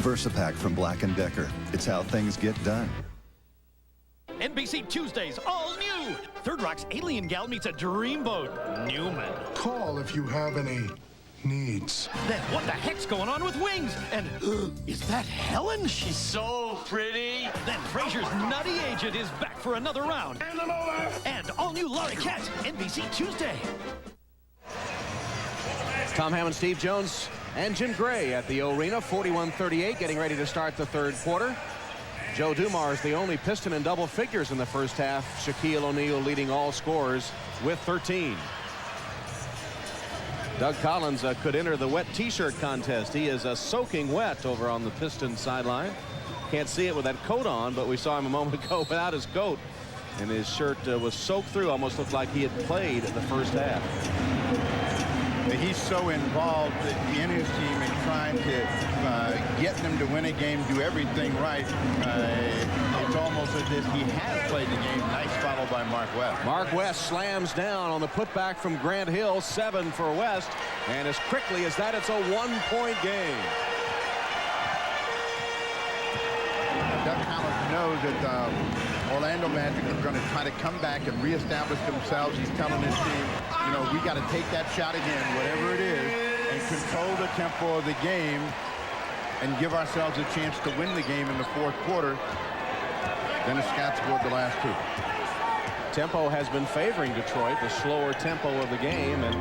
VersaPack from Black & Decker. It's how things get done. NBC Tuesdays, all new. Third Rock's alien gal meets a dreamboat. Newman. Call if you have any needs. Then what the heck's going on with Wings? And is that Helen? She's so pretty. Then Frasier's nutty agent is back for another round. And all new Laurie Katz, NBC Tuesday. Tom Hammond, Steve Jones, and Jim Gray at the arena, 41-38, getting ready to start the third quarter. Joe Dumars, the only Piston in double figures in the first half. Shaquille O'Neal leading all scorers with 13. Doug Collins could enter the wet t-shirt contest. He is soaking wet over on the Pistons sideline. Can't see it with that coat on, but we saw him a moment ago without his coat. And his shirt was soaked through, almost looked like he had played the first half. He's so involved in his team and trying to get them to win a game, do everything right. It's almost as if he has played the game. Nice follow by Mark West. Mark West slams down on the putback from Grant Hill, 7 for West. And as quickly as that, it's a one-point game. Doug Collins knows that the Orlando Magic are going to try to come back and reestablish themselves. He's telling his team, you know, we got to take that shot again, whatever it is, and control the tempo of the game and give ourselves a chance to win the game in the fourth quarter. Dennis Scott scored the last two. Tempo has been favoring Detroit, the slower tempo of the game, and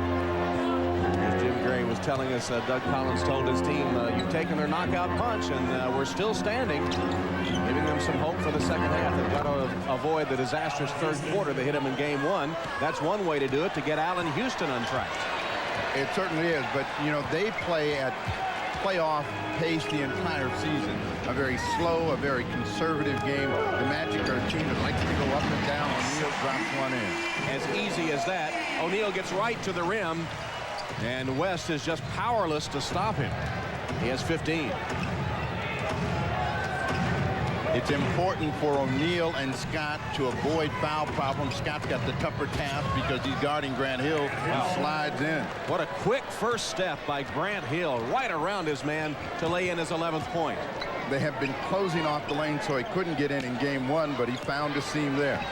as Jim Gray was telling us, Doug Collins told his team, you've taken their knockout punch, and we're still standing, giving them some hope for the second half. They've got to avoid the disastrous third quarter that hit them in game one. That's one way to do it, to get Allen Houston untracked. It certainly is, but you know, they play at playoff pace the entire season. A very slow, a very conservative game. The Magic are a team that likes to go up and down. O'Neal drops one in. As easy as that. O'Neal gets right to the rim, and West is just powerless to stop him. He has 15. It's important for O'Neal and Scott to avoid foul problems. Scott's got the tougher task because he's guarding Grant Hill. He slides in. What a quick first step by Grant Hill, right around his man to lay in his 11th point. They have been closing off the lane, so he couldn't get in game one, but he found a seam there.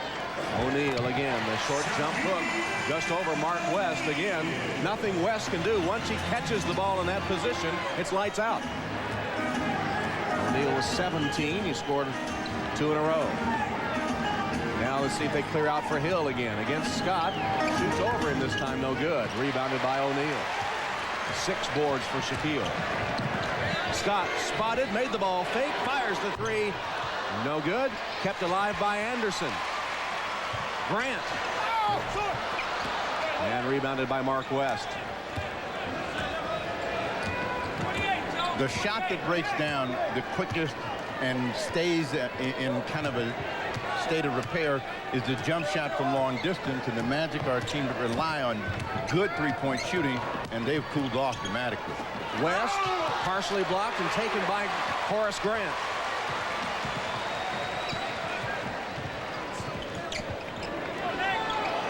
O'Neal again, the short jump hook just over Mark West. Again, nothing West can do. Once he catches the ball in that position, it's lights out. O'Neal was 17. He scored 2 in a row. Now let's see if they clear out for Hill again against Scott. Shoots over him this time, no good. Rebounded by O'Neal. 6 boards for Shaquille. Scott spotted, made the ball fake, fires the 3. No good. Kept alive by Anderson. Grant. And rebounded by Mark West. The shot that breaks down the quickest and stays in kind of a state of repair is the jump shot from long distance, and the Magic are a team that rely on good three-point shooting, and they've cooled off dramatically. West partially blocked and taken by Horace Grant.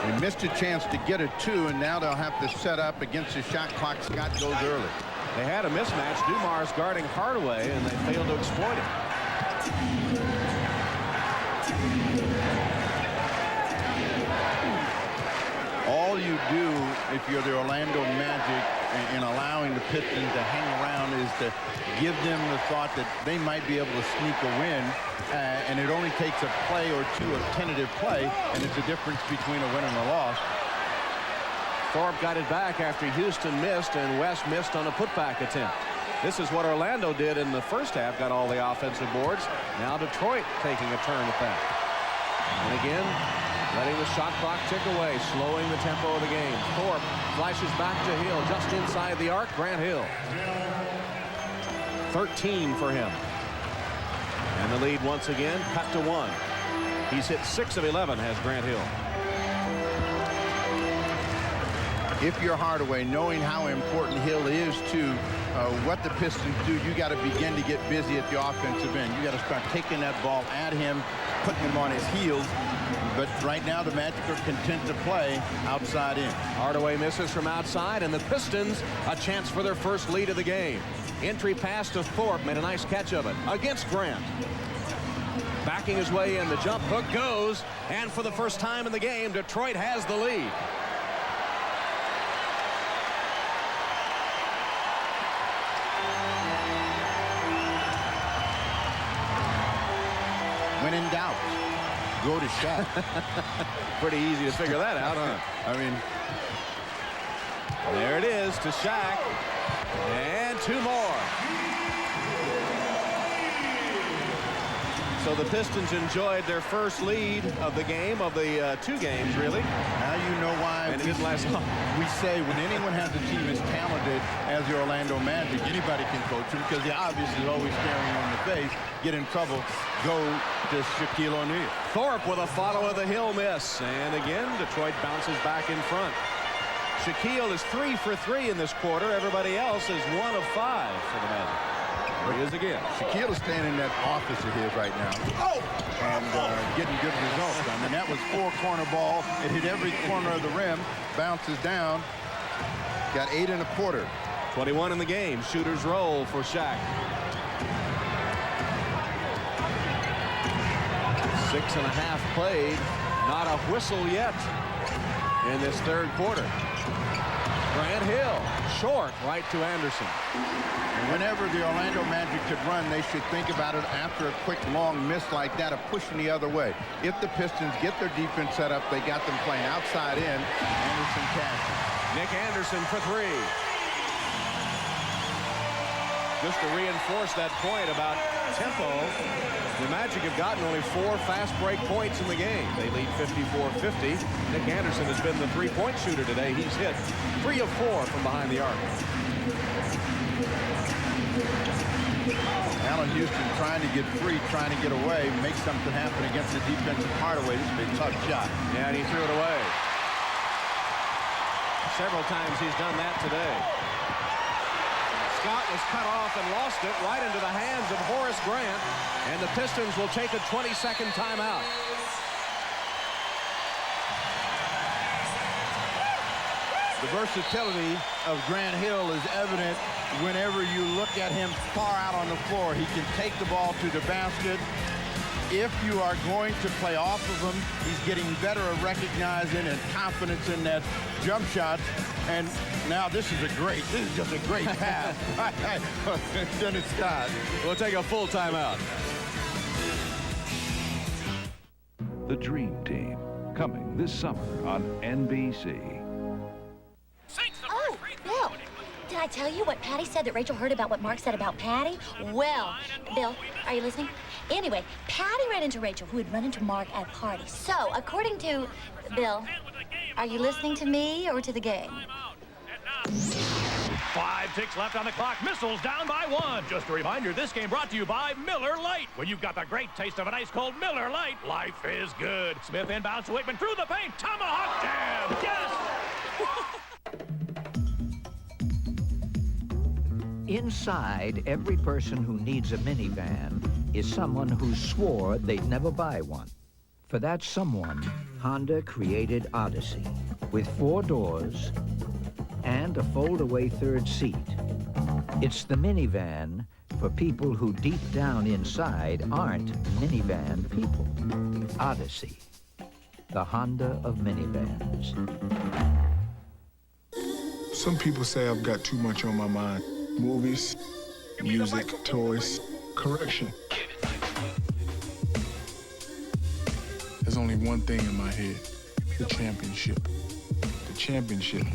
They missed a chance to get a 2, and now they'll have to set up against the shot clock. Scott goes early. They had a mismatch. Dumars guarding Hardaway, and they failed to exploit it. All you do if you're the Orlando Magic in allowing the Pistons to hang around is to give them the thought that they might be able to sneak a win, and it only takes a play or two of tentative play, and it's the difference between a win and a loss. Thorpe got it back after Houston missed, and West missed on a putback attempt. This is what Orlando did in the first half, got all the offensive boards. Now Detroit taking a turn at that. And again, letting the shot clock tick away, slowing the tempo of the game. Thorpe flashes back to Hill, just inside the arc. Grant Hill. 13 for him. And the lead once again cut to 1. He's hit 6 of 11, has Grant Hill. If you're Hardaway, knowing how important Hill is to what the Pistons do, you got to begin to get busy at the offensive end. You got to start taking that ball at him, putting him on his heels. But right now the Magic are content to play outside in. Hardaway misses from outside, and the Pistons a chance for their first lead of the game. Entry pass to Thorpe, made a nice catch of it against Grant. Backing his way in, the jump hook goes, and for the first time in the game, Detroit has the lead. When in doubt, go to Shaq. Pretty easy to figure that out, huh? I mean, there it is to Shaq. And 2 more. So the Pistons enjoyed their first lead of the game, of the 2 games, really. Now you know why. And it didn't last long. We say when anyone has a team as talented as the Orlando Magic, anybody can coach them because the obvious is always staring on the face. Get in trouble, go to Shaquille O'Neal. Thorpe with a follow of the Hill miss. And again, Detroit bounces back in front. Shaquille is 3 for 3 in this quarter. Everybody else is 1 of 5 for the Magic. There he is again. Shaquille is standing in that office of his right now. And getting good results. I mean, that was 4-corner ball. It hit every corner of the rim. Bounces down. Got 8 1/4. 21 in the game. Shooters roll for Shaq. 6.5 played. Not a whistle yet in this third quarter. Grant Hill, short, right to Anderson. And whenever the Orlando Magic could run, they should think about it after a quick, long miss like that of pushing the other way. If the Pistons get their defense set up, they got them playing outside in. Anderson cashes. Nick Anderson for three. Just to reinforce that point about tempo, the Magic have gotten only 4 fast break points in the game. They lead 54-50. Nick Anderson has been the three-point shooter today. He's hit 3 of 4 from behind the arc. Allen Houston trying to get free, trying to get away, make something happen against the defensive Hardaway. This is a tough shot. Yeah, and he threw it away. Several times he's done that today. Scott was cut off and lost it right into the hands of Horace Grant, and the Pistons will take a 20-second timeout. The versatility of Grant Hill is evident whenever you look at him far out on the floor. He can take the ball to the basket. If you are going to play off of him, he's getting better at recognizing and confidence in that jump shot. And now this is just a great pass. Dennis Scott. We'll take a full timeout. The Dream Team, coming this summer on NBC. Oh, Bill, did I tell you what Patty said that Rachel heard about what Mark said about Patty? Well, Bill, are you listening? Anyway, Patty ran into Rachel, who had run into Mark at a party. So, according to Bill, are you listening to me or to the game? 5 ticks left on the clock. Missiles down by 1. Just a reminder, this game brought to you by Miller Lite. When you've got the great taste of an ice-cold Miller Lite, life is good. Smith inbounds to Waitman through the paint. Tomahawk jam. Yes! Inside every person who needs a minivan is someone who swore they'd never buy one. For that someone, Honda created Odyssey, with 4 doors and a fold-away third seat. It's the minivan for people who deep down inside aren't minivan people. Odyssey, the Honda of minivans. Some people say I've got too much on my mind. Movies, music, toys, correction. There's only one thing in my head, the championship. The championship.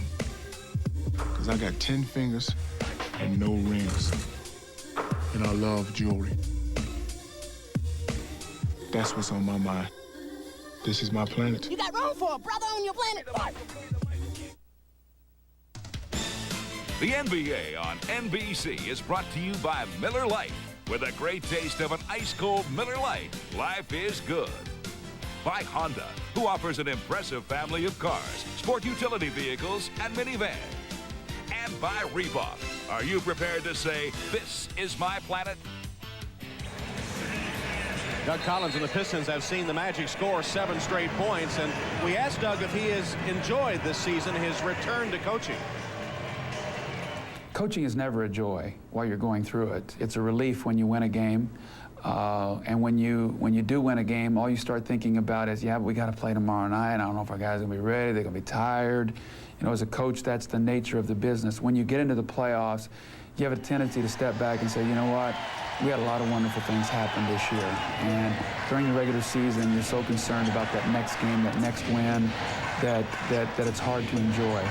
Because I got 10 fingers and no rings. And I love jewelry. That's what's on my mind. This is my planet. You got room for a brother on your planet. The NBA on NBC is brought to you by Miller Lite. With a great taste of an ice-cold Miller Lite, life is good. By Honda, who offers an impressive family of cars, sport utility vehicles, and minivans. And by Reebok. Are you prepared to say, this is my planet? Doug Collins and the Pistons have seen the Magic score 7 straight points, and we asked Doug if he has enjoyed this season his return to coaching. Coaching is never a joy while you're going through it. It's a relief when you win a game. And when you do win a game, all you start thinking about is, yeah, but we got to play tomorrow night. I don't know if our guys are going to be ready. They're going to be tired. You know, as a coach, that's the nature of the business. When you get into the playoffs, you have a tendency to step back and say, you know what? We had a lot of wonderful things happen this year. And during the regular season, you're so concerned about that next game, that next win, that it's hard to enjoy.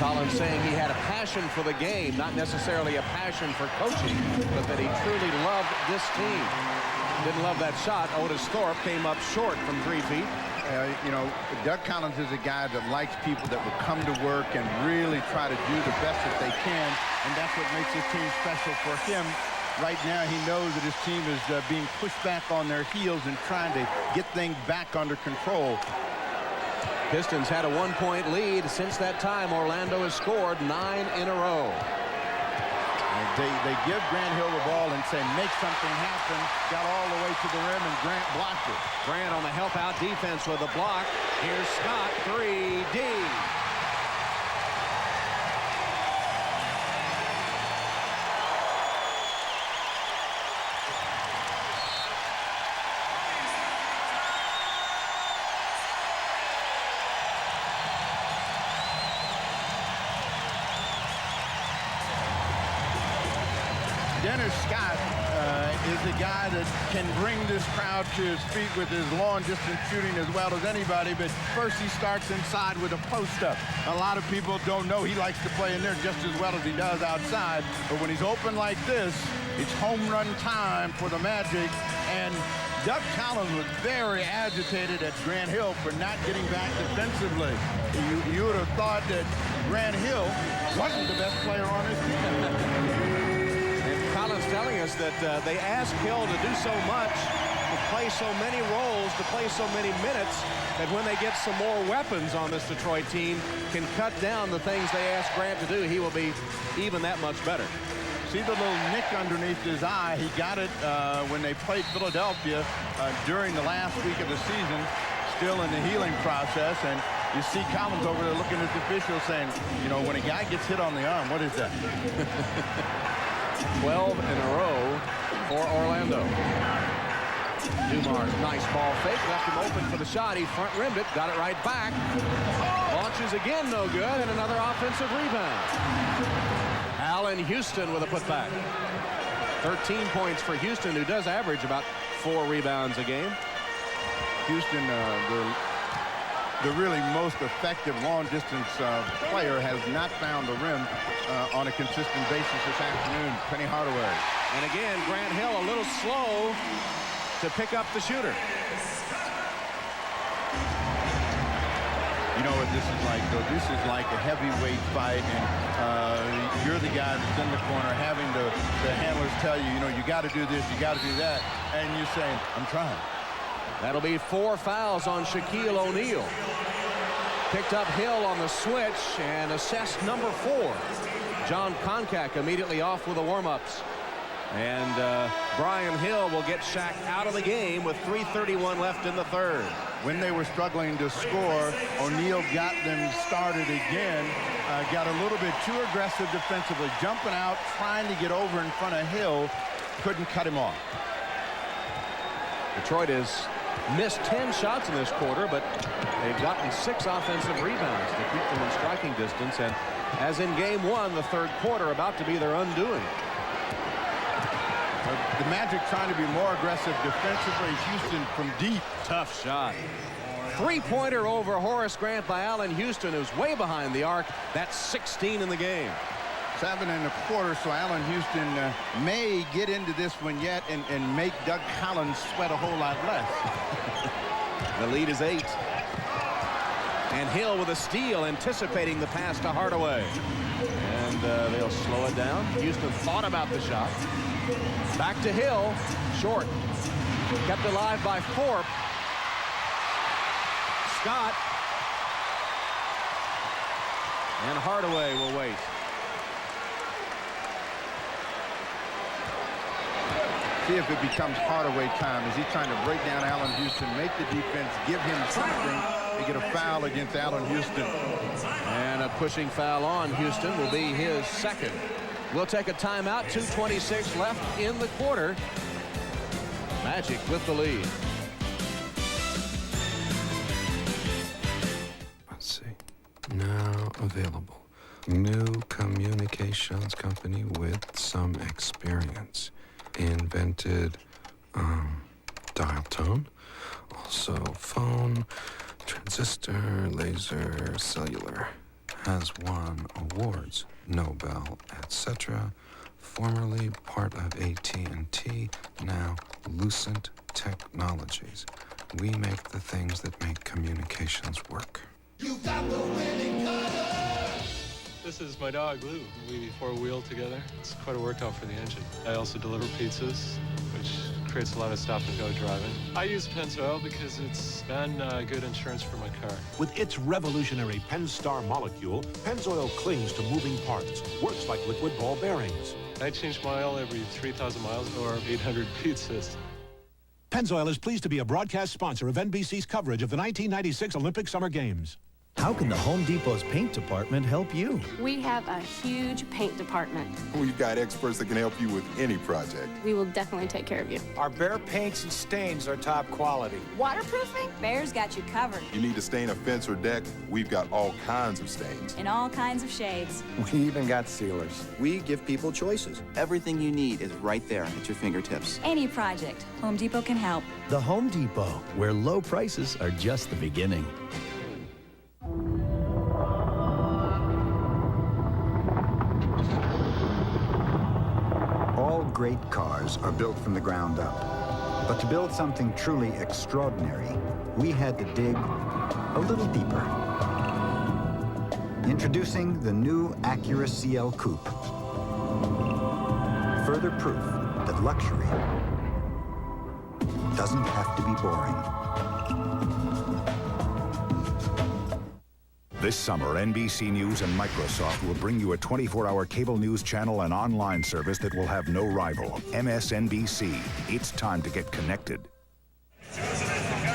Collins saying he had a passion for the game, not necessarily a passion for coaching, but that he truly loved this team. Didn't love that shot. Otis Thorpe came up short from 3 feet. You know, Doug Collins is a guy that likes people that will come to work and really try to do the best that they can, and that's what makes this team special for him. Right now, he knows that his team is being pushed back on their heels and trying to get things back under control. Pistons had a 1-point lead. Since that time, Orlando has scored 9 in a row. And they give Grant Hill the ball and say, make something happen. Got all the way to the rim, and Grant blocked it. Grant on the help-out defense with a block. Here's Scott, 3D. Dennis Scott is a guy that can bring this crowd to his feet with his long-distance shooting as well as anybody, but first he starts inside with a post-up. A lot of people don't know he likes to play in there just as well as he does outside, but when he's open like this, it's home run time for the Magic, and Doug Collins was very agitated at Grant Hill for not getting back defensively. You would have thought that Grant Hill wasn't the best player on his team. Collins telling us that they ask Hill to do so much, to play so many roles, to play so many minutes, that when they get some more weapons on this Detroit team, can cut down the things they ask Grant to do, he will be even that much better. See the little nick underneath his eye? He got it when they played Philadelphia during the last week of the season, still in the healing process. And you see Collins over there looking at the official saying, you know, when a guy gets hit on the arm, what is that? 12 in a row for Orlando. Dumar's nice ball fake, left him open for the shot. He front rimmed it, got it right back. Launches again, no good, and another offensive rebound. Allen Houston with a putback. 13 points for Houston, who does average about 4 rebounds a game. Houston, the really most effective long-distance player, has not found the rim on a consistent basis this afternoon. Penny Hardaway. And again, Grant Hill a little slow to pick up the shooter. You know what this is like, though? This is like a heavyweight fight, and you're the guy that's in the corner having the handlers tell you, you know, you got to do this, you got to do that, and you're saying, I'm trying. That'll be 4 fouls on Shaquille O'Neal. Picked up Hill on the switch and assessed number 4. John Koncak immediately off with the warm-ups. And Brian Hill will get Shaq out of the game with 3:31 left in the third. When they were struggling to score, O'Neal got them started again. Got a little bit too aggressive defensively, jumping out, trying to get over in front of Hill. Couldn't cut him off. Detroit has missed 10 shots in this quarter, but they've gotten 6 offensive rebounds to keep them in striking distance. And as in game 1, the third quarter about to be their undoing. The Magic trying to be more aggressive defensively. Houston from deep. Tough shot. 3-pointer over Horace Grant by Allen Houston, who's way behind the arc. That's 16 in the game. 7 1/4, so Allen Houston may get into this one yet and make Doug Collins sweat a whole lot less. The lead is 8. And Hill with a steal, anticipating the pass to Hardaway. And they'll slow it down. Houston thought about the shot. Back to Hill. Short. Kept alive by Thorpe. Scott. And Hardaway will wait. See if it becomes Hardaway time. Is he trying to break down Allen Houston, make the defense, give him something, and get a foul against Allen Houston? And a pushing foul on Houston will be his second. We'll take a timeout. 2:26 left in the quarter. Magic with the lead. Let's see. Now available. New communications company with some experience. Invented dial tone, also phone, transistor, laser, cellular. Has won awards, Nobel, etc. Formerly part of AT&T, now Lucent Technologies. We make the things that make communications work. You got the winning color. This is my dog, Lou. We four-wheel together. It's quite a workout for the engine. I also deliver pizzas, which creates a lot of stop-and-go driving. I use Pennzoil because it's been good insurance for my car. With its revolutionary Pennstar molecule, Pennzoil clings to moving parts, works like liquid ball bearings. I change my oil every 3,000 miles or 800 pizzas. Pennzoil is pleased to be a broadcast sponsor of NBC's coverage of the 1996 Olympic Summer Games. How can the Home Depot's paint department help you? We have a huge paint department. We've got experts that can help you with any project. We will definitely take care of you. Our Behr paints and stains are top quality. Waterproofing? Behr's got you covered. You need to stain a fence or deck? We've got all kinds of stains. In all kinds of shades. We even got sealers. We give people choices. Everything you need is right there at your fingertips. Any project, Home Depot can help. The Home Depot, where low prices are just the beginning. All great cars are built from the ground up. But to build something truly extraordinary, we had to dig a little deeper. Introducing the new Acura CL Coupe. Further proof that luxury doesn't have to be boring. This summer, NBC News and Microsoft will bring you a 24-hour cable news channel and online service that will have no rival. MSNBC. It's time to get connected.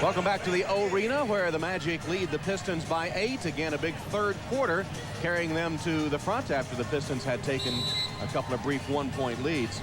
Welcome back to the Arena, where the Magic lead the Pistons by 8. Again, a big third quarter, carrying them to the front after the Pistons had taken a couple of brief one-point leads.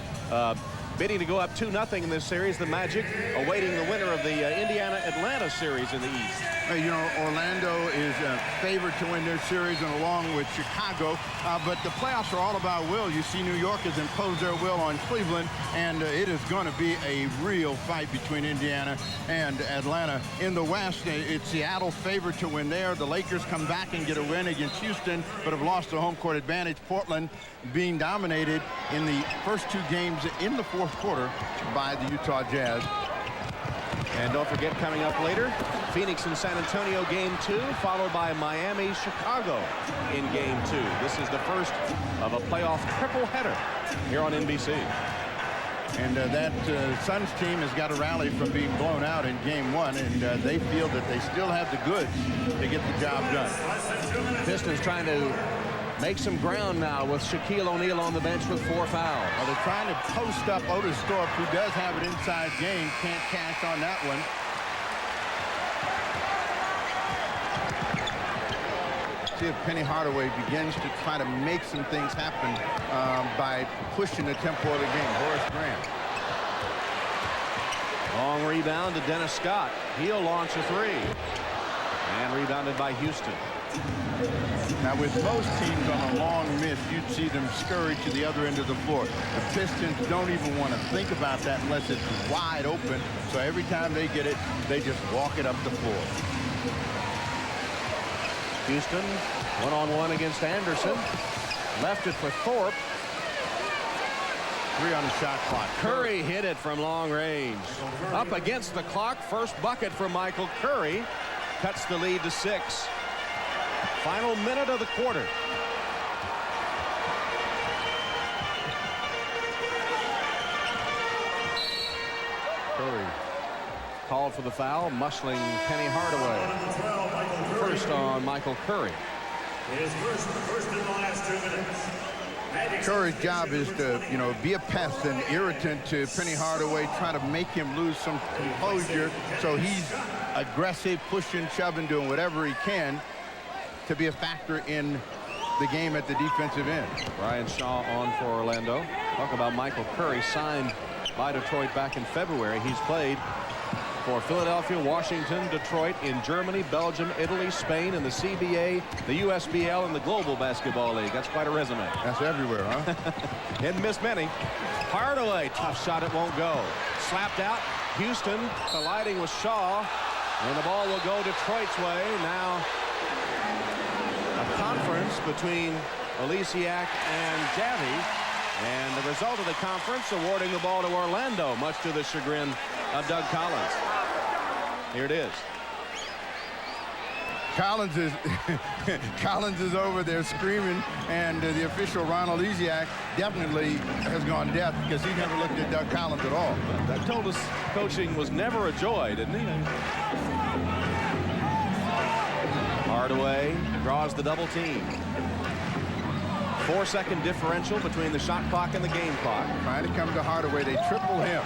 Bidding to go up 2-0 in this series, the Magic awaiting the winner of the Indiana-Atlanta series in the East. You know, Orlando is favored to win their series, and along with Chicago. But the playoffs are all about will. You see New York has imposed their will on Cleveland, and it is going to be a real fight between Indiana and Atlanta. In the West, it's Seattle favored to win there. The Lakers come back and get a win against Houston, but have lost the home court advantage. Portland being dominated in the first two games in the fourth quarter by the Utah Jazz. And don't forget, coming up later, Phoenix and San Antonio game 2, followed by Miami, Chicago in game 2. This is the first of a playoff triple header here on NBC. And that Suns team has got to rally from being blown out in game 1, and they feel that they still have the goods to get the job done. Pistons trying to make some ground now with Shaquille O'Neal on the bench with 4 fouls. Well, they're trying to post up Otis Thorpe, who does have an inside game. Can't cash on that one. See if Penny Hardaway begins to try to make some things happen by pushing the tempo of the game. Horace Grant. Long rebound to Dennis Scott. He'll launch a 3. And rebounded by Houston. Now, with most teams on a long miss, you'd see them scurry to the other end of the floor. The Pistons don't even want to think about that unless it's wide open. So every time they get it, they just walk it up the floor. Houston, one-on-one against Anderson. Left it for Thorpe. 3 on the shot clock. Curry hit it from long range. Up against the clock. First bucket for Michael Curry. Cuts the lead to 6. Final minute of the quarter. Curry called for the foul, muscling Penny Hardaway. First on Michael Curry. His first in the last 2 minutes. Curry's job is to, be a pest and irritant to Penny Hardaway, try to make him lose some composure. So he's aggressive, pushing, shoving, doing whatever he can to be a factor in the game at the defensive end. Brian Shaw on for Orlando. Talk about Michael Curry, signed by Detroit back in February. He's played for Philadelphia, Washington, Detroit, in Germany, Belgium, Italy, Spain, and the CBA, the USBL, and the Global Basketball League. That's quite a resume. That's everywhere, huh? Didn't miss many. Hardaway, tough shot, it won't go. Slapped out. Houston colliding with Shaw, and the ball will go Detroit's way. Now a conference between Olesiak and Javi, and the result of the conference awarding the ball to Orlando, much to the chagrin of Doug Collins. Here it is. Collins is over there screaming, and the official Ronald Olesiak definitely has gone deaf because he never looked at Doug Collins at all. Doug told us coaching was never a joy, didn't he? Hardaway draws the double team. 4-second differential between the shot clock and the game clock. Trying to come to Hardaway. They triple him.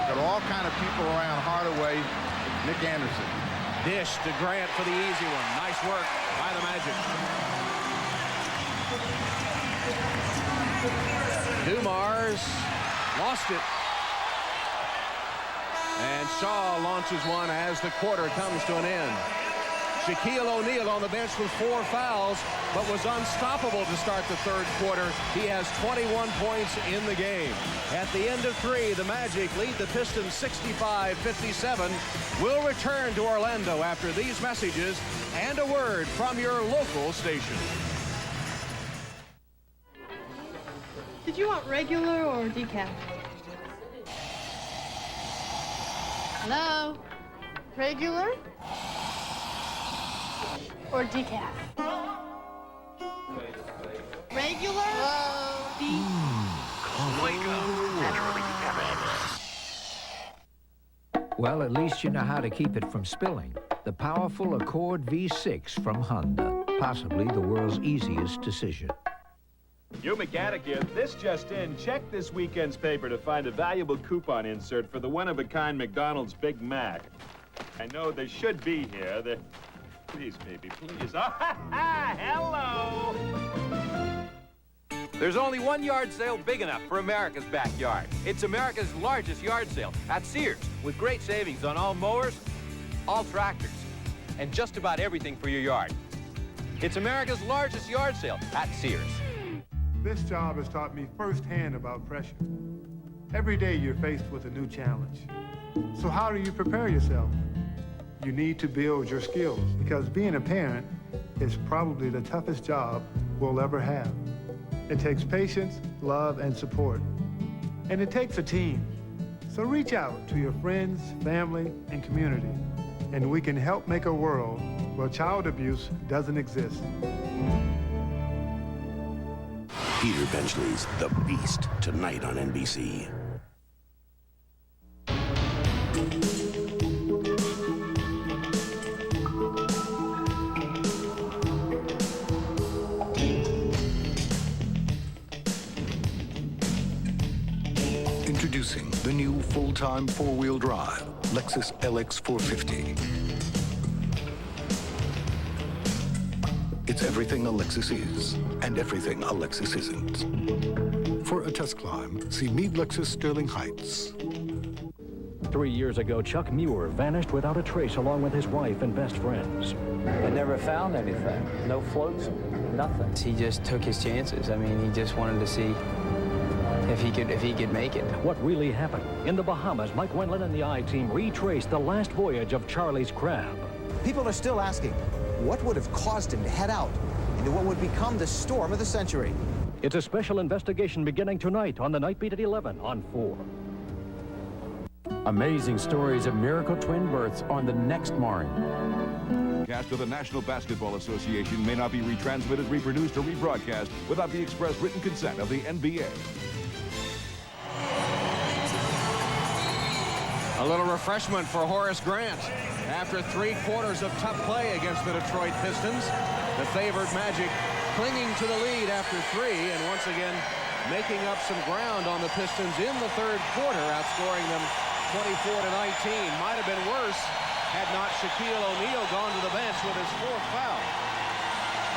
Got all kind of people around Hardaway. Nick Anderson. Dish to Grant for the easy one. Nice work by the Magic. Dumars lost it. And Shaw launches one as the quarter comes to an end. Shaquille O'Neal on the bench with 4 fouls, but was unstoppable to start the third quarter. He has 21 points in the game. At the end of 3, the Magic lead the Pistons 65-57. We'll return to Orlando after these messages and a word from your local station. Did you want regular or decaf? Hello? Regular? Or decaf? Regular? Well, at least you know how to keep it from spilling. The powerful Accord V6 from Honda. Possibly the world's easiest decision. Hugh McAddick here. This just in. Check this weekend's paper to find a valuable coupon insert for the one-of-a-kind McDonald's Big Mac. I know they should be here. Please, baby, please. Oh, hello! There's only one yard sale big enough for America's backyard. It's America's largest yard sale at Sears, with great savings on all mowers, all tractors, and just about everything for your yard. It's America's largest yard sale at Sears. This job has taught me firsthand about pressure. Every day you're faced with a new challenge. So how do you prepare yourself? You need to build your skills, because being a parent is probably the toughest job we'll ever have. It takes patience, love, and support. And it takes a team. So reach out to your friends, family, and community, and we can help make a world where child abuse doesn't exist. Peter Benchley's The Beast, tonight on NBC. Introducing the new full-time four-wheel drive Lexus LX 450. It's everything a Lexus is, and everything a Lexus isn't. For a test climb, see Meade Lexus Sterling Heights. 3 years ago, Chuck Muir vanished without a trace along with his wife and best friends. They never found anything. No floats, nothing. He just took his chances. I mean, he just wanted to see if he could make it. What really happened? In the Bahamas, Mike Wendland and the I-Team retraced the last voyage of Charlie's Crab. People are still asking, what would have caused him to head out into what would become the storm of the century? It's a special investigation beginning tonight on the Night Beat at 11 on 4. Amazing stories of miracle twin births on the next Marne. Cast of the National Basketball Association may not be retransmitted, reproduced, or rebroadcast without the express written consent of the NBA. A little refreshment for Horace Grant. After 3 quarters of tough play against the Detroit Pistons, the favored Magic clinging to the lead after 3 and once again making up some ground on the Pistons in the third quarter, outscoring them 24-19. Might have been worse had not Shaquille O'Neal gone to the bench with his 4th foul.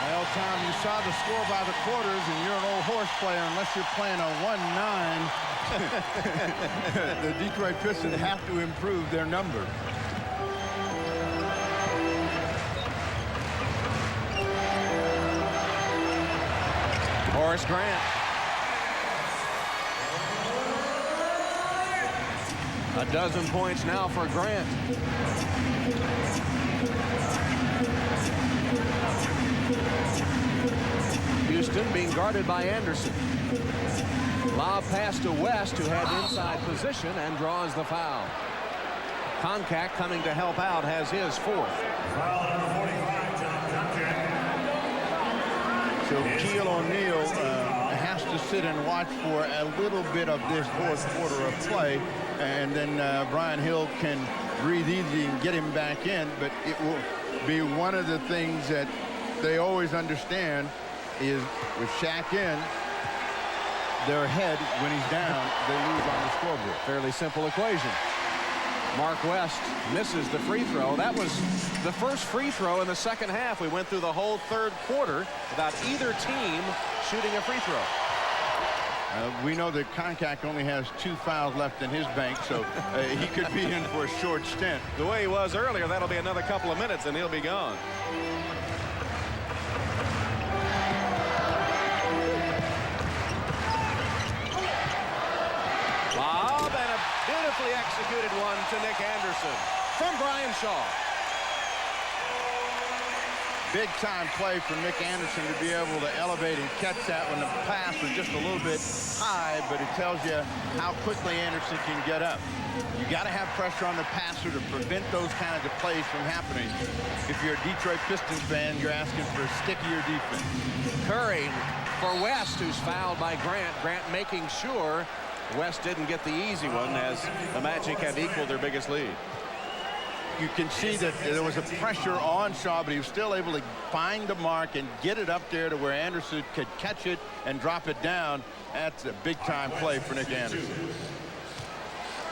Well, Tom, you saw the score by the quarters, and you're an old horse player unless you're playing a 1-9. The Detroit Pistons have to improve their number. Horace Grant. A dozen points now for Grant. Houston being guarded by Anderson. Lob pass to West, who had inside position and draws the foul. Concac coming to help out has his 4th. So Shaquille O'Neal has to sit and watch for a little bit of this 4th quarter of play, and then Brian Hill can breathe easy and get him back in, but it will be one of the things that they always understand is with Shaq in, they're ahead. When he's down, they lose on the scoreboard. Fairly simple equation. Mark West misses the free throw. That was the first free throw in the second half. We went through the whole third quarter without either team shooting a free throw. We know that Concac only has 2 fouls left in his bank, so he could be in for a short stint. The way he was earlier, that'll be another couple of minutes and he'll be gone. Lob and a beautifully executed one to Nick Anderson from Brian Shaw. Big time play for Nick Anderson to be able to elevate and catch that when the pass was just a little bit high, but it tells you how quickly Anderson can get up. You got to have pressure on the passer to prevent those kinds of plays from happening. If you're a Detroit Pistons fan, you're asking for stickier defense. Curry for West, who's fouled by Grant. Grant making sure West didn't get the easy one as the Magic have equaled their biggest lead. You can see that there was a pressure on Shaw, but he was still able to find the mark and get it up there to where Anderson could catch it and drop it down. That's a big-time play for Nick Anderson.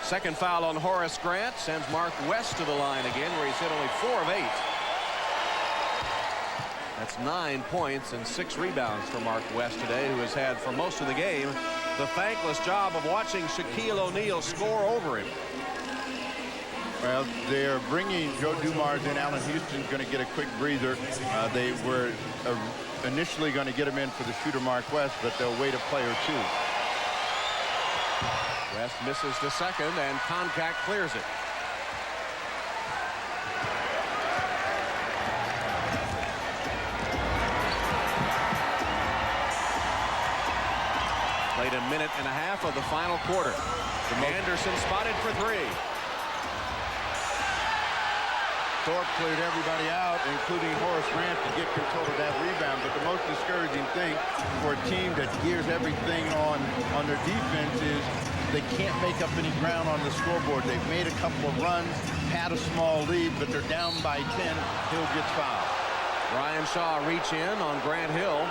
Second foul on Horace Grant sends Mark West to the line again, where he's hit only 4 of 8. That's 9 points and 6 rebounds for Mark West today, who has had for most of the game the thankless job of watching Shaquille O'Neal score over him. Well, they're bringing Joe Dumars in. Allen Houston's going to get a quick breather. They were initially going to get him in for the shooter Mark West, but they'll wait a play or two. West misses the second, and Concac clears it. Played a minute and a half of the final quarter. Anderson spotted for 3. Thorpe cleared everybody out, including Horace Grant, to get control of that rebound. But the most discouraging thing for a team that gears everything on their defense is they can't make up any ground on the scoreboard. They've made a couple of runs, had a small lead, but they're down by 10. Hill gets fouled. Brian Shaw reach in on Grant Hill.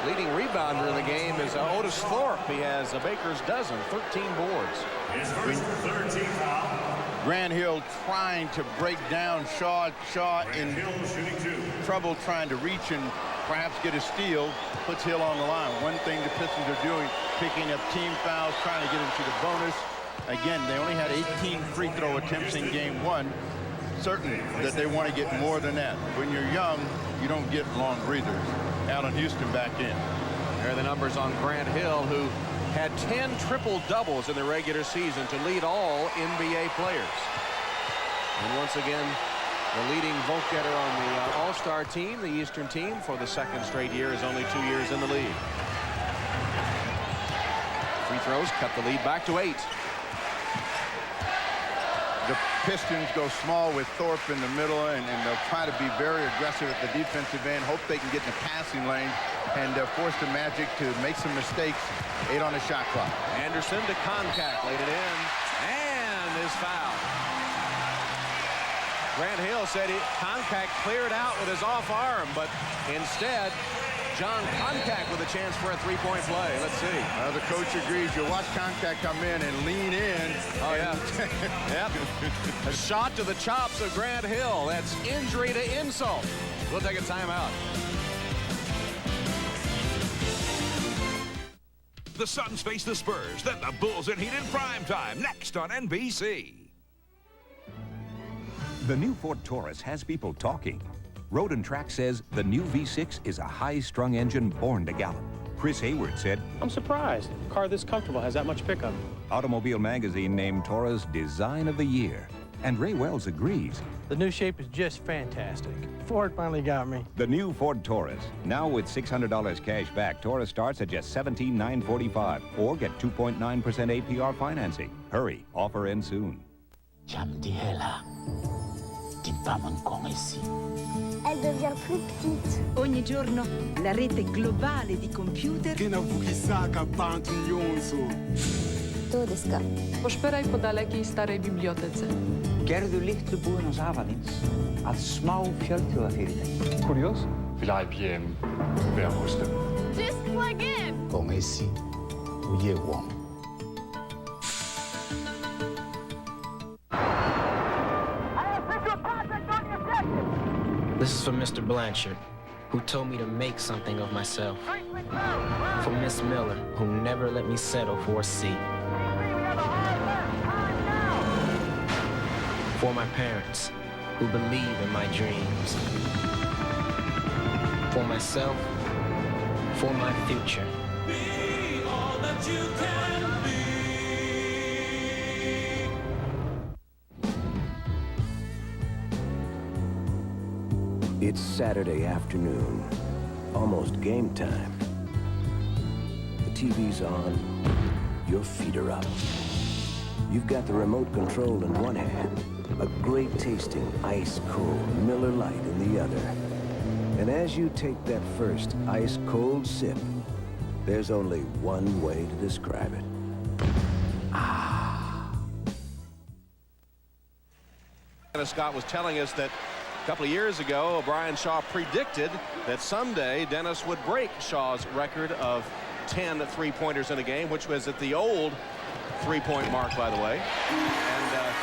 Leading rebounder in the game is Otis Thorpe. He has a baker's dozen, 13 boards. His first 13 foul. Grant Hill trying to break down Shaw. Shaw in trouble trying to reach and perhaps get a steal. Puts Hill on the line. One thing the Pistons are doing, picking up team fouls, trying to get into the bonus. Again, they only had 18 free throw attempts in game 1. Certain that they want to get more than that. When you're young, you don't get long breathers. Allen Houston back in. There are the numbers on Grant Hill, who had 10 triple-doubles in the regular season to lead all NBA players. And once again, the leading vote-getter on the All-Star team, the Eastern team, for the second straight year, is only 2 years in the league. Free throws cut the lead back to 8. The Pistons go small with Thorpe in the middle, and they'll try to be very aggressive at the defensive end, hope they can get in the passing lane, and force the Magic to make some mistakes. 8 on the shot clock. Anderson to Concac, laid it in, and is fouled. Grant Hill said Concac cleared out with his off arm, but instead, John Concac with a chance for a 3-point play. Let's see. The coach agrees. You'll watch Concac come in and lean in. Oh, yeah. Yep. A shot to the chops of Grant Hill. That's injury to insult. We'll take a timeout. The Suns face the Spurs, then the Bulls in heat in prime time, next on NBC. The new Ford Taurus has people talking. Road and Track says the new V6 is a high-strung engine born to gallop. Chris Hayward said, I'm surprised. A car this comfortable has that much pickup. Automobile Magazine named Taurus Design of the Year. And Ray Wells agrees. The new shape is just fantastic. Ford finally got me. The new Ford Taurus. Now with $600 cash back, Taurus starts at just $17,945. Or get 2.9% APR financing. Hurry, offer ends soon. Elle devient plus petite. Ogni giorno la rete globale di computer. To desu ka? Poszperaj po dalekiej starej bibliotece. Gerðu litlu búin á Safadins að smá fjölþjóðafyrirtæki. Curios? Vil IBM være hos dem. Just plug in. Kom ici, où y est warm. for Mr. Blanchard, who told me to make something of myself. For Miss Miller, who never let me settle for a C. For my parents, who believe in my dreams. For myself, for my future. Be all that you can be. It's Saturday afternoon, almost game time. The TV's on, your feet are up. You've got the remote control in one hand, a great tasting ice-cold Miller Lite in the other. And as you take that first ice-cold sip, there's only one way to describe it. Dennis Scott was telling us that a couple of years ago, Brian Shaw predicted that someday Dennis would break Shaw's record of 10 three-pointers in a game, which was at the old three-point mark, by the way. And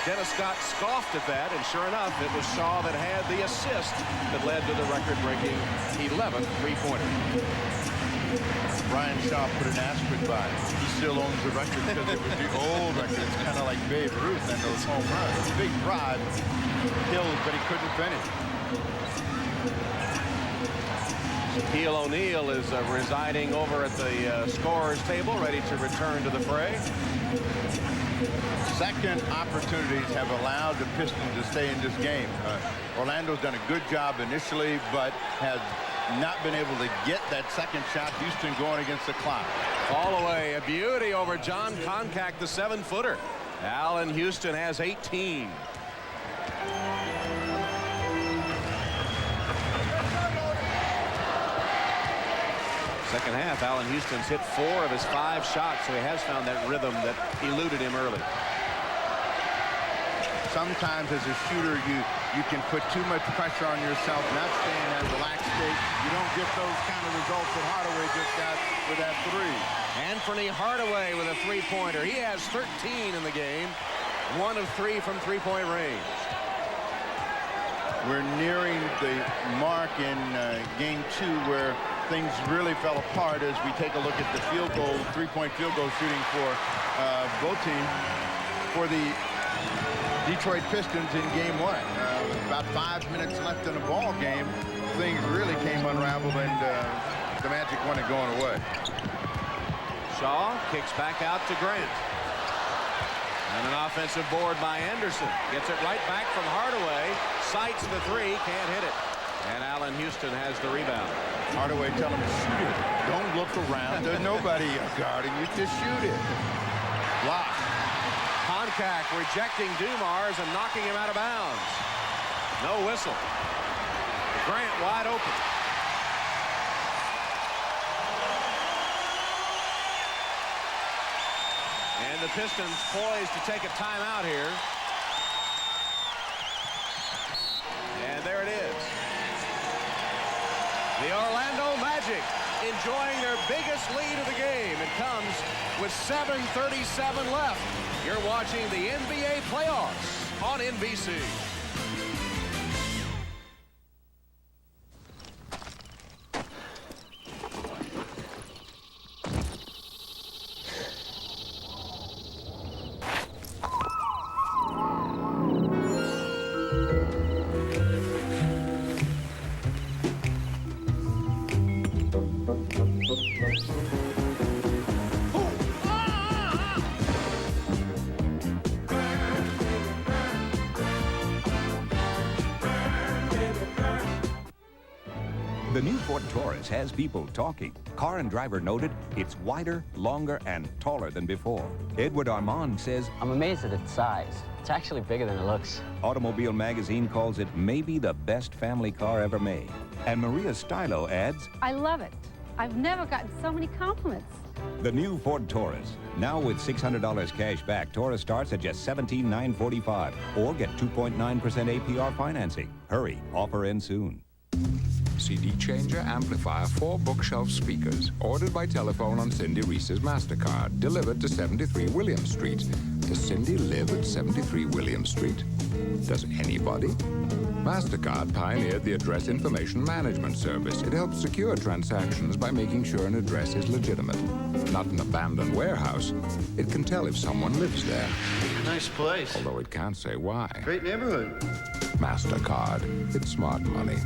Dennis Scott scoffed at that, and sure enough, it was Shaw that had the assist that led to the record-breaking 11th three-pointer. Brian Shaw put an asterisk by it. He still owns the record because it was the old record. It's kind of like Babe Ruth and those home runs. Big drive, killed, but he couldn't finish. Shaquille O'Neal is residing over at the scorer's table, ready to return to the fray. Second opportunities have allowed the Pistons to stay in this game. Orlando's done a good job initially, but has not been able to get that second shot. Houston going against the clock. All away, a beauty over John Concack, the 7-footer. Allen Houston has 18. Second half, Allen Houston's hit 4 of his 5 shots, so he has found that rhythm that eluded him early. Sometimes as a shooter, you can put too much pressure on yourself, not staying in that relaxed state. You don't get those kind of results that Hardaway just got with that 3. Anthony Hardaway with a three-pointer. He has 13 in the game. 1 of 3 from three-point range. We're nearing the mark in game 2 where things really fell apart as we take a look at the field goal, three-point field goal shooting for both teams. For the Detroit Pistons in game 1, about 5 minutes left in the ball game, things really came unraveled, and the Magic won it going away. Shaw kicks back out to Grant. And an offensive board by Anderson. Gets it right back from Hardaway. Sights the 3, can't hit it. And Allen Houston has the rebound. Hardaway tell him to shoot it. Don't look around. There's nobody guarding you. Just shoot it. Block. Concack rejecting Dumars and knocking him out of bounds. No whistle. Grant wide open. And the Pistons poised to take a timeout here. And there it is. The Orlando Magic enjoying their biggest lead of the game. It comes with 7:37 left. You're watching the NBA playoffs on NBC. The new Ford Taurus has people talking. Car and Driver noted it's wider, longer, and taller than before. Edward Armand says, I'm amazed at its size. It's actually bigger than it looks. Automobile Magazine calls it maybe the best family car ever made. And Maria Stylo adds, I love it. I've never gotten so many compliments. the new Ford Taurus. Now with $600 cash back, Taurus starts at just $17,945 or get 2.9% APR financing. Hurry, offer ends soon. CD changer, amplifier, 4 bookshelf speakers. Ordered by telephone on Cindy Reese's MasterCard. Delivered to 73 William Street. Does Cindy live at 73 William Street? Does anybody? MasterCard pioneered the Address Information Management Service. It helps secure transactions by making sure an address is legitimate. Not an abandoned warehouse. It can tell if someone lives there. Nice place. Although it can't say why. Great neighborhood. MasterCard. It's smart money.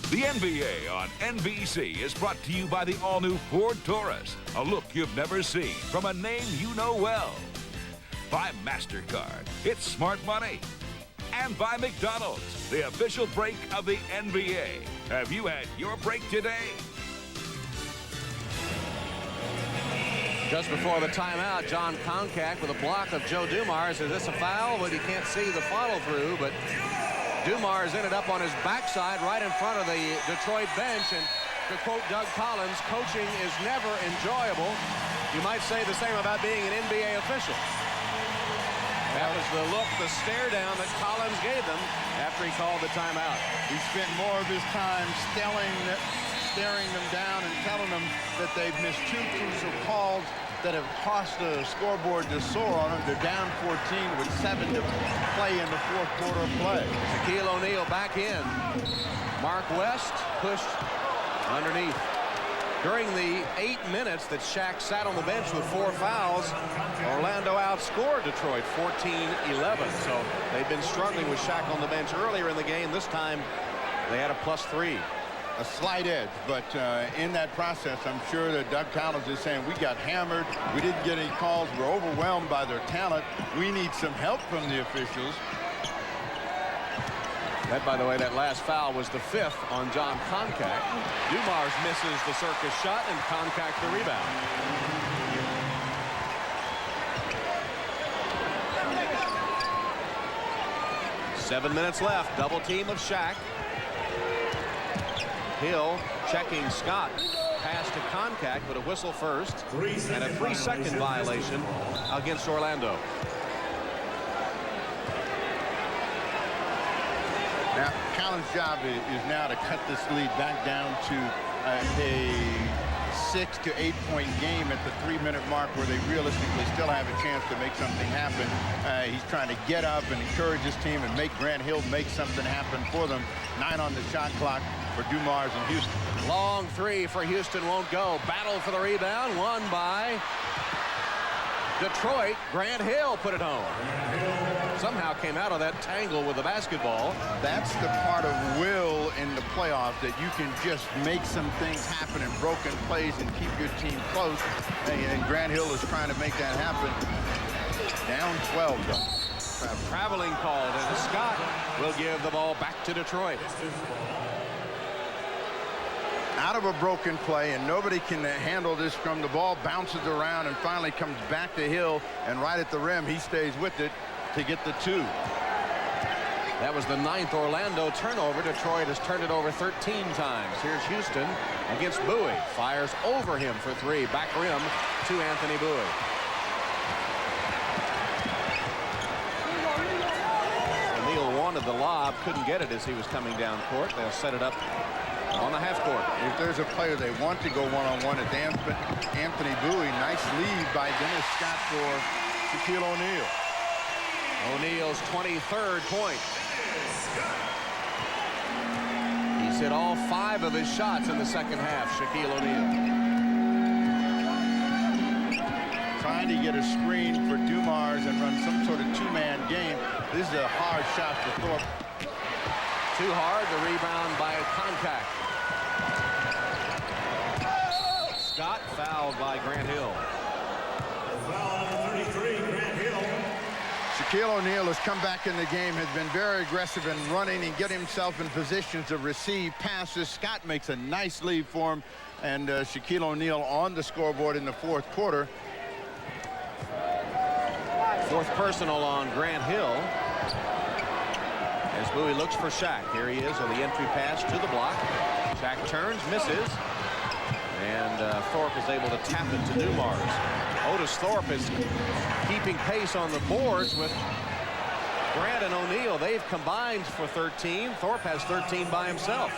The NBA on NBC is brought to you by the all-new Ford Taurus, a look you've never seen from a name you know well. By MasterCard, it's smart money. And by McDonald's, the official break of the NBA. Have you had your break today? Just before the timeout, John Koncak with a block of Joe Dumars. Is this a foul? Well, you can't see the follow-through, but Dumars ended up on his backside right in front of the Detroit bench. And to quote Doug Collins, coaching is never enjoyable. You might say the same about being an NBA official. That was the look, the stare down that Collins gave them after he called the timeout. He spent more of his time staring them down and telling them that they've missed 2 crucial calls that have cost the scoreboard to soar on them. They're down 14 with 7 to play in the fourth quarter of play. Shaquille O'Neal back in. Mark West pushed underneath. During the 8 minutes that Shaq sat on the bench with 4 fouls, Orlando outscored Detroit 14-11. So they've been struggling with Shaq on the bench earlier in the game. This time they had a +3. A slight edge, but in that process, I'm sure that Doug Collins is saying we got hammered. We didn't get any calls. We're overwhelmed by their talent. We need some help from the officials. That, by the way, that last foul was the 5th on John Koncak. Dumars misses the circus shot and Koncak the rebound. Seven minutes left. Double team of Shaq. Hill checking Scott. Pass to Koncak, but a whistle first. And a 3-second violation against Orlando. Now, Collins' job is now to cut this lead back down to a 6 to 8 point game at the 3-minute mark where they realistically still have a chance to make something happen. He's trying to get up and encourage his team and make Grant Hill make something happen for them. 9 on the shot clock for Dumars and Houston. Long 3 for Houston won't go. Battle for the rebound, won by Detroit. Grant Hill put it home. Somehow came out of that tangle with the basketball. That's the part of will in the playoffs, that you can just make some things happen in broken plays and keep your team close. And Grant Hill is trying to make that happen. Down 12, though. Traveling called, and Scott will give the ball back to Detroit. Out of a broken play, and nobody can handle this from the ball. Bounces around and finally comes back to Hill, and right at the rim, he stays with it to get the 2. That was the 9th Orlando turnover. Detroit has turned it over 13 times. Here's Houston against Bowie. Fires over him for 3. Back rim to Anthony Bowie. O'Neal wanted the lob, couldn't get it as he was coming down court. They'll set it up on the half court. If there's a player they want to go one-on-one, it's Anthony Bowie. Nice lead by Dennis Scott for Shaquille O'Neal. O'Neal's 23rd point. He's hit all 5 of his shots in the second half, Shaquille O'Neal. Trying to get a screen for Dumars and run some sort of 2-man game. This is a hard shot for Thorpe. Too hard. The rebound by Koncak. Scott fouled by Grant Hill. Foul number 33, Grant Hill. Shaquille O'Neal has come back in the game, has been very aggressive in running and getting himself in positions to receive passes. Scott makes a nice lead for him, and Shaquille O'Neal on the scoreboard in the fourth quarter. 4th personal on Grant Hill. As Bowie looks for Shaq. Here he is on the entry pass to the block. Shaq turns, misses. And Thorpe is able to tap it to Dumars. Otis Thorpe is keeping pace on the boards with Grant and O'Neal. They've combined for 13. Thorpe has 13 by himself.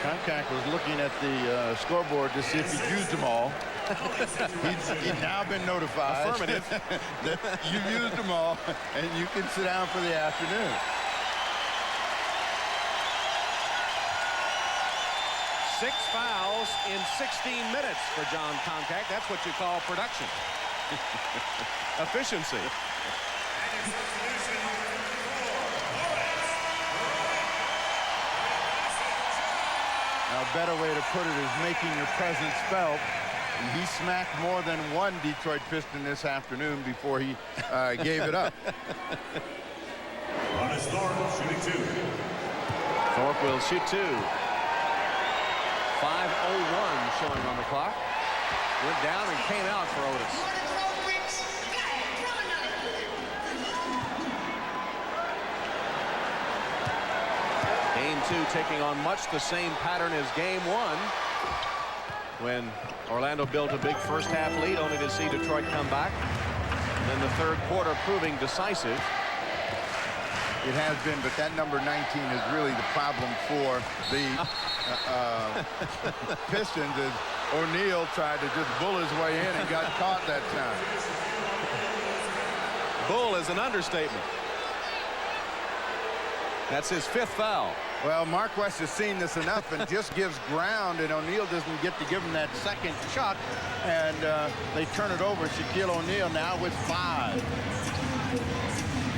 Contact was looking at the scoreboard to see if he'd used them all. He's now been notified that you used them all, and you can sit down for the afternoon. 6 fouls in 16 minutes for John Contact. That's what you call production. Efficiency. Now, a better way to put it is making your presence felt. He smacked more than one Detroit Piston this afternoon before he gave it up. Otis Thorpe shooting 2. Thorpe will shoot 2. 5:01 showing on the clock. Went down and came out for Otis. Game 2 taking on much the same pattern as Game 1, when Orlando built a big first half lead only to see Detroit come back. And then the third quarter proving decisive. It has been, but that number 19 is really the problem for the Pistons, as O'Neal tried to just bull his way in and got caught that time. Bull is an understatement. That's his 5th foul. Well, Mark West has seen this enough and just gives ground, and O'Neal doesn't get to give him that second chuck, and they turn it over. Shaquille O'Neal now with 5.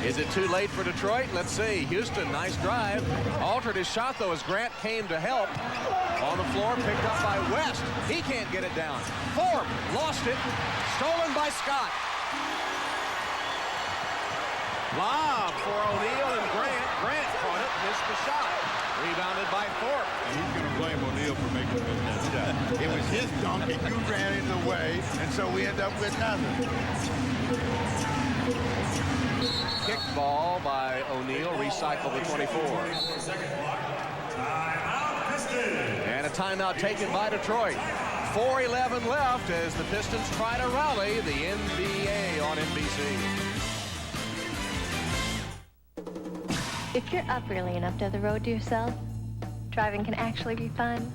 Is it too late for Detroit? Let's see. Houston, nice drive. Altered his shot, though, as Grant came to help. On the floor, picked up by West. He can't get it down. Thorpe lost it. Stolen by Scott. Lob for O'Neal and Grant. Grant caught it, missed the shot. Rebounded by Thorpe. And he's going to blame O'Neal for making that shot. It was his dunk, and you ran in the way, and so we end up with nothing. Kick ball by O'Neal, recycle the 24. And a timeout taken by Detroit. 4:11 left as the Pistons try to rally the NBA on NBC. If you're up early enough to have the road to yourself, driving can actually be fun.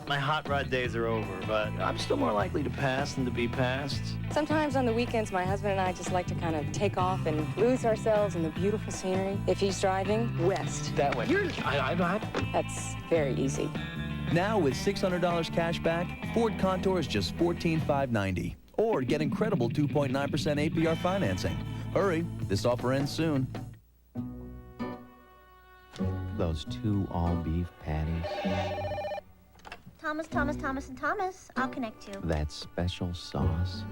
My hot rod days are over, but I'm still more likely to pass than to be passed. Sometimes on the weekends, my husband and I just like to kind of take off and lose ourselves in the beautiful scenery. If he's driving, west. That way. I'm not. That's very easy. Now with $600 cash back, Ford Contour is just $14,590. Or get incredible 2.9% APR financing. Hurry, this offer ends soon. Those 2 all-beef patties. Thomas, Thomas, Thomas, and Thomas. I'll connect you. That special sauce.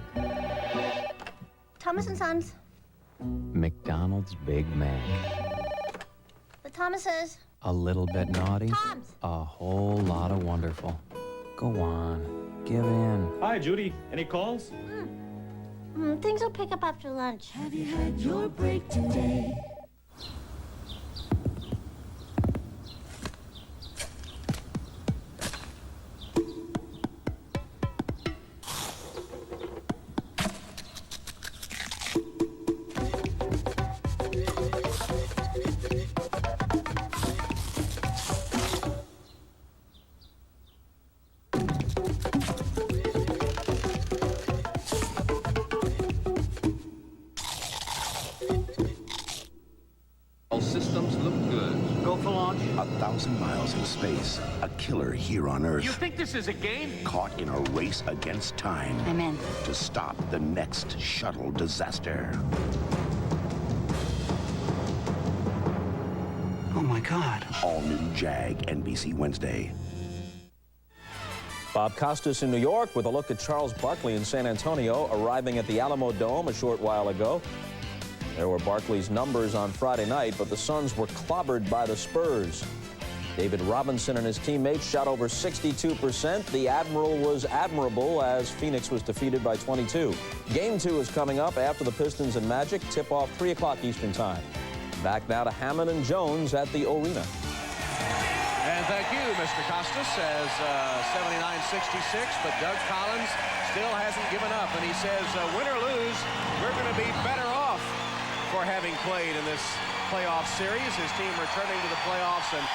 Thomas and Sons. McDonald's Big Mac. The Thomases. A little bit naughty. Toms. A whole lot of wonderful. Go on. Give in. Hi, Judy. Any calls? Things will pick up after lunch. Have you had your break today? Systems look good. Go for launch. 1,000 miles in space. A killer here on Earth. You think this is a game? Caught in a race against time. I'm in. To stop the next shuttle disaster. Oh, my God. All new Jag, NBC Wednesday. Bob Costas in New York with a look at Charles Barkley in San Antonio, arriving at the Alamo Dome a short while ago. There were Barkley's numbers on Friday night, but the Suns were clobbered by the Spurs. David Robinson and his teammates shot over 62%. The Admiral was admirable as Phoenix was defeated by 22. Game 2 is coming up after the Pistons and Magic. Tip-off 3 o'clock Eastern Time. Back now to Hammond and Jones at the arena. And thank you, Mr. Costas, says 79-66, but Doug Collins still hasn't given up, and he says, win or lose, we're going to be better off for having played in this playoff series. His team returning to the playoffs and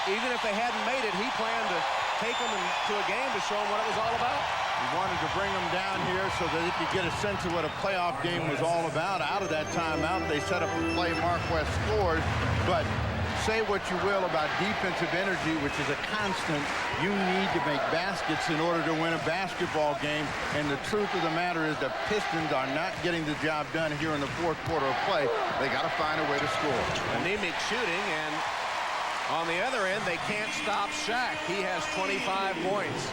even if they hadn't made it, he planned to take them to a game to show them what it was all about. He wanted to bring them down here so that he could get a sense of what a playoff game was all about. Out of that timeout, they set up a play. Mark West scores, but say what you will about defensive energy, which is a constant. You need to make baskets in order to win a basketball game. And the truth of the matter is the Pistons are not getting the job done here in the fourth quarter of play. They got to find a way to score. Anemic shooting, and on the other end, they can't stop Shaq. He has 25 points.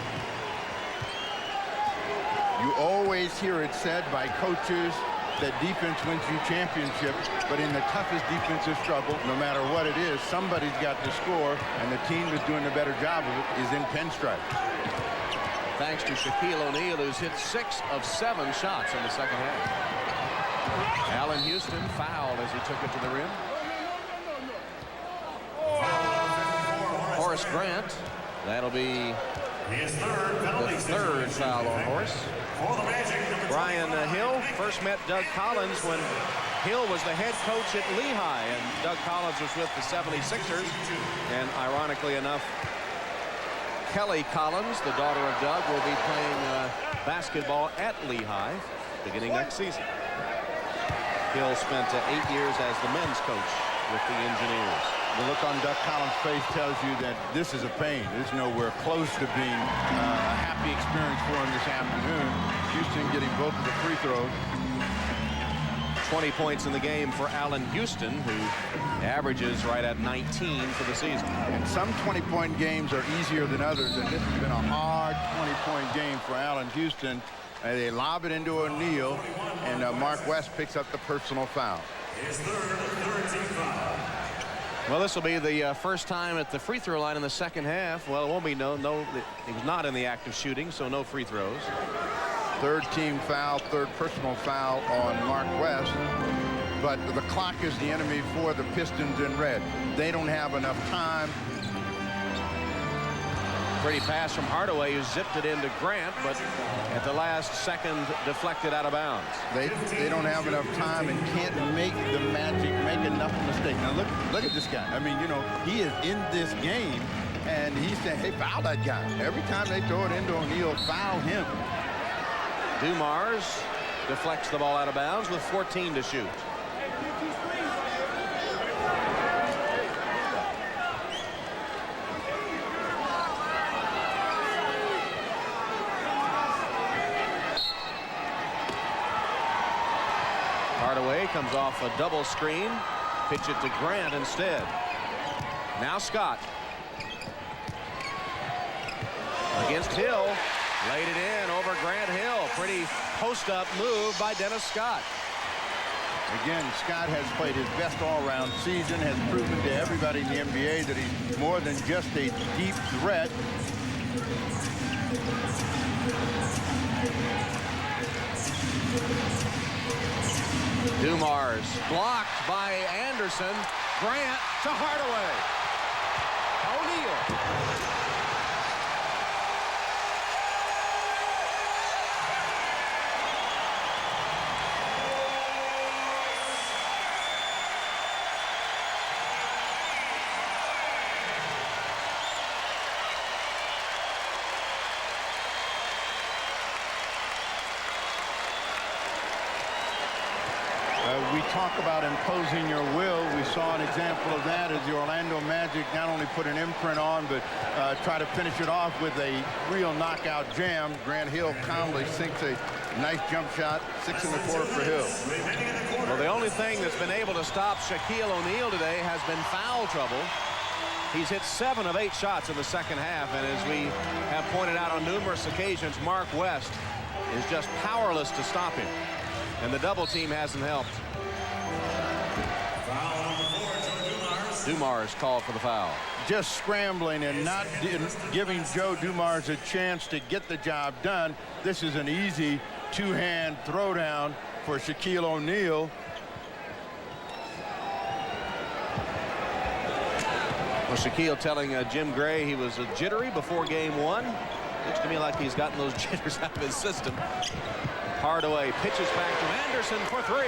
You always hear it said by coaches that defense wins you championships, but in the toughest defensive struggle, no matter what it is, somebody's got to score, and the team that's doing a better job of it is in pinstripe. Thanks to Shaquille O'Neal, who's hit 6 of 7 shots in the second half. Allen Houston fouled as he took it to the rim. Horace Grant, that'll be the third foul on Horace. Brian Hill first met Doug Collins when Hill was the head coach at Lehigh, and Doug Collins was with the 76ers. And ironically enough, Kelly Collins, the daughter of Doug, will be playing basketball at Lehigh beginning next season. Hill spent 8 years as the men's coach with the Engineers. The look on Doug Collins' face tells you that this is a pain. It's nowhere close to being a happy experience for him this afternoon. Houston getting both of the free throws. 20 points in the game for Allen Houston, who averages right at 19 for the season. And some 20-point games are easier than others, and this has been a hard 20-point game for Allen Houston. They lob it into O'Neal, and Mark West picks up the personal foul. His third team foul. Well, this will be the first time at the free throw line in the second half. Well, it won't be no. He was not in the act of shooting, so no free throws. Third team foul, third personal foul on Mark West. But the clock is the enemy for the Pistons in red. They don't have enough time. Pretty pass from Hardaway, who zipped it into Grant, but at the last second deflected out of bounds. They don't have enough time and can't make the Magic make enough mistakes. Now look at this guy. I mean, you know, he is in this game, and he's saying, hey, foul that guy. Every time they throw it into O'Neal, foul him. Dumars deflects the ball out of bounds with 14 to shoot. Hardaway comes off a double screen. Pitch it to Grant instead. Now Scott. Against Hill. Laid it in over Grant Hill. Pretty post-up move by Dennis Scott. Again, Scott has played his best all-around season, has proven to everybody in the NBA that he's more than just a deep threat. Dumars blocked by Anderson. Grant to Hardaway. O'Neal. We talk about imposing your will. We saw an example of that as the Orlando Magic not only put an imprint on, but try to finish it off with a real knockout jam. Grant Hill calmly sinks a nice jump shot, 6 in the quarter for Hill. Well, the only thing that's been able to stop Shaquille O'Neal today has been foul trouble. He's hit 7 of 8 shots in the second half, and as we have pointed out on numerous occasions, Mark West is just powerless to stop him, and the double team hasn't helped. Dumars called for the foul. Just scrambling and not giving Joe Dumars a chance to get the job done. This is an easy two-hand throwdown for Shaquille O'Neal. Well, Shaquille telling Jim Gray he was jittery before game 1. Looks to me like he's gotten those jitters out of his system. Hardaway pitches back to Anderson for 3.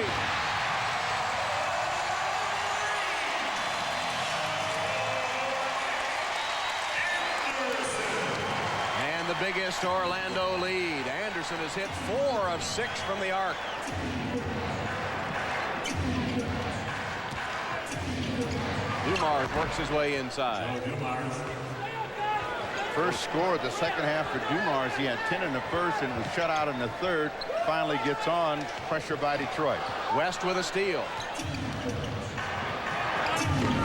the biggest Orlando lead. Anderson has hit 4 of 6 from the arc. Dumars works his way inside. First score of the second half for Dumars. He had 10 in the first and was shut out in the third. Finally gets on. Pressure by Detroit. West with a steal.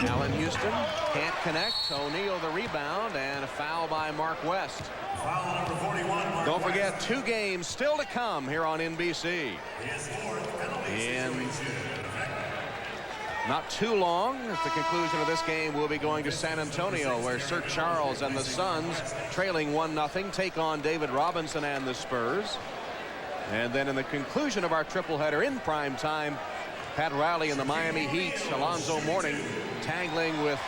Allen Houston can't connect. O'Neal the rebound, and a foul by Mark West. Foul number 41. Don't forget, 2 games still to come here on NBC. In not too long, at the conclusion of this game, we'll be going to San Antonio, where Sir Charles and the Suns, trailing 1-0, take on David Robinson and the Spurs. And then in the conclusion of our tripleheader in prime time, Pat Riley and the Miami Heat, Alonzo Mourning tangling with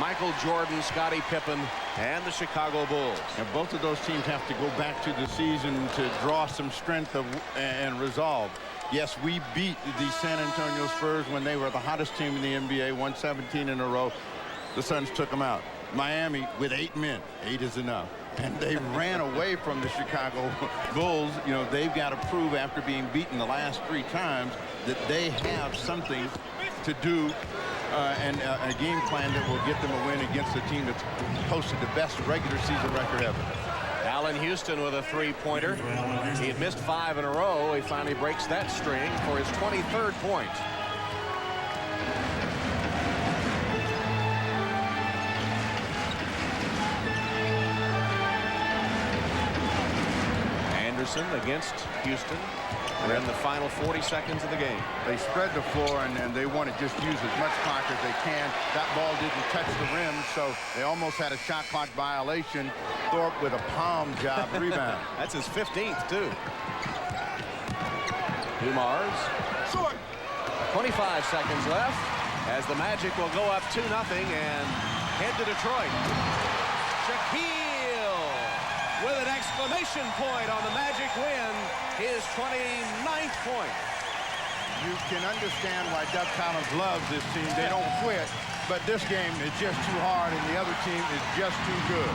Michael Jordan, Scottie Pippen, and the Chicago Bulls. And both of those teams have to go back to the season to draw some strength and resolve. Yes, we beat the San Antonio Spurs when they were the hottest team in the NBA, won 17 in a row. The Suns took them out. Miami with 8 men. 8 is enough. And they ran away from the Chicago Bulls. You know, they've got to prove after being beaten the last 3 times that they have something to do and a game plan that will get them a win against a team that's posted the best regular season record ever. Allen Houston with a 3-pointer. He had missed 5 in a row. He finally breaks that string for his 23rd point. Anderson against Houston. We're in the final 40 seconds of the game. They spread the floor, and they want to just use as much clock as they can. That ball didn't touch the rim, so they almost had a shot clock violation. Thorpe with a palm job rebound. That's his 15th, too. Dumars. Short. 25 seconds left as the Magic will go up 2-0 and head to Detroit. Shaquille with an exclamation point on the Magic win, his 29th point. You can understand why Doug Collins loves this team. They don't quit, but this game is just too hard, and the other team is just too good.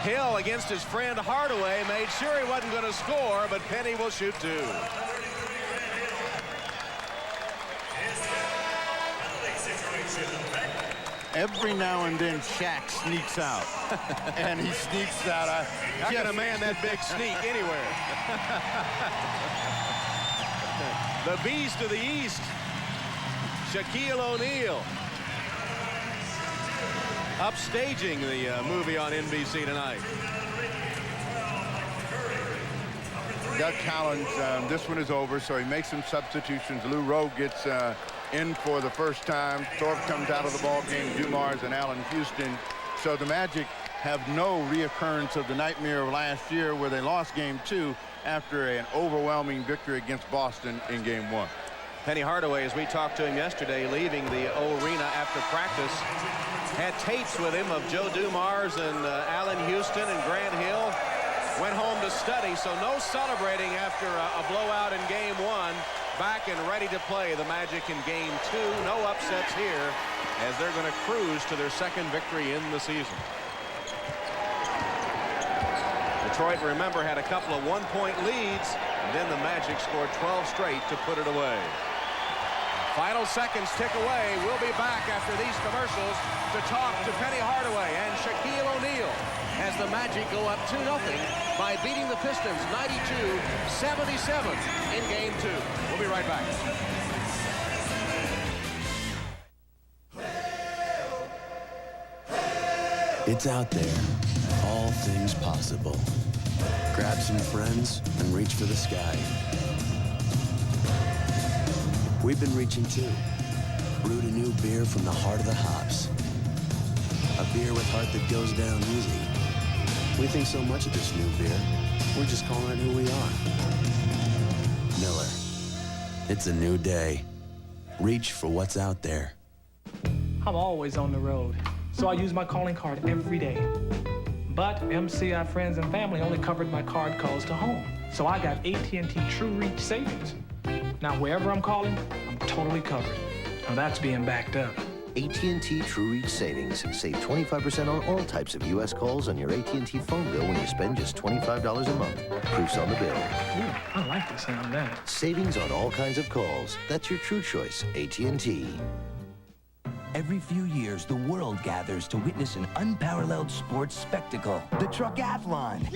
Hill against his friend Hardaway made sure he wasn't going to score, but Penny will shoot 2. Every now and then Shaq sneaks out, and he sneaks out. How can a man that big sneak anywhere? The beast of the East, Shaquille O'Neal, upstaging the movie on NBC tonight. Doug Collins, this one is over, so he makes some substitutions. Lou Rowe gets in for the first time. Thorpe comes out of the ball game. Dumars and Allen Houston. So the Magic have no reoccurrence of the nightmare of last year where they lost game 2 after an overwhelming victory against Boston in game 1. Penny Hardaway, as we talked to him yesterday, leaving the arena after practice, had tapes with him of Joe Dumars and Allen Houston and Grant Hill. Went home to study, so no celebrating after a blowout in game 1. Back and ready to play the Magic in game 2. No upsets here as they're going to cruise to their second victory in the season. Detroit, remember, had a couple of 1-point leads, and then the Magic scored 12 straight to put it away. Final seconds tick away. We'll be back after these commercials to talk to Penny Hardaway and Shaquille O'Neal as the Magic go up 2-0 by beating the Pistons 92-77 in game 2. We'll be right back. It's out there. All things possible. Grab some friends and reach for the sky. We've been reaching too. Brewed a new beer from the heart of the hops. A beer with heart that goes down easy. We think so much of this new beer, we're just calling it who we are. Miller. It's a new day. Reach for what's out there. I'm always on the road, so I use my calling card every day. But MCI friends and family only covered my card calls to home, so I got AT&T True Reach Savings. Now, wherever I'm calling, I'm totally covered. Now, that's being backed up. AT&T True Reach Savings. Save 25% on all types of U.S. calls on your AT&T phone bill when you spend just $25 a month. Proofs on the bill. Ooh, I like the sound of that. Savings on all kinds of calls. That's your true choice, AT&T. Every few years, the world gathers to witness an unparalleled sports spectacle, the Truckathlon.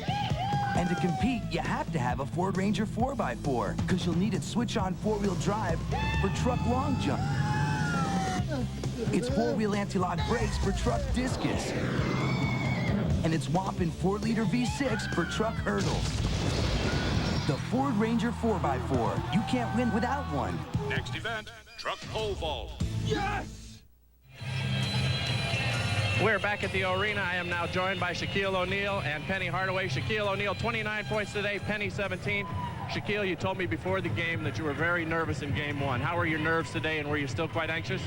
And to compete, you have to have a Ford Ranger 4x4, because you'll need its switch-on four-wheel drive for truck long jump. Its four-wheel anti-lock brakes for truck discus. And its whopping 4-liter V6 for truck hurdles. The Ford Ranger 4x4. You can't win without one. Next event, truck pole vault. Yes! We're back at the arena. I am now joined by Shaquille O'Neal and Penny Hardaway. Shaquille O'Neal, 29 points today, Penny 17. Shaquille, you told me before the game that you were very nervous in game one. How were your nerves today, and were you still quite anxious?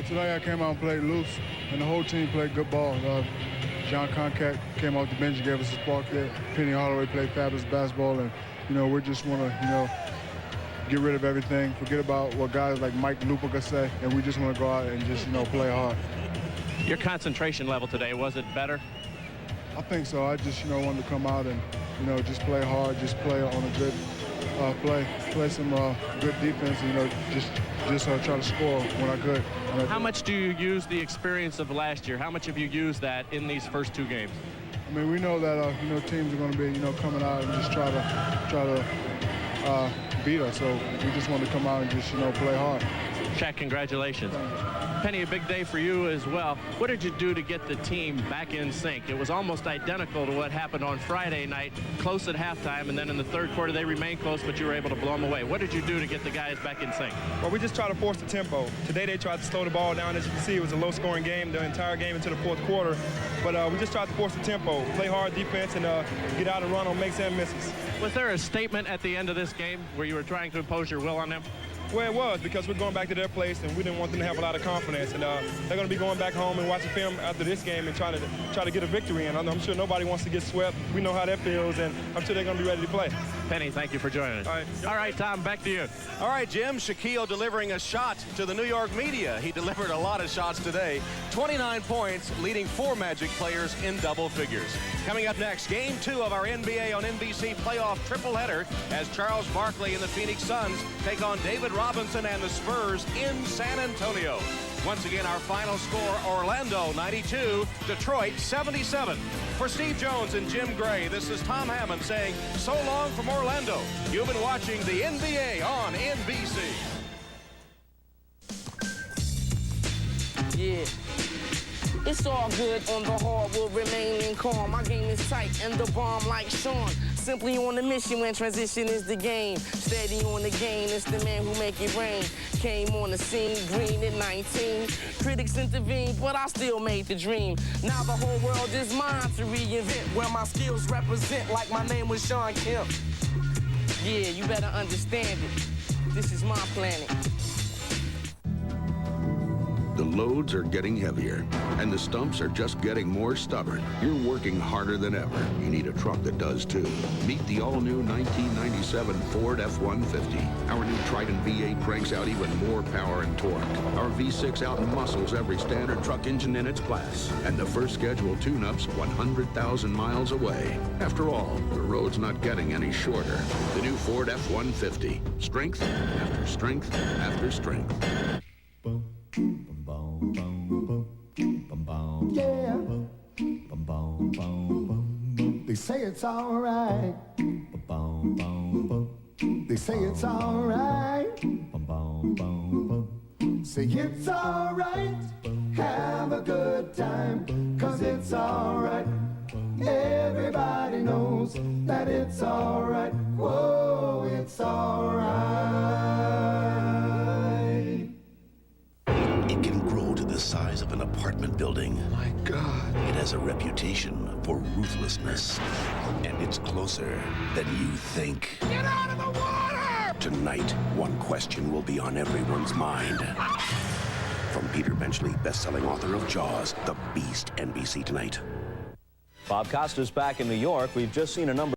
Today I came out and played loose, and the whole team played good ball. John Concat came off the bench and gave us a spark there. Penny Hardaway played fabulous basketball, and, we just want to, get rid of everything, forget about what guys like Mike Lupica say, and we just want to go out and just, play hard. Your concentration level today, was it better? I think so. I just, wanted to come out and, just play hard, just play on a good play some good defense, just try to score when I could. How much do you use the experience of last year? How much have you used that in these first two games? I mean, we know that, teams are going to be, coming out and just try to beat us. So we just want to come out and just, play hard. Shaq, congratulations. Penny, a big day for you as well. What did you do to get the team back in sync? It was almost identical to what happened on Friday night, close at halftime, and then in the third quarter they remained close, but you were able to blow them away. What did you do to get the guys back in sync? Well, we just tried to force the tempo. Today they tried to slow the ball down. As you can see, it was a low-scoring game the entire game into the fourth quarter. But we just tried to force the tempo, play hard defense, and get out and run on makes and misses. Was there a statement at the end of this game where you were trying to impose your will on them? Well, it was, because we're going back to their place, and we didn't want them to have a lot of confidence. And they're going to be going back home and watching film after this game and try to get a victory. And I'm sure nobody wants to get swept. We know how that feels, and I'm sure they're going to be ready to play. Penny, thank you for joining us. All right, Tom, back to you. All right, Jim. Shaquille delivering a shot to the New York media. He delivered a lot of shots today. 29 points, leading 4 Magic players in double figures. Coming up next, Game 2 of our NBA on NBC playoff tripleheader as Charles Barkley and the Phoenix Suns take on David Robinson and the Spurs in San Antonio. Once again, our final score, Orlando 92, Detroit 77. For Steve Jones and Jim Gray, this is Tom Hammond saying so long from Orlando. You've been watching the NBA on NBC. Yeah. It's all good on the hardwood, remaining calm. My game is tight and the bomb like Sean. Simply on the mission when transition is the game. Steady on the game, it's the man who make it rain. Came on the scene, green at 19. Critics intervened, but I still made the dream. Now the whole world is mine to reinvent, where my skills represent like my name was Sean Kemp. Yeah, you better understand it. This is my planet. The loads are getting heavier, and the stumps are just getting more stubborn. You're working harder than ever. You need a truck that does too. Meet the all-new 1997 Ford F-150. Our new Triton V8 cranks out even more power and torque. Our V6 out-muscles every standard truck engine in its class. And the first scheduled tune-up's 100,000 miles away. After all, the road's not getting any shorter. The new Ford F-150. Strength after strength after strength. Yeah. They say it's all right. They say it's all right. Say it's all right. Have a good time, 'cause it's all right. Everybody knows that it's all right. Whoa, it's all right. It can grow to the size of an apartment building. My God. It has a reputation for ruthlessness. And it's closer than you think. Get out of the water! Tonight, one question will be on everyone's mind. From Peter Benchley, best-selling author of Jaws, The Beast, NBC Tonight. Bob Costas back in New York. We've just seen a number